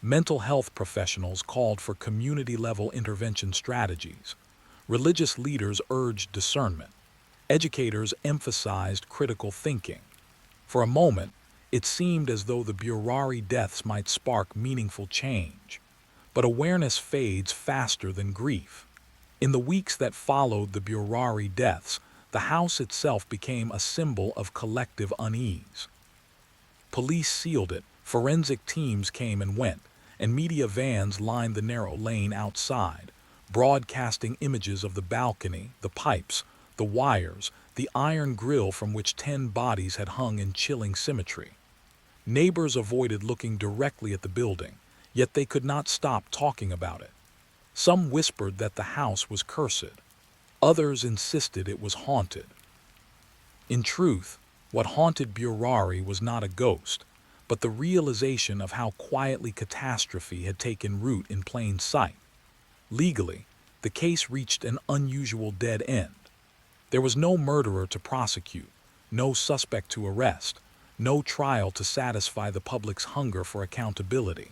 Mental health professionals called for community-level intervention strategies. Religious leaders urged discernment. Educators emphasized critical thinking. For a moment, it seemed as though the Burari deaths might spark meaningful change. But awareness fades faster than grief. In the weeks that followed the Burari deaths, the house itself became a symbol of collective unease. Police sealed it, forensic teams came and went, and media vans lined the narrow lane outside, broadcasting images of the balcony, the pipes, the wires, the iron grill from which 10 bodies had hung in chilling symmetry. Neighbors avoided looking directly at the building, yet they could not stop talking about it. Some whispered that the house was cursed. Others insisted it was haunted. In truth, what haunted Burari was not a ghost, but the realization of how quietly catastrophe had taken root in plain sight. Legally, the case reached an unusual dead end. There was no murderer to prosecute, no suspect to arrest, no trial to satisfy the public's hunger for accountability.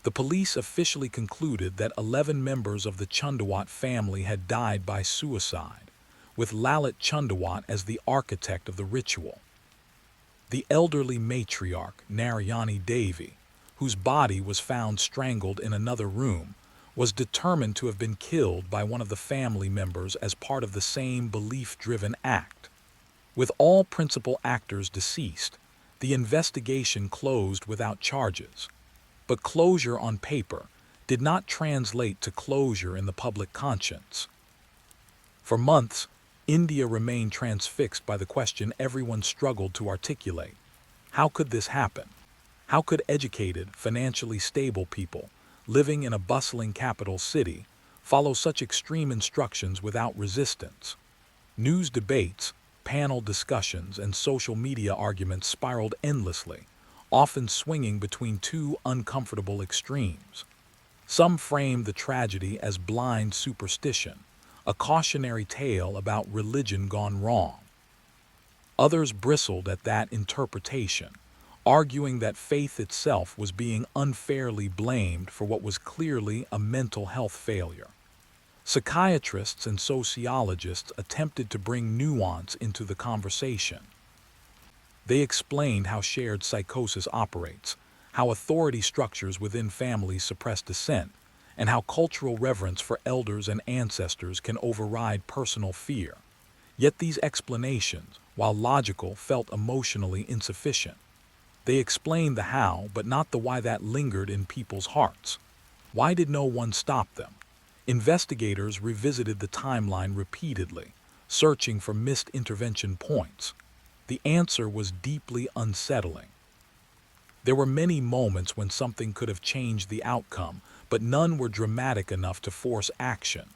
The police officially concluded that 11 members of the Chundawat family had died by suicide, with Lalit Chundawat as the architect of the ritual. The elderly matriarch, Narayani Devi, whose body was found strangled in another room, was determined to have been killed by one of the family members as part of the same belief-driven act. With all principal actors deceased, the investigation closed without charges. But closure on paper did not translate to closure in the public conscience. For months, India remained transfixed by the question everyone struggled to articulate. How could this happen? How could educated, financially stable people, living in a bustling capital city, follow such extreme instructions without resistance? News debates, panel discussions, and social media arguments spiraled endlessly, often swinging between two uncomfortable extremes. Some framed the tragedy as blind superstition, a cautionary tale about religion gone wrong. Others bristled at that interpretation, arguing that faith itself was being unfairly blamed for what was clearly a mental health failure. Psychiatrists and sociologists attempted to bring nuance into the conversation. They explained how shared psychosis operates, how authority structures within families suppress dissent, and how cultural reverence for elders and ancestors can override personal fear. Yet these explanations, while logical, felt emotionally insufficient. They explained the how, but not the why that lingered in people's hearts. Why did no one stop them? Investigators revisited the timeline repeatedly, searching for missed intervention points. The answer was deeply unsettling. There were many moments when something could have changed the outcome, but none were dramatic enough to force action.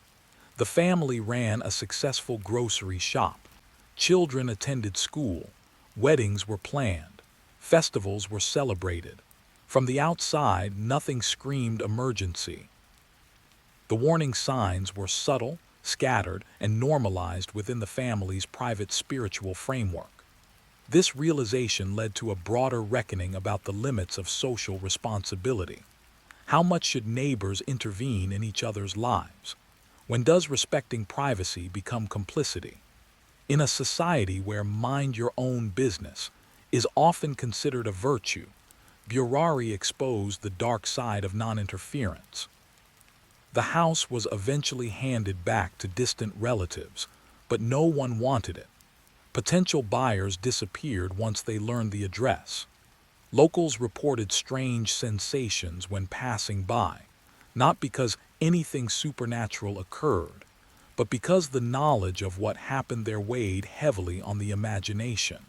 The family ran a successful grocery shop. Children attended school. Weddings were planned. Festivals were celebrated. From the outside, nothing screamed emergency. The warning signs were subtle, scattered, and normalized within the family's private spiritual framework. This realization led to a broader reckoning about the limits of social responsibility. How much should neighbors intervene in each other's lives? When does respecting privacy become complicity? In a society where mind your own business is often considered a virtue, Burari exposed the dark side of non-interference. The house was eventually handed back to distant relatives, but no one wanted it. Potential buyers disappeared once they learned the address. Locals reported strange sensations when passing by, not because anything supernatural occurred, but because the knowledge of what happened there weighed heavily on the imagination.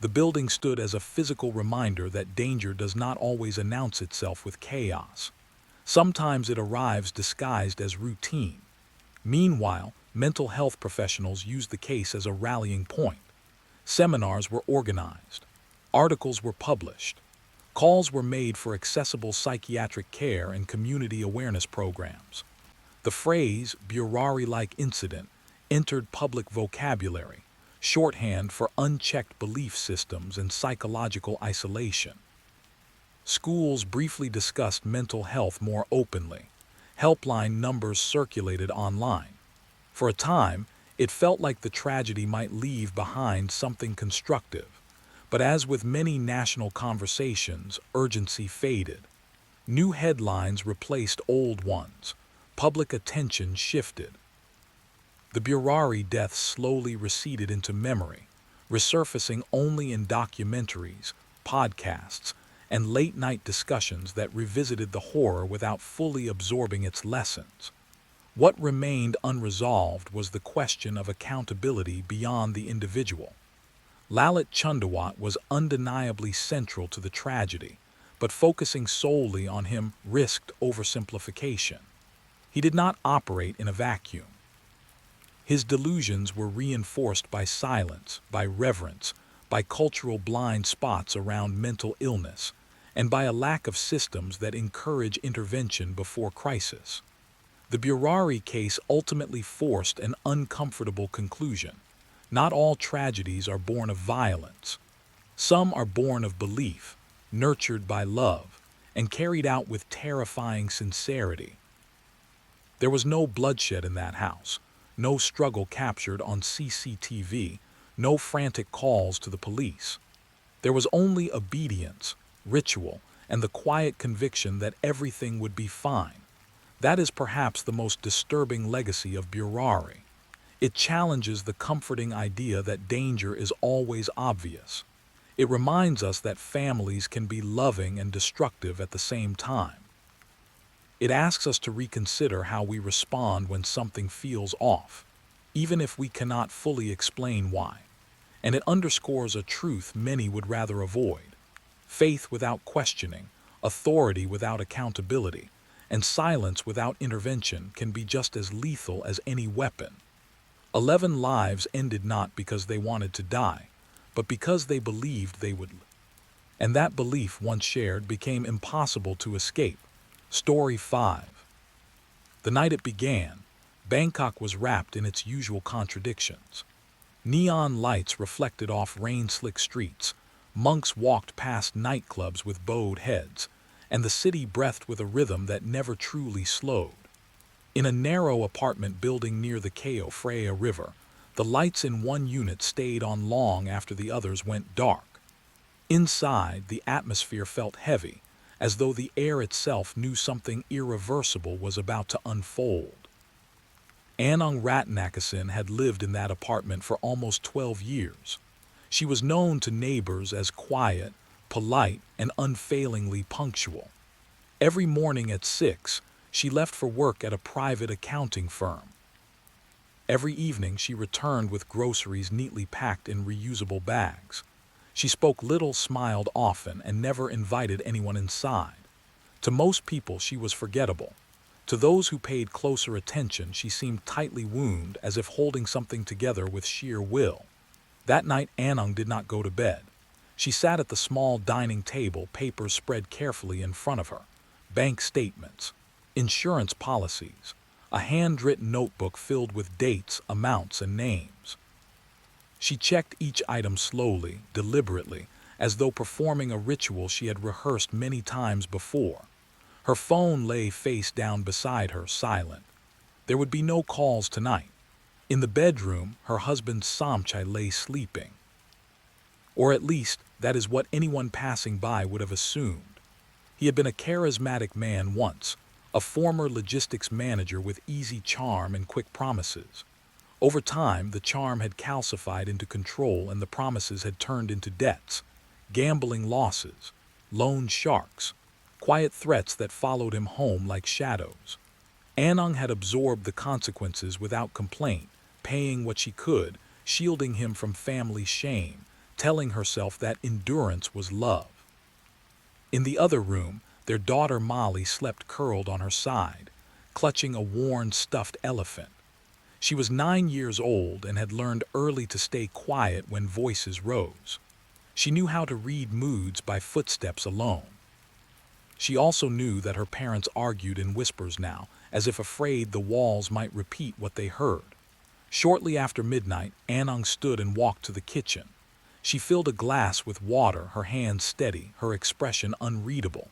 The building stood as a physical reminder that danger does not always announce itself with chaos. Sometimes it arrives disguised as routine. Meanwhile, mental health professionals used the case as a rallying point. Seminars were organized. Articles were published. Calls were made for accessible psychiatric care and community awareness programs. The phrase Burari-like incident entered public vocabulary, shorthand for unchecked belief systems and psychological isolation. Schools briefly discussed mental health more openly. Helpline numbers circulated online. For a time, it felt like the tragedy might leave behind something constructive. But as with many national conversations, urgency faded. New headlines replaced old ones. Public attention shifted. The Burari deaths slowly receded into memory, resurfacing only in documentaries, podcasts, and late-night discussions that revisited the horror without fully absorbing its lessons. What remained unresolved was the question of accountability beyond the individual. Lalit Chundawat was undeniably central to the tragedy, but focusing solely on him risked oversimplification. He did not operate in a vacuum. His delusions were reinforced by silence, by reverence, by cultural blind spots around mental illness, and by a lack of systems that encourage intervention before crisis. The Burari case ultimately forced an uncomfortable conclusion. Not all tragedies are born of violence. Some are born of belief, nurtured by love, and carried out with terrifying sincerity. There was no bloodshed in that house, no struggle captured on CCTV, no frantic calls to the police. There was only obedience, ritual, and the quiet conviction that everything would be fine. That is perhaps the most disturbing legacy of Burari. It challenges the comforting idea that danger is always obvious. It reminds us that families can be loving and destructive at the same time. It asks us to reconsider how we respond when something feels off, even if we cannot fully explain why. And it underscores a truth many would rather avoid: faith without questioning, authority without accountability, and silence without intervention can be just as lethal as any weapon. 11 lives ended not because they wanted to die, but because they believed they would. And that belief, once shared, became impossible to escape. Story 5. The night it began, Bangkok was wrapped in its usual contradictions. Neon lights reflected off rain-slick streets, monks walked past nightclubs with bowed heads, and the city breathed with a rhythm that never truly slowed. In a narrow apartment building near the Kao Phraya River, the lights in one unit stayed on long after the others went dark. Inside, the atmosphere felt heavy, as though the air itself knew something irreversible was about to unfold. Anung Ratnakasin had lived in that apartment for almost 12 years. She was known to neighbors as quiet, polite, and unfailingly punctual. Every morning at 6, she left for work at a private accounting firm. Every evening she returned with groceries neatly packed in reusable bags. She spoke little, smiled often, and never invited anyone inside. To most people she was forgettable. To those who paid closer attention, she seemed tightly wound, as if holding something together with sheer will. That night Anung did not go to bed. She sat at the small dining table, papers spread carefully in front of her. Bank statements, insurance policies, a handwritten notebook filled with dates, amounts, and names. She checked each item slowly, deliberately, as though performing a ritual she had rehearsed many times before. Her phone lay face down beside her, silent. There would be no calls tonight. In the bedroom, her husband Samchai lay sleeping. Or at least, that is what anyone passing by would have assumed. He had been a charismatic man once, a former logistics manager with easy charm and quick promises. Over time, the charm had calcified into control and the promises had turned into debts, gambling losses, loan sharks, quiet threats that followed him home like shadows. Anung had absorbed the consequences without complaint, paying what she could, shielding him from family shame, telling herself that endurance was love. In the other room, their daughter Molly slept curled on her side, clutching a worn stuffed elephant. She was 9 years old and had learned early to stay quiet when voices rose. She knew how to read moods by footsteps alone. She also knew that her parents argued in whispers now, as if afraid the walls might repeat what they heard. Shortly after midnight, Anung stood and walked to the kitchen. She filled a glass with water, her hands steady, her expression unreadable.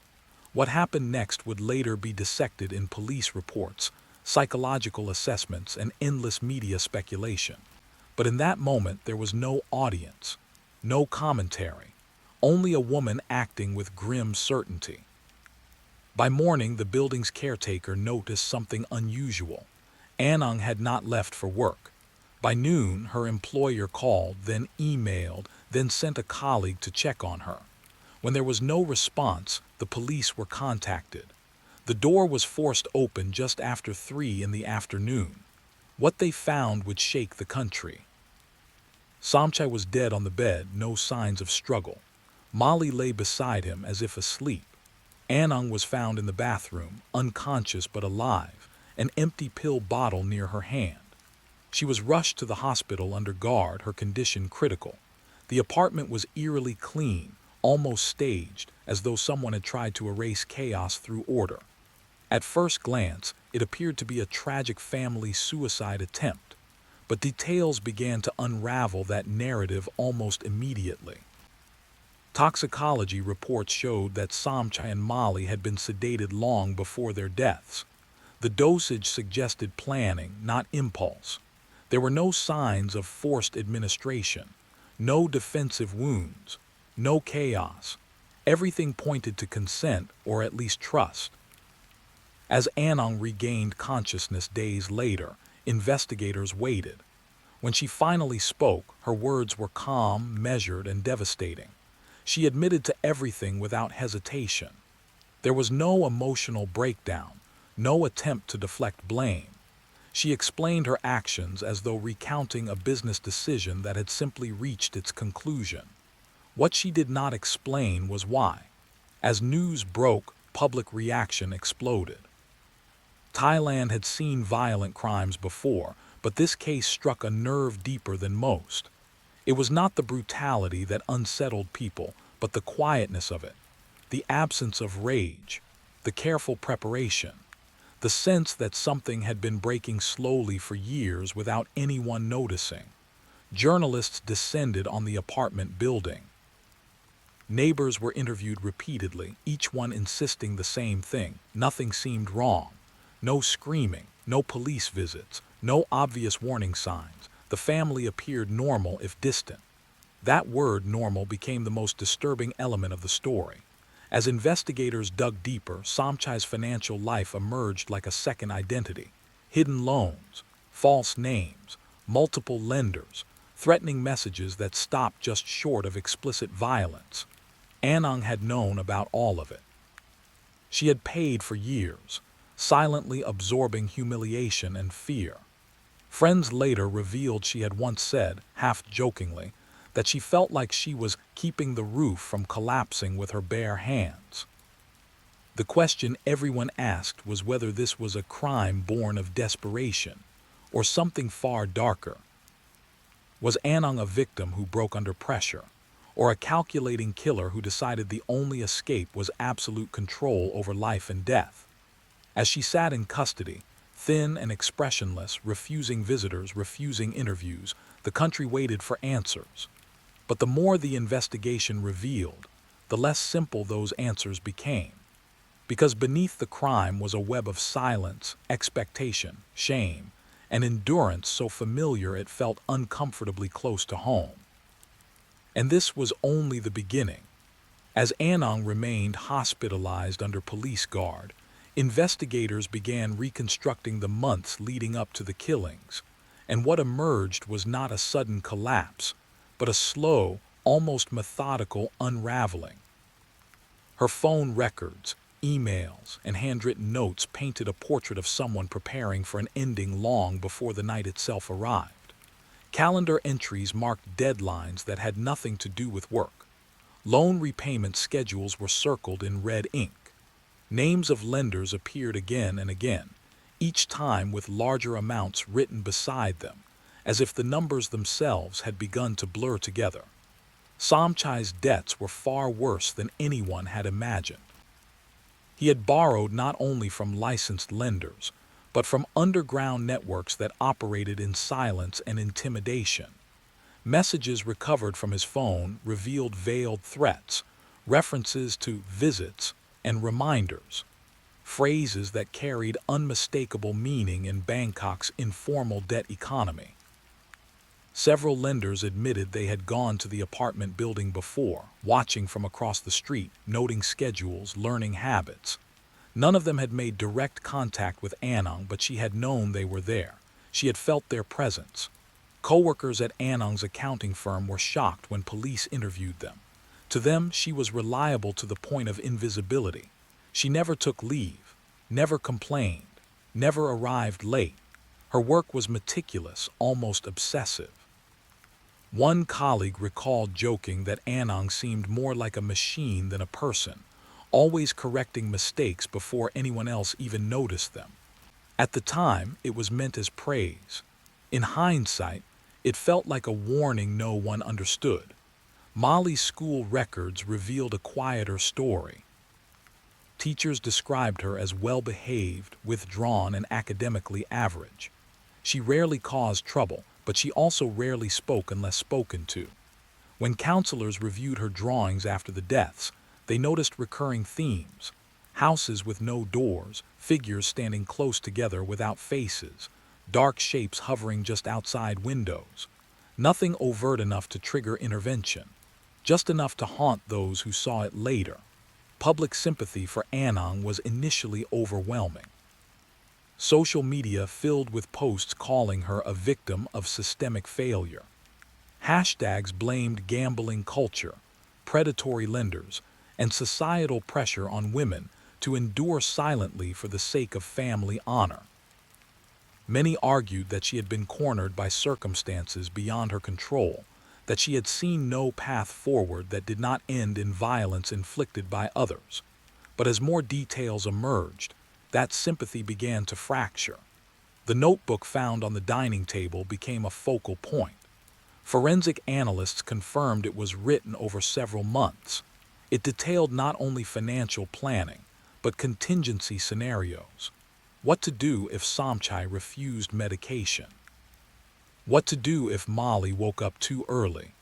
What happened next would later be dissected in police reports, psychological assessments, and endless media speculation. But in that moment there was no audience, no commentary, only a woman acting with grim certainty. By morning, the building's caretaker noticed something unusual. Anung had not left for work. By noon, her employer called, then emailed, then sent a colleague to check on her. When there was no response, the police were contacted. The door was forced open just after 3 in the afternoon. What they found would shake the country. Samchai was dead on the bed, no signs of struggle. Molly lay beside him as if asleep. Anung was found in the bathroom, unconscious but alive, an empty pill bottle near her hand. She was rushed to the hospital under guard, her condition critical. The apartment was eerily clean, almost staged, as though someone had tried to erase chaos through order. At first glance, it appeared to be a tragic family suicide attempt, but details began to unravel that narrative almost immediately. Toxicology reports showed that Samchai and Molly had been sedated long before their deaths. The dosage suggested planning, not impulse. There were no signs of forced administration, no defensive wounds, no chaos. Everything pointed to consent, or at least trust. As Anong regained consciousness days later, investigators waited. When she finally spoke, her words were calm, measured, and devastating. She admitted to everything without hesitation. There was no emotional breakdown, no attempt to deflect blame. She explained her actions as though recounting a business decision that had simply reached its conclusion. What she did not explain was why. As news broke, public reaction exploded. Thailand had seen violent crimes before, but this case struck a nerve deeper than most. It was not the brutality that unsettled people, but the quietness of it, the absence of rage, the careful preparation, the sense that something had been breaking slowly for years without anyone noticing. Journalists descended on the apartment building. Neighbors were interviewed repeatedly, each one insisting the same thing. Nothing seemed wrong. No screaming, no police visits, no obvious warning signs. The family appeared normal if distant. That word normal became the most disturbing element of the story. As investigators dug deeper, Samchai's financial life emerged like a second identity. Hidden loans, false names, multiple lenders, threatening messages that stopped just short of explicit violence. Anong had known about all of it. She had paid for years, silently absorbing humiliation and fear. Friends later revealed she had once said, half jokingly, that she felt like she was keeping the roof from collapsing with her bare hands. The question everyone asked was whether this was a crime born of desperation, or something far darker. Was Anong a victim who broke under pressure, or a calculating killer who decided the only escape was absolute control over life and death? As she sat in custody, thin and expressionless, refusing visitors, refusing interviews, the country waited for answers. But the more the investigation revealed, the less simple those answers became. Because beneath the crime was a web of silence, expectation, shame, and endurance so familiar it felt uncomfortably close to home. And this was only the beginning. As Anong remained hospitalized under police guard, investigators began reconstructing the months leading up to the killings, and what emerged was not a sudden collapse, but a slow, almost methodical unraveling. Her phone records, emails, and handwritten notes painted a portrait of someone preparing for an ending long before the night itself arrived. Calendar entries marked deadlines that had nothing to do with work. Loan repayment schedules were circled in red ink. Names of lenders appeared again and again, each time with larger amounts written beside them, as if the numbers themselves had begun to blur together. Samchai's debts were far worse than anyone had imagined. He had borrowed not only from licensed lenders, but from underground networks that operated in silence and intimidation. Messages recovered from his phone revealed veiled threats, references to visits, and reminders, phrases that carried unmistakable meaning in Bangkok's informal debt economy. Several lenders admitted they had gone to the apartment building before, watching from across the street, noting schedules, learning habits. None of them had made direct contact with Anong, but she had known they were there. She had felt their presence. Coworkers at Anong's accounting firm were shocked when police interviewed them. To them, she was reliable to the point of invisibility. She never took leave, never complained, never arrived late. Her work was meticulous, almost obsessive. One colleague recalled joking that Anong seemed more like a machine than a person, always correcting mistakes before anyone else even noticed them. At the time, it was meant as praise. In hindsight, it felt like a warning no one understood. Molly's school records revealed a quieter story. Teachers described her as well-behaved, withdrawn, and academically average. She rarely caused trouble, but she also rarely spoke unless spoken to. When counselors reviewed her drawings after the deaths, they noticed recurring themes: houses with no doors, figures standing close together without faces, dark shapes hovering just outside windows. Nothing overt enough to trigger intervention, just enough to haunt those who saw it later. Public sympathy for Anang was initially overwhelming. Social media filled with posts calling her a victim of systemic failure. Hashtags blamed gambling culture, predatory lenders, and societal pressure on women to endure silently for the sake of family honor. Many argued that she had been cornered by circumstances beyond her control, that she had seen no path forward that did not end in violence inflicted by others. But as more details emerged, that sympathy began to fracture. The notebook found on the dining table became a focal point. Forensic analysts confirmed it was written over several months. It detailed not only financial planning, but contingency scenarios. What to do if Somchai refused medication? What to do if Molly woke up too early?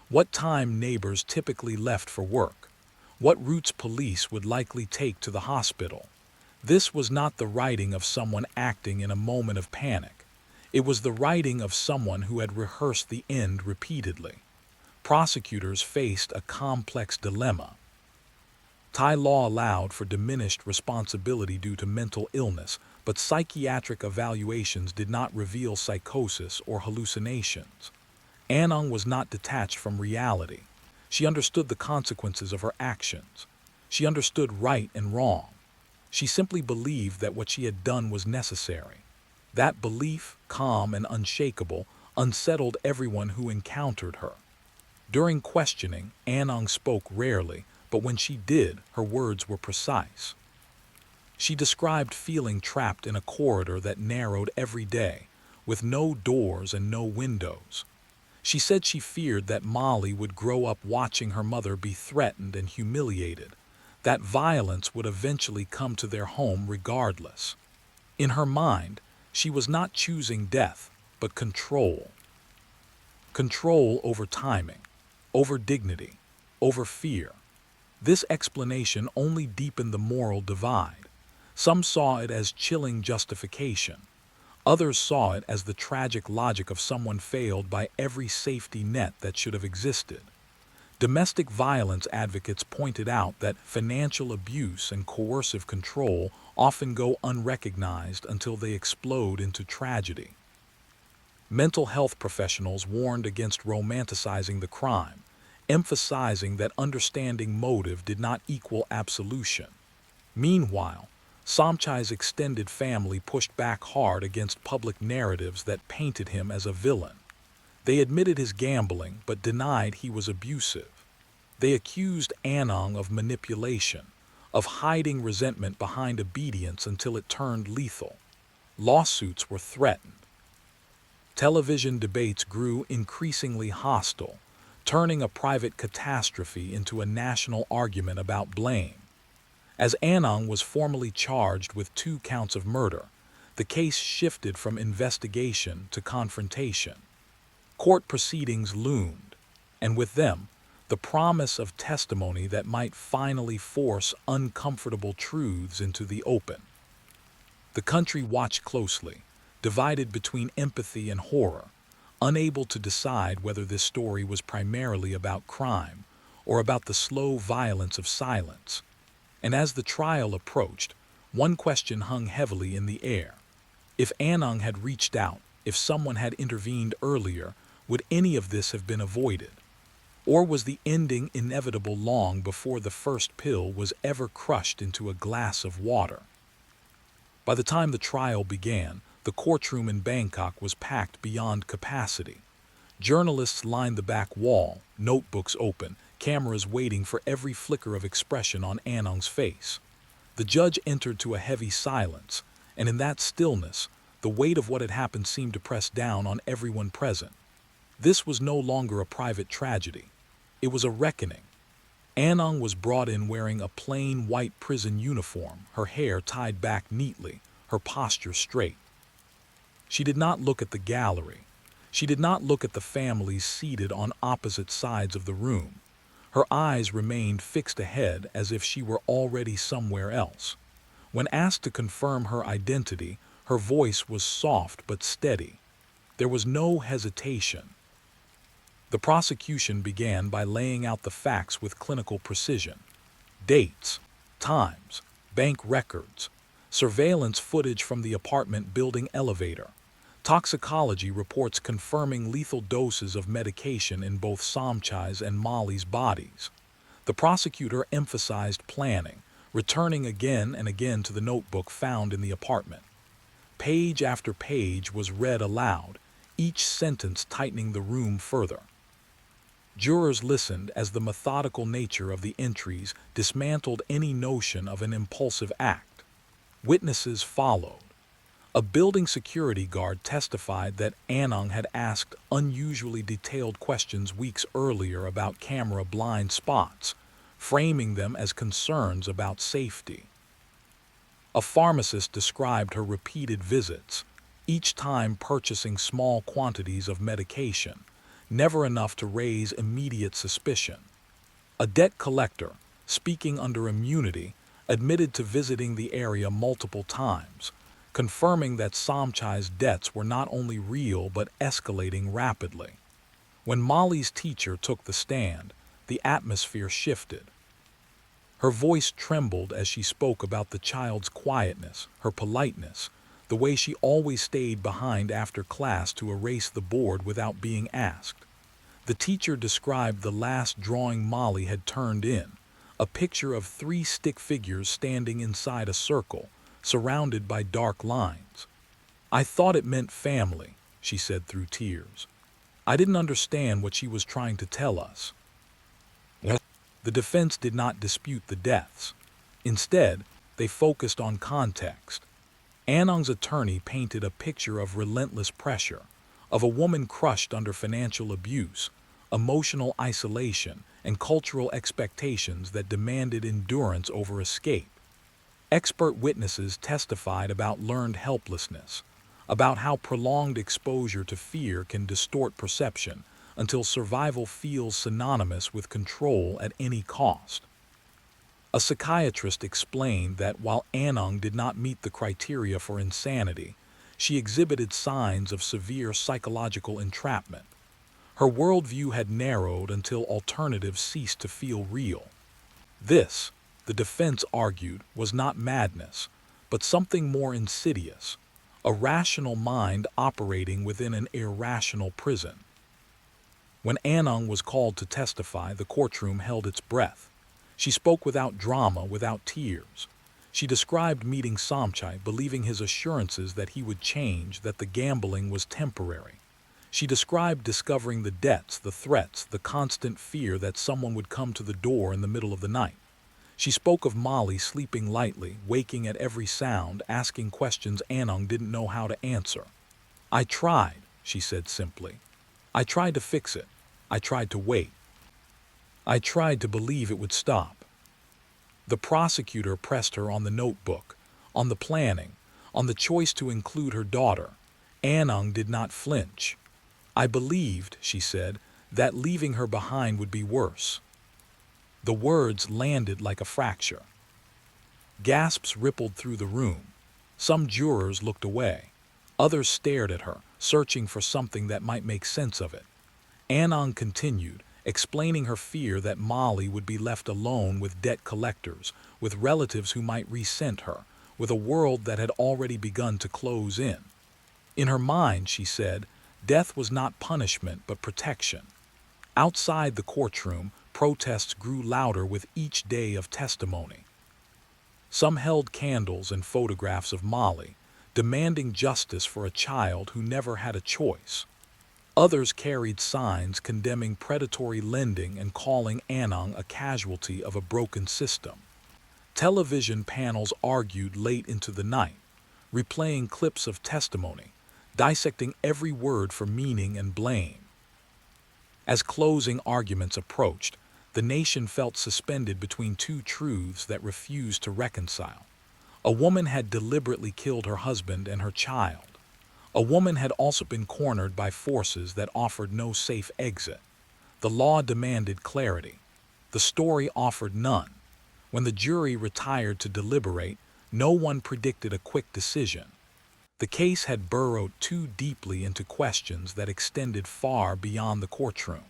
What time neighbors typically left for work? What routes police would likely take to the hospital? This was not the writing of someone acting in a moment of panic. It was the writing of someone who had rehearsed the end repeatedly. Prosecutors faced a complex dilemma. Thai law allowed for diminished responsibility due to mental illness, but psychiatric evaluations did not reveal psychosis or hallucinations. Anang was not detached from reality. She understood the consequences of her actions. She understood right and wrong. She simply believed that what she had done was necessary. That belief, calm and unshakable, unsettled everyone who encountered her. During questioning, Anang spoke rarely, but when she did, her words were precise. She described feeling trapped in a corridor that narrowed every day, with no doors and no windows. She said she feared that Molly would grow up watching her mother be threatened and humiliated, that violence would eventually come to their home regardless. In her mind, she was not choosing death, but control. Control over timing, over dignity, over fear. This explanation only deepened the moral divide. Some saw it as chilling justification. Others saw it as the tragic logic of someone failed by every safety net that should have existed. Domestic violence advocates pointed out that financial abuse and coercive control often go unrecognized until they explode into tragedy. Mental health professionals warned against romanticizing the crime, emphasizing that understanding motive did not equal absolution. Meanwhile, Somchai's extended family pushed back hard against public narratives that painted him as a villain. They admitted his gambling but denied he was abusive. They accused Anang of manipulation, of hiding resentment behind obedience until it turned lethal. Lawsuits were threatened. Television debates grew increasingly hostile, turning a private catastrophe into a national argument about blame. As Anang was formally charged with 2 counts of murder, the case shifted from investigation to confrontation. Court proceedings loomed, and with them, the promise of testimony that might finally force uncomfortable truths into the open. The country watched closely, divided between empathy and horror, unable to decide whether this story was primarily about crime or about the slow violence of silence. And as the trial approached, one question hung heavily in the air. If Anang had reached out, if someone had intervened earlier, would any of this have been avoided? Or was the ending inevitable long before the first pill was ever crushed into a glass of water? By the time the trial began, the courtroom in Bangkok was packed beyond capacity. Journalists lined the back wall, notebooks open, cameras waiting for every flicker of expression on Anang's face. The judge entered to a heavy silence, and in that stillness, the weight of what had happened seemed to press down on everyone present. This was no longer a private tragedy. It was a reckoning. Anang was brought in wearing a plain white prison uniform, her hair tied back neatly, her posture straight. She did not look at the gallery. She did not look at the families seated on opposite sides of the room. Her eyes remained fixed ahead as if she were already somewhere else. When asked to confirm her identity, her voice was soft but steady. There was no hesitation. The prosecution began by laying out the facts with clinical precision. Dates, times, bank records, surveillance footage from the apartment building elevator, toxicology reports confirming lethal doses of medication in both Somchai's and Molly's bodies. The prosecutor emphasized planning, returning again and again to the notebook found in the apartment. Page after page was read aloud, each sentence tightening the room further. Jurors listened as the methodical nature of the entries dismantled any notion of an impulsive act. Witnesses followed. A building security guard testified that Anung had asked unusually detailed questions weeks earlier about camera blind spots, framing them as concerns about safety. A pharmacist described her repeated visits, each time purchasing small quantities of medication, never enough to raise immediate suspicion. A debt collector, speaking under immunity, admitted to visiting the area multiple times, confirming that Somchai's debts were not only real but escalating rapidly. When Molly's teacher took the stand, the atmosphere shifted. Her voice trembled as she spoke about the child's quietness, her politeness, the way she always stayed behind after class to erase the board without being asked. The teacher described the last drawing Molly had turned in, a picture of 3 stick figures standing inside a circle, surrounded by dark lines. "I thought it meant family," she said through tears. "I didn't understand what she was trying to tell us." The defense did not dispute the deaths. Instead, they focused on context. Anung's attorney painted a picture of relentless pressure, of a woman crushed under financial abuse, emotional isolation, and cultural expectations that demanded endurance over escape. Expert witnesses testified about learned helplessness, about how prolonged exposure to fear can distort perception until survival feels synonymous with control at any cost. A psychiatrist explained that while Anung did not meet the criteria for insanity, she exhibited signs of severe psychological entrapment. Her worldview had narrowed until alternatives ceased to feel real. This, the defense argued, was not madness, but something more insidious, a rational mind operating within an irrational prison. When Anung was called to testify, the courtroom held its breath. She spoke without drama, without tears. She described meeting Somchai, believing his assurances that he would change, that the gambling was temporary. She described discovering the debts, the threats, the constant fear that someone would come to the door in the middle of the night. She spoke of Molly sleeping lightly, waking at every sound, asking questions Anung didn't know how to answer. "I tried," she said simply. "I tried to fix it. I tried to wait. I tried to believe it would stop." The prosecutor pressed her on the notebook, on the planning, on the choice to include her daughter. Anung did not flinch. "I believed," she said, "that leaving her behind would be worse." The words landed like a fracture. Gasps rippled through the room. Some jurors looked away. Others stared at her, searching for something that might make sense of it. Anung continued, explaining her fear that Molly would be left alone with debt collectors, with relatives who might resent her, with a world that had already begun to close in. In her mind, she said, death was not punishment but protection. Outside the courtroom, protests grew louder with each day of testimony. Some held candles and photographs of Molly, demanding justice for a child who never had a choice. Others carried signs condemning predatory lending and calling Anung a casualty of a broken system. Television panels argued late into the night, replaying clips of testimony, dissecting every word for meaning and blame. As closing arguments approached, the nation felt suspended between 2 truths that refused to reconcile. A woman had deliberately killed her husband and her child. A woman had also been cornered by forces that offered no safe exit. The law demanded clarity. The story offered none. When the jury retired to deliberate, no one predicted a quick decision. The case had burrowed too deeply into questions that extended far beyond the courtroom.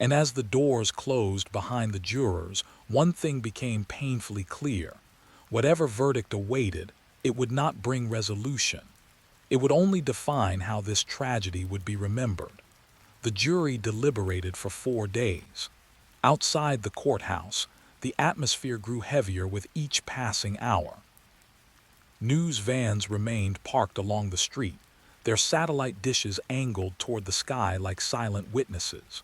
And as the doors closed behind the jurors, one thing became painfully clear. Whatever verdict awaited, it would not bring resolution. It would only define how this tragedy would be remembered. The jury deliberated for 4 days. Outside the courthouse, the atmosphere grew heavier with each passing hour. News vans remained parked along the street, their satellite dishes angled toward the sky like silent witnesses.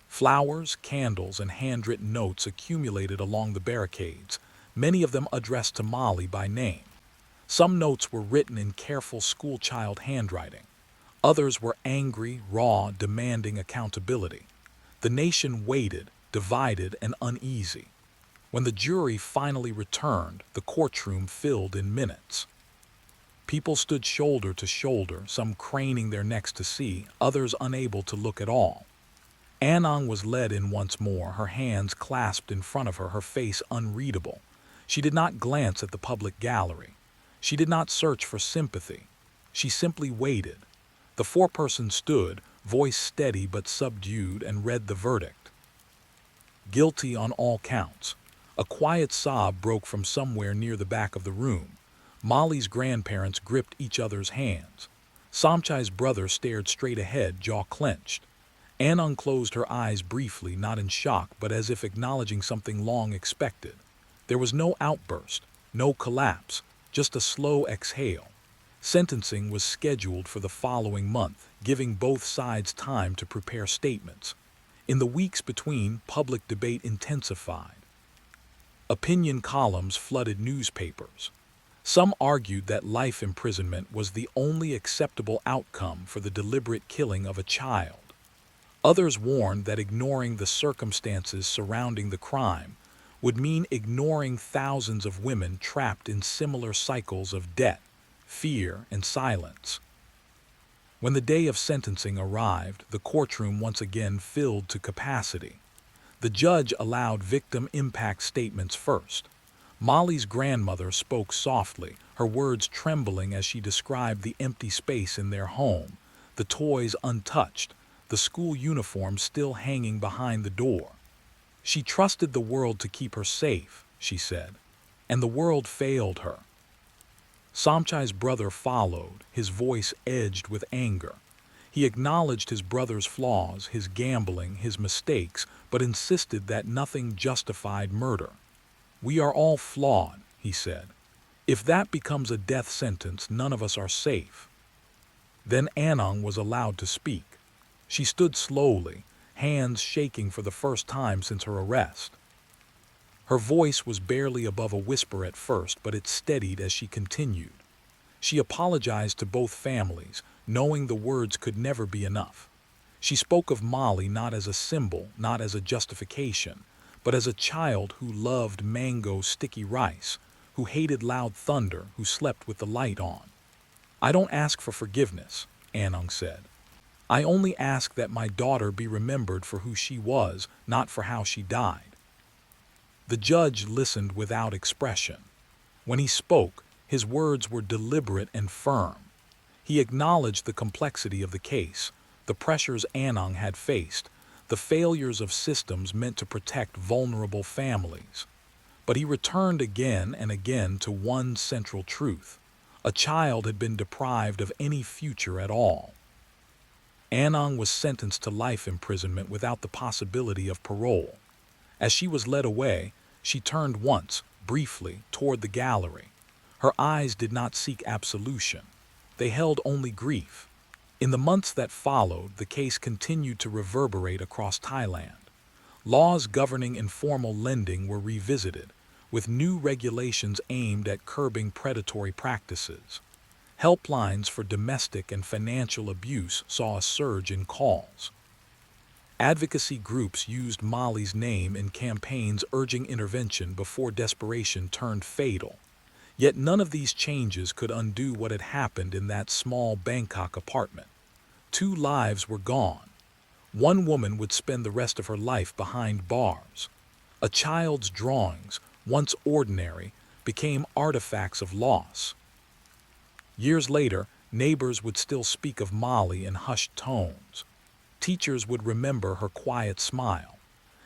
Flowers, candles, and handwritten notes accumulated along the barricades, many of them addressed to Molly by name. Some notes were written in careful schoolchild handwriting. Others were angry, raw, demanding accountability. The nation waited, divided and uneasy. When the jury finally returned, the courtroom filled in minutes. People stood shoulder to shoulder, some craning their necks to see, others unable to look at all. Anang was led in once more, her hands clasped in front of her, her face unreadable. She did not glance at the public gallery. She did not search for sympathy. She simply waited. The foreperson stood, voice steady but subdued, and read the verdict. Guilty on all counts. A quiet sob broke from somewhere near the back of the room. Molly's grandparents gripped each other's hands. Somchai's brother stared straight ahead, jaw clenched. Anang closed her eyes briefly, not in shock, but as if acknowledging something long expected. There was no outburst, no collapse, just a slow exhale. Sentencing was scheduled for the following month, giving both sides time to prepare statements. In the weeks between, public debate intensified. Opinion columns flooded newspapers. Some argued that life imprisonment was the only acceptable outcome for the deliberate killing of a child. Others warned that ignoring the circumstances surrounding the crime would mean ignoring thousands of women trapped in similar cycles of debt, fear, and silence. When the day of sentencing arrived, the courtroom once again filled to capacity. The judge allowed victim impact statements first. Molly's grandmother spoke softly, her words trembling as she described the empty space in their home, the toys untouched, the school uniform still hanging behind the door. She trusted the world to keep her safe, she said, and the world failed her. Somchai's brother followed, his voice edged with anger. He acknowledged his brother's flaws, his gambling, his mistakes, but insisted that nothing justified murder. "We are all flawed," he said. "If that becomes a death sentence, none of us are safe." Then Anang was allowed to speak. She stood slowly, hands shaking for the first time since her arrest. Her voice was barely above a whisper at first, but it steadied as she continued. She apologized to both families, knowing the words could never be enough. She spoke of Molly not as a symbol, not as a justification, but as a child who loved mango sticky rice, who hated loud thunder, who slept with the light on. "I don't ask for forgiveness," Anang said. "I only ask that my daughter be remembered for who she was, not for how she died." The judge listened without expression. When he spoke, his words were deliberate and firm. He acknowledged the complexity of the case, the pressures Anang had faced, the failures of systems meant to protect vulnerable families. But he returned again and again to one central truth. A child had been deprived of any future at all. Anang was sentenced to life imprisonment without the possibility of parole. As she was led away, she turned once, briefly, toward the gallery. Her eyes did not seek absolution. They held only grief. In the months that followed, the case continued to reverberate across Thailand. Laws governing informal lending were revisited, with new regulations aimed at curbing predatory practices. Helplines for domestic and financial abuse saw a surge in calls. Advocacy groups used Molly's name in campaigns urging intervention before desperation turned fatal. Yet none of these changes could undo what had happened in that small Bangkok apartment. 2 lives were gone. One woman would spend the rest of her life behind bars. A child's drawings, once ordinary, became artifacts of loss. Years later, neighbors would still speak of Molly in hushed tones. Teachers would remember her quiet smile,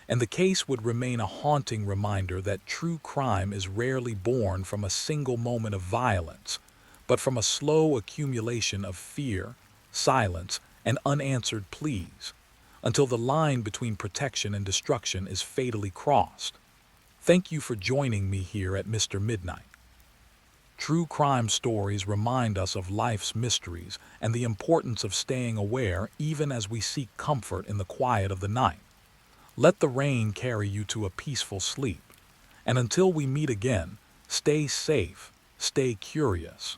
and the case would remain a haunting reminder that true crime is rarely born from a single moment of violence, but from a slow accumulation of fear, silence, and unanswered pleas, until the line between protection and destruction is fatally crossed. Thank you for joining me here at Mr. Midnight. True crime stories remind us of life's mysteries and the importance of staying aware even as we seek comfort in the quiet of the night. Let the rain carry you to a peaceful sleep. And until we meet again, stay safe, stay curious.